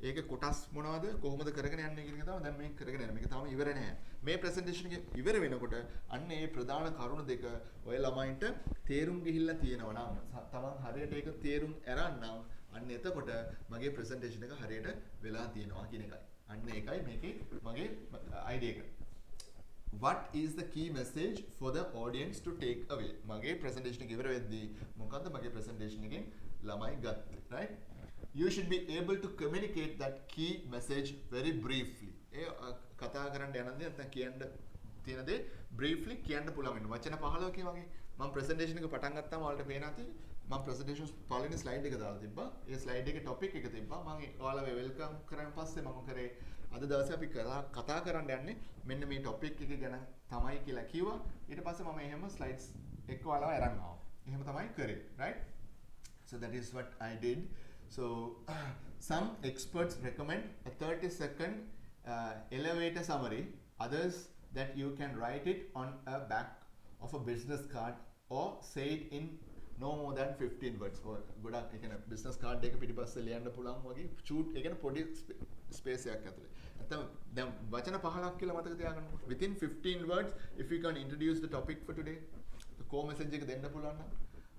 ඒකේ කොටස් මොනවද? කොහොමද කරගෙන යන්නේ කියන එක තමයි දැන් මේක කරගෙන යන්නේ. මේක තාම ඉවර නැහැ. මේ presentation එක ඉවර වෙනකොට අන්න ඒ ප්‍රධාන කරුණු දෙක ඔය ළමයින්ට තේරුම් ගිහිල්ලා තියෙනවා නම් තමන් හරියට ඒක තේරුම් අරන් නම් අන්න එතකොට මගේ presentation එක හරියට වෙලා තියෙනවා කියන එකයි. අන්න ඒකයි මේකේ මගේ idea එක. What is the key message for the audience to take away? මගේ presentation එක ඉවර වෙද්දී මොකද්ද මගේ presentation එකෙන් ළමයි ගත්තේ, right? You should be able to communicate that key message very briefly. ඒ කතා කරන්න යනදී නැත්නම් කියන්න තියෙන දේ briefly කියන්න පුළුවන් වෙනවා. වචන 15කින් වගේ මම presentation එක පටන් ගත්තාම ඔයාලට පේන ඇති මම presentation පළවෙනි slide එක දාලා තිබ්බා. ඒ slide එකේ topic එක තිබ්බා. මම ඔයාලව welcome කරන් පස්සේ මම කරේ අද දවසේ අපි කතා කරන්න යන්නේ මෙන්න මේ topic එක ගැන තමයි කියලා කිව්වා. ඊට පස්සේ මම එහෙම slides එක්ක ඔයාලව අරන් ආවා. එහෙම තමයි කරේ, right? So that is what I did. So some experts recommend a 30-second elevator summary. Others that you can write it on a back of a business card or say it in no more than 15 words. ගොඩක් ඒ කියන්නේ business card එක පිටිපස්සේ ලියන්න පුළුවන් වගේ shoot ඒ කියන්නේ පොඩි space එකක් ඇතුලේ. නැත්නම් දැන් වචන 15ක් කියලා මතක තියාගන්න. Within 15 words if you can introduce the topic for today. the core message එක දෙන්න පුළුවන් නම්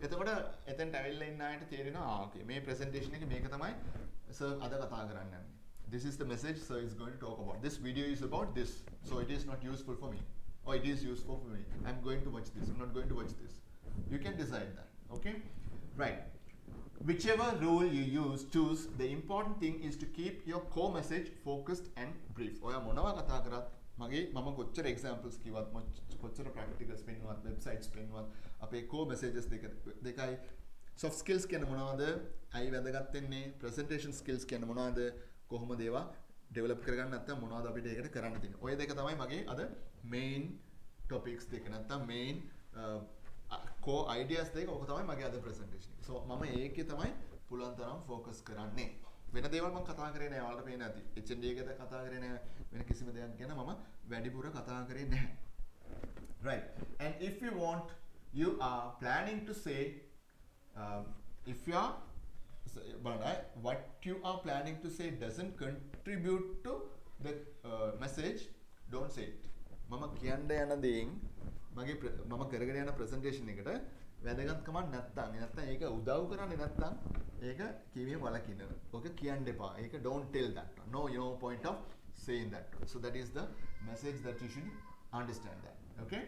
එතකොට එතෙන්ට ඇවිල්ලා ඉන්න අයට තේරෙනවා okay මේ presentation එකේ මේක තමයි sir අද කතා කරන්න යන්නේ. This is the message sir is going to talk about. This video is about this. So it is not useful for me. Or it is useful for me. I'm going to watch this. I'm not going to watch this. You can decide that. Okay? Right. Whichever rule you choose, the important thing is to keep your core message focused and brief. ඔයා මොනවා කතා කරත් මම කොච්චර examples කිව්වත් කොච්චර practicals පෙන්නුවත් websites පෙන්නුවත් අපේ core messages දෙකයි soft skills කියන්නේ මොනවද? අයි වැදගත් වෙන්නේ presentation skills කියන්නේ මොනවද? කොහොමද ඒවා develop කරගන්න නැත්නම් මොනවද අපිට ඒකට කරන්න තියෙන්නේ. ඔය දෙක තමයි මගේ අද main topics දෙක. නැත්නම් main core ideas දෙක ඔක තමයි මගේ අද presentation එක. So මම ඒකේ තමයි පුළුවන් තරම් focus කරන්නේ. වෙන දේවල් මම කතා කරේ නෑ. ඔයාලට පේන්නේ නැති. HND එකද කතා කරේ නෑ. වෙන කිසිම දෙයක් ගැන මම වැඩිපුර කතා කරේ නැහැ. Right. And if you are planning to say if you are what you are planning to say doesn't contribute to the message, don't say it. මම කියන්න යන දේෙන් මම කරගෙන යන presentation එකට වැදගත්කමක් නැත්තම් ඒක උදව් කරන්නේ නැත්තම් ඒක කියවීම වලකින්න. ඔක කියන්න එපා. ඒක don't tell that. No point of saying that. So that is the message that you should understand that. Okay?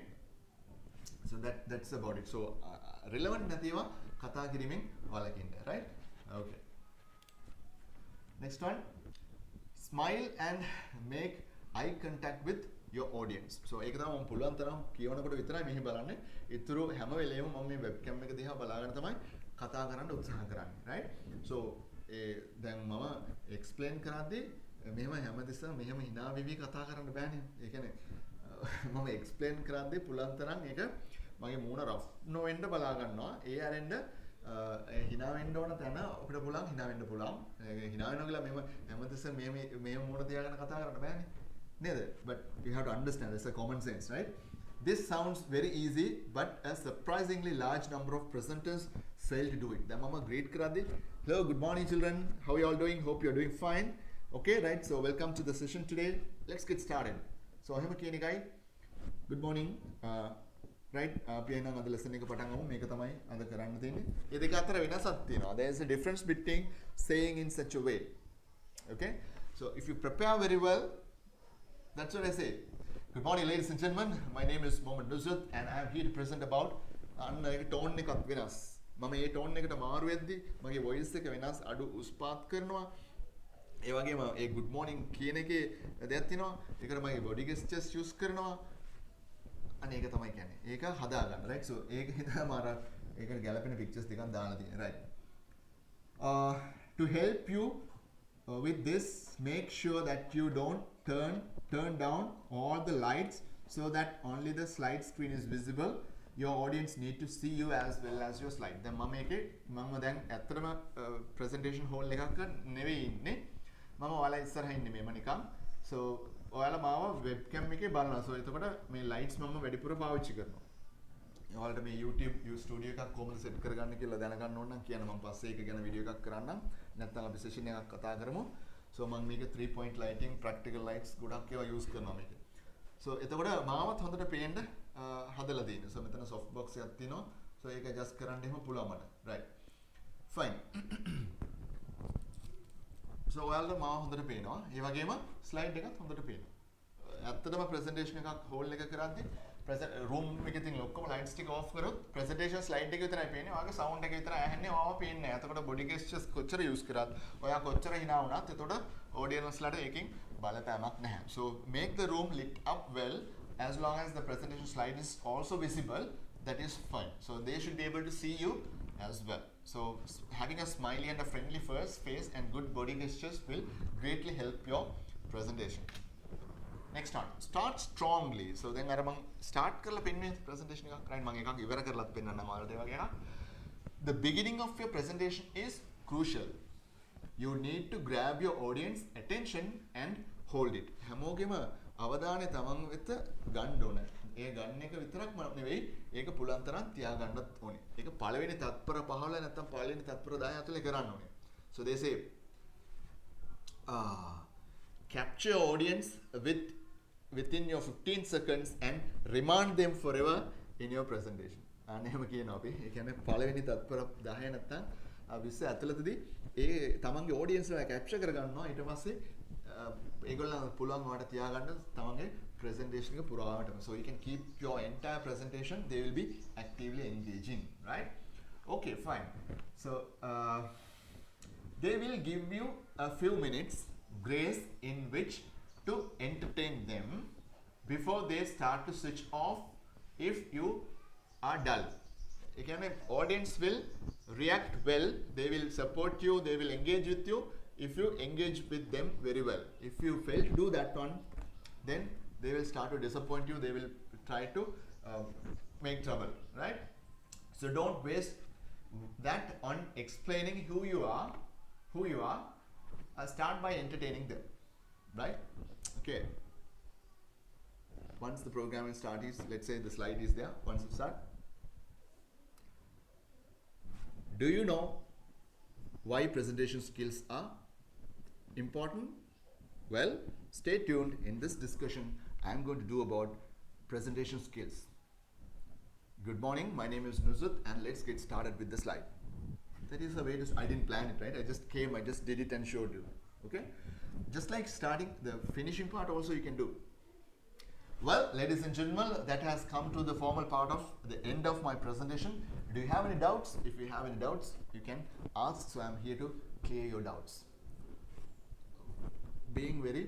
So that's about it. So relevant නැතිව කතා කිරීමෙන් වලකින්න. Right? Okay. Next one. Smile and make eye contact with your audience. So ඒක තමයි මම පුළුවන් තරම් කියවනකොට විතරයි මෙහි බලන්නේ. ඊතුරු හැම වෙලේම මම මේ webcam එක දිහා බලාගෙන තමයි කතා කරන්න උත්සාහ කරන්නේ. Right? So දැන් මම explain කරද්දී මෙහෙම හැමතිස්සම මෙහෙම hina වෙවි කතා කරන්න බෑනේ. ඒ කියන්නේ මම explain කරද්දී පුළුවන් තරම් ඒක මගේ මූණ rough නොවෙන්න බලා ගන්නවා. ඒ අරෙන්ද hina වෙන්න ඕන තැන අපිට පුළුවන් hina වෙන්න පුළුවන්. hina වෙනවා කියලා මෙහෙම හැමතිස්සම මේ මූණ තියාගෙන කතා කරන්න බෑනේ. But you have to understand, it's a common sense, right? This sounds very easy, but a surprisingly large number of presenters fail to do it. Then mama greet karadi. Hello, good morning children. How are you all doing? Hope you are doing fine. Okay, right? So welcome to the session today. Let's get started. So ahema kiyane kai. Good morning. Right? අපි එනම් අද lesson එක පටන් ගමු. මේක තමයි අද කරන්න තියෙන්නේ. මේ දෙක අතර වෙනසක් තියෙනවා. There is a difference between saying in such a way. Okay? So if you prepare very well, that's what I say. Good morning, ladies and gentlemen. My name is Nuzrath, and I am here to present about tone එකක් වෙනස්. මම මේ tone එකට මාරු වෙද්දි මගේ voice එක වෙනස් අඩු උස්පාත් කරනවා. ඒ වගේම ඒ good morning කියන එකේ දෙයක් තියෙනවා. ඒකට මගේ body gestures use කරනවා. අනේ ඒක තමයි කියන්නේ. ඒක හදා ගන්න. right? So ඒක හිතලා මාර ඒකට ගැලපෙන pictures ටිකක් දාලා තියෙනවා. right? To help you with this, make sure that you don't turn down all the lights so that only the slide screen is visible. Your audience need to see you as well as your slide. දැන් මම දැන් ඇත්තටම presentation hall එකක නෙවෙයි ඉන්නේ. මම ඔයාලා ඉස්සරහා ඉන්නේ මේම නිකන්. So ඔයාලා මාව webcam එකේ බලනවා. So එතකොට මේ lights මම වැඩිපුර පාවිච්චි කරනවා. ඔයාලට මේ YouTube studio එකක් කොහොමද set කරගන්න කියලා දැනගන්න ඕන නම් කියන්න මම පස්සේ ඒක ගැන වීඩියෝ එකක් කරන්නම්. නැත්නම් අපි session එකක් කතා කරමු. So මම මේක 3 point lighting, practical lights ගොඩක් ඒවා use කරනවා මේකේ. So එතකොට මාවත් හොඳට පේන්න හදලා තියෙනවා. So මෙතන soft box එකක් තියෙනවා. So ඒක adjust කරන්න එහෙම පුළුවන් මට. Right. Fine. So ඔයාලට මාව හොඳට පේනවා. ඒ වගේම slide එකත් හොඳට පේනවා. ඇත්තටම presentation එකක් hall එක කරද්දී room එකේ තියෙන ඔක්කොම lights ටික off කරොත් presentation slide එක විතරයි පේන්නේ. ඔයාගේ sound එක විතරයි ඇහෙන්නේ. ඔයාව පේන්නේ නැහැ. එතකොට body gestures කොච්චර use කරත් ඔයා කොච්චර hina වුණත් එතකොට audience ලට ඒකෙන් බලපෑමක් නැහැ. So make the room lit up well as long as the presentation slide is also visible. That is fine. So they should be able to see you as well. So having a smiley and a friendly face and good body gestures will greatly help your presentation. Next one. Start strongly. So then අර මම start කරලා පෙන්වන්නේ presentation එකක්. right? මම එකක් ඉවර කරලත් පෙන්වන්නම් ඔයාලට ඒ වගේ එකක්. The beginning of your presentation is crucial. you need to grab your audience attention and hold it. හැමෝගෙම අවධානය තමන් වෙත ගන්න ඕන. ඒ ගන්න එක විතරක් නෙවෙයි ඒක පුළුවන් තරම් තියාගන්නත් ඕනේ. ඒක පළවෙනි තත්පර 15 නැත්නම් පළවෙනි තත්පර 10 ඇතුලේ කරන්න ඕනේ. So they say capture audience within your 15 seconds and remind them forever in your presentation. එහෙම කියනවා අපි. ඒ කියන්නේ පළවෙනි තත්පර 10 නැත්නම් 20 ඇතුළතදී ඒ තමන්ගේ audience එක capture කරගන්නවා. ඊට පස්සේ ඒගොල්ලන් පුළුවන් වාට තියාගන්න තමන්ගේ presentation එක පුරාවටම. So you can keep your entire presentation, they will be actively engaging, right? Okay, fine. So they will give you a few minutes grace in which to entertain them before they start to switch off if you are dull. Again, audience will react well, they will support you, they will engage with you if you engage with them very well. If you fail to do that one, then they will start to disappoint you, they will try to make trouble, right? So don't waste that on explaining who you are. Start by entertaining them, right? Okay. Once the program is started, let's say the slide is there. Once you start, do you know why presentation skills are important? Well, stay tuned. In this discussion, I'm going to do about presentation skills. Good morning. My name is Nuzrath, and let's get started with the slide. That is a way to. I didn't plan it, right? I just came. I just did it and showed you. Okay. Just like starting, the finishing part also you can do. Well, ladies and gentlemen, that has come to the formal part of the end of my presentation. Do you have any doubts? If you have any doubts, you can ask. So I'm here to clear your doubts. Being very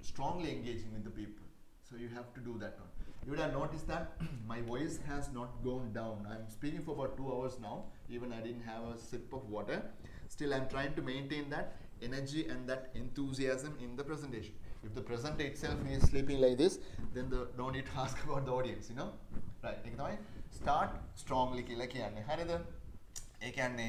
strongly engaging with the people. So you have to do that one. You would have noticed that my voice has not gone down. I'm speaking for about 2 hours now. Even I didn't have a sip of water. Still, I'm trying to maintain that energy and that enthusiasm in the presentation. If the presenter itself is sleeping like this, then no need to ask about the audience, you know? Right. Start strongly කියලා කියන්නේ. හරිද? ඒ කියන්නේ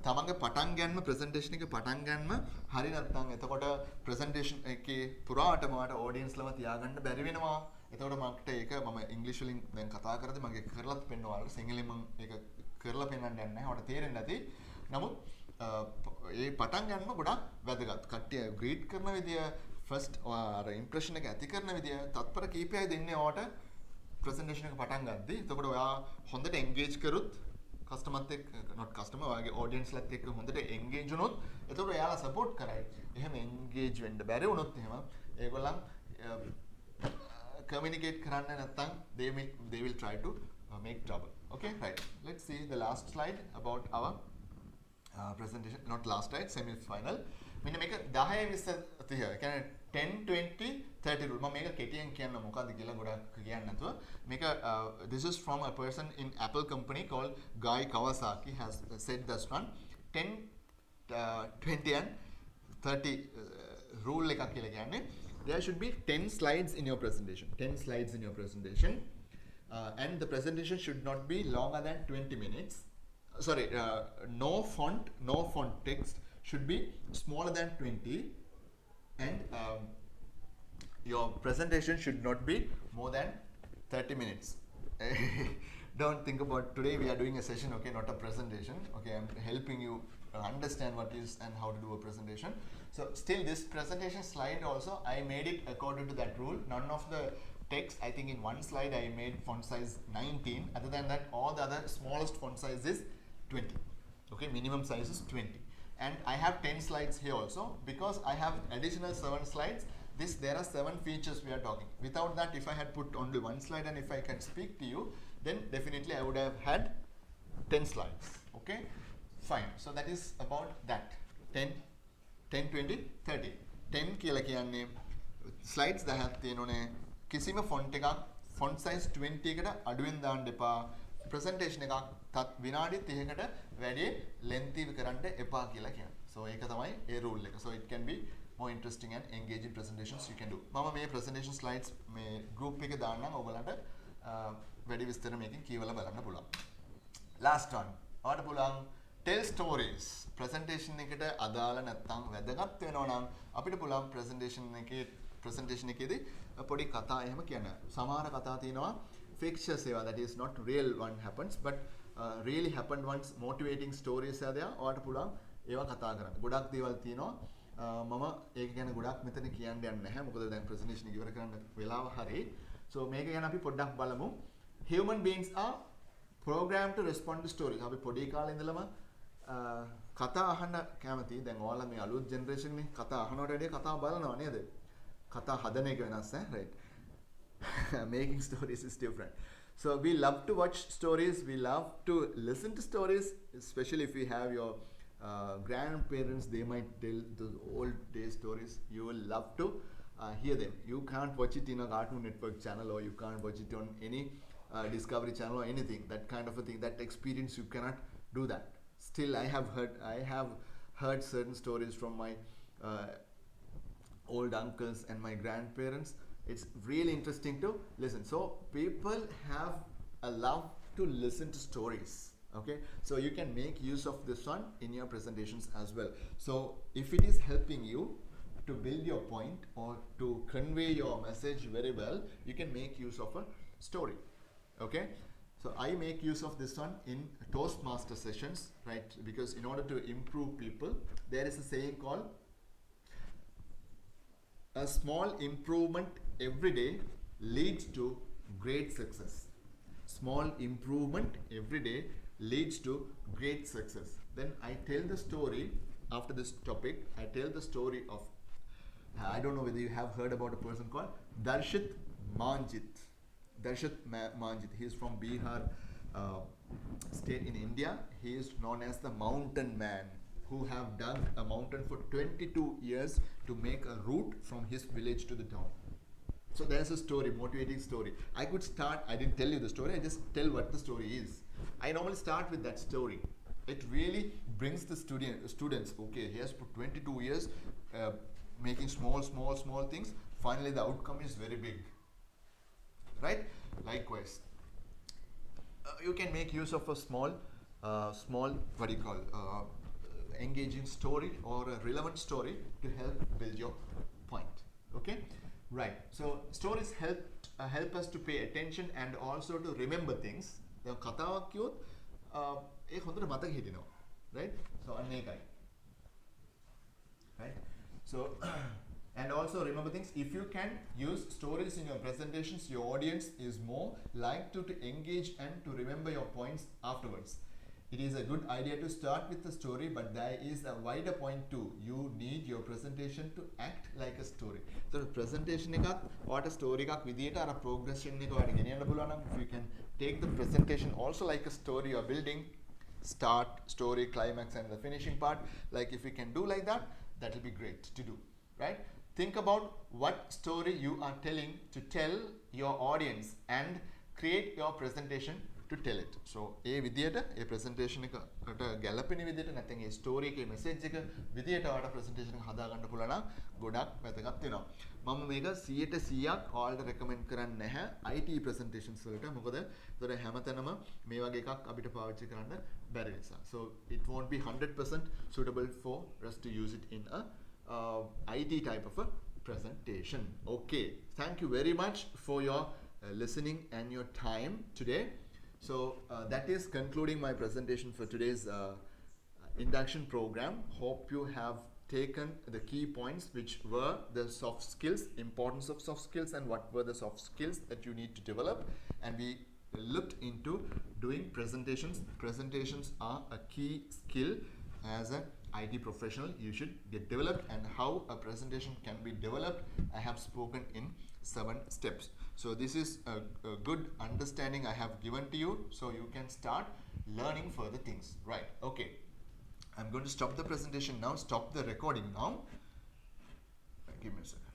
තමන්ගේ පටන් ගන්නම presentation එක පටන් ගන්නම හරි නැත්නම් එතකොට presentation එකේ පුරාටම වාට audience ලම තියාගන්න බැරි වෙනවා. එතකොට මට ඒක මම ඉංග්‍රීසි වලින් දැන් කතා කරද්දී මගේ කරලත් පෙන්වනවා. සිංහලෙන් මම ඒක කරලා පෙන්වන්න යන්නේ නැහැ. ඔයාලට තේරෙන්නේ නැති. නමුත් ඒ පටන් ගන්නම ගොඩක් වැදගත්. කට්ටිය greet කරන විදිය, first අර impression එක ඇති කරන විදිය, තත්පර කීපයයි දෙන්නේ ඔයාට presentation එක පටන් ගද්දී. එතකොට ඔයා හොඳට engage කරුත් කස්ටමර්ත් එක්ක not customer ඔයාගේ audience ලත් එක්ක හොඳට engage වුණොත් එතකොට එයාලා support කරයි. එහෙම engage වෙන්න බැරි වුණොත් එහෙම ඒගොල්ලන් communicate කරන්න නැත්නම් they will try to make trouble. Okay, right. Let's see the last slide about our presentation. Not last slide, semi-final. මෙන්න මේක 10 20 30 කියන්නේ 10 20 30 rule. මම මේක කෙටියෙන් කියන්න මොකද්ද කියලා ගොඩක් කියන්න නැතුව මේක this is from a person in Apple company called Guy Kawasaki has said this one 10 20 and 30 rule එකක් කියලා කියන්නේ there should be 10 slides in your presentation. 10 slides in your presentation. And the presentation should not be longer than 20 minutes. Sorry, no font text should be smaller than 20. And your presentation should not be more than 30 minutes. Don't think about today we are doing a session, okay, not a presentation. Okay, I'm helping you understand what is and how to do a presentation. So still this presentation slide also I made it according to that rule. None of the text, I think in one slide I made font size 19. Other than that, all the other smallest font size is 20. Okay, minimum size is 20. And I have 10 slides here also because I have additional 7 slides. There are 7 features we are talking. Without that, if I had put only one slide and if I can speak to you, then definitely I would have had 10 slides. Okay, fine. So that is about that 10 20 30 10 කියලා කියන්නේ slides 10ක් තියෙනෝනේ. කිසිම font එකක් font size 20 එකට අඩුවෙන් දාන්න එපා. presentation එකක් තත් විනාඩි 30කට වැඩි lengthy කරන්න එපා කියලා කියනවා. So ඒක තමයි ඒ rule එක. So it can be more interesting and engaging presentations you can do. මම මේ presentation slides මේ group එකේ දාන්නම් ඔයගලන්ට වැඩි විස්තර මේකෙන් කියවලා බලන්න පුළුවන්. Last one. ඔයාලට පුළුවන් tell stories. Presentation එකට අදාළ නැත්නම් වැදගත් වෙනවා නම් අපිට පුළුවන් presentation එකේදී පොඩි කතා එහෙම කියන්න. සමහර කතා තියෙනවා fictitious ඒවා, that is not real one happens but really happened ones, motivating stories are there. ඔයාලට පුළුවන් ඒවා කතා කරන්න. ගොඩක් දේවල් තියෙනවා. මම ඒක ගැන ගොඩක් මෙතන කියන්න යන්නේ නැහැ. මොකද දැන් presentation එක ඉවර කරන්න වෙලාව හරි. So මේක ගැන අපි පොඩ්ඩක් බලමු. Human beings are programmed to respond to stories. අපි පොඩි කාලේ ඉඳලම කතා අහන්න කැමතියි. දැන් ඔයාලා මේ අලුත් ජෙනරේෂන් එකේ කතා අහනවට වැඩිය කතා බලනවා නේද? කතා හදන එක වෙනස් ඈ, right? Making stories is different. So we love to watch stories, we love to listen to stories, especially if you have your grandparents, they might tell the old day stories. You will love to hear them. You can't watch it in a Cartoon Network channel, or you can't watch it on any Discovery Channel or anything. That kind of a thing, that experience, you cannot do that. Still, I have heard certain stories from my old uncles and my grandparents. It's really interesting to listen. So people have a love to listen to stories. Okay, so you can make use of this one in your presentations as well. So if it is helping you to build your point or to convey your message very well, you can make use of a story. Okay, so I make use of this one in Toastmaster sessions, right? Because in order to improve people, there is a saying called a small improvement every day leads to great success. Small improvement every day leads to great success. Then I tell the story after this topic. I tell the story of, I don't know whether you have heard about a person called Darshit Manjit. Manjit. He is from Bihar state in India. He is known as the mountain man, who have dug a mountain for 22 years to make a route from his village to the town. So there's a story, motivating story. I could start, I didn't tell you the story, I just tell what the story is. I normally start with that story. It really brings the students, okay, he has for 22 years making small things. Finally the outcome is very big, right? Likewise, you can make use of a small, what do you call, engaging story or a relevant story to help build your point. Okay, right? So stories help us to pay attention and also to remember things. දැන් කතාවක් කියොත් ඒක හොඳට මතක හිටිනවා, right? So අන්න ඒකයි, right? So and also remember things. If you can use stories in your presentations, your audience is more likely to engage and to remember your points afterwards. It is a good idea to start with the story, but there is a wider point too. You need your presentation to act like a story. So presentation එකත් ඔයාට story එකක් විදියට අර progression එක ඔයාලට ගෙනියන්න පුළුවන් නම්, if you can take the presentation also like a story you're building, start, story, climax and the finishing part, like if you can do like that, that will be great to do, right? Think about what story you are telling to tell your audience and create your presentation to tell it. So ඒ විදියට ඒ presentation එකට ගැලපෙන විදියට නැත්නම් ඒ story එකේ message එක විදියට ඔයාලට presentation එක හදා ගන්න පුළුවන් නම් ගොඩක් වැදගත් වෙනවා. මම මේක 100%ක් ඔයාලට recommend කරන්නේ නැහැ IT presentations වලට. මොකද ඒතර හැමතැනම මේ වගේ එකක් අපිට පාවිච්චි කරන්න බැරි නිසා. So it won't be 100% suitable for us to use it in a IT type of a presentation. Okay, thank you very much for your listening and your time today. So that is concluding my presentation for today's induction program. Hope you have taken the key points, which were the soft skills, importance of soft skills, and what were the soft skills that you need to develop. And we looked into doing presentations. Presentations are a key skill as an IT professional you should get developed, and how a presentation can be developed I have spoken in 7 steps. So this is a good understanding I have given to you, so you can start learning further things, right? Okay, I'm going to stop the presentation now, stop the recording now. Give me a second.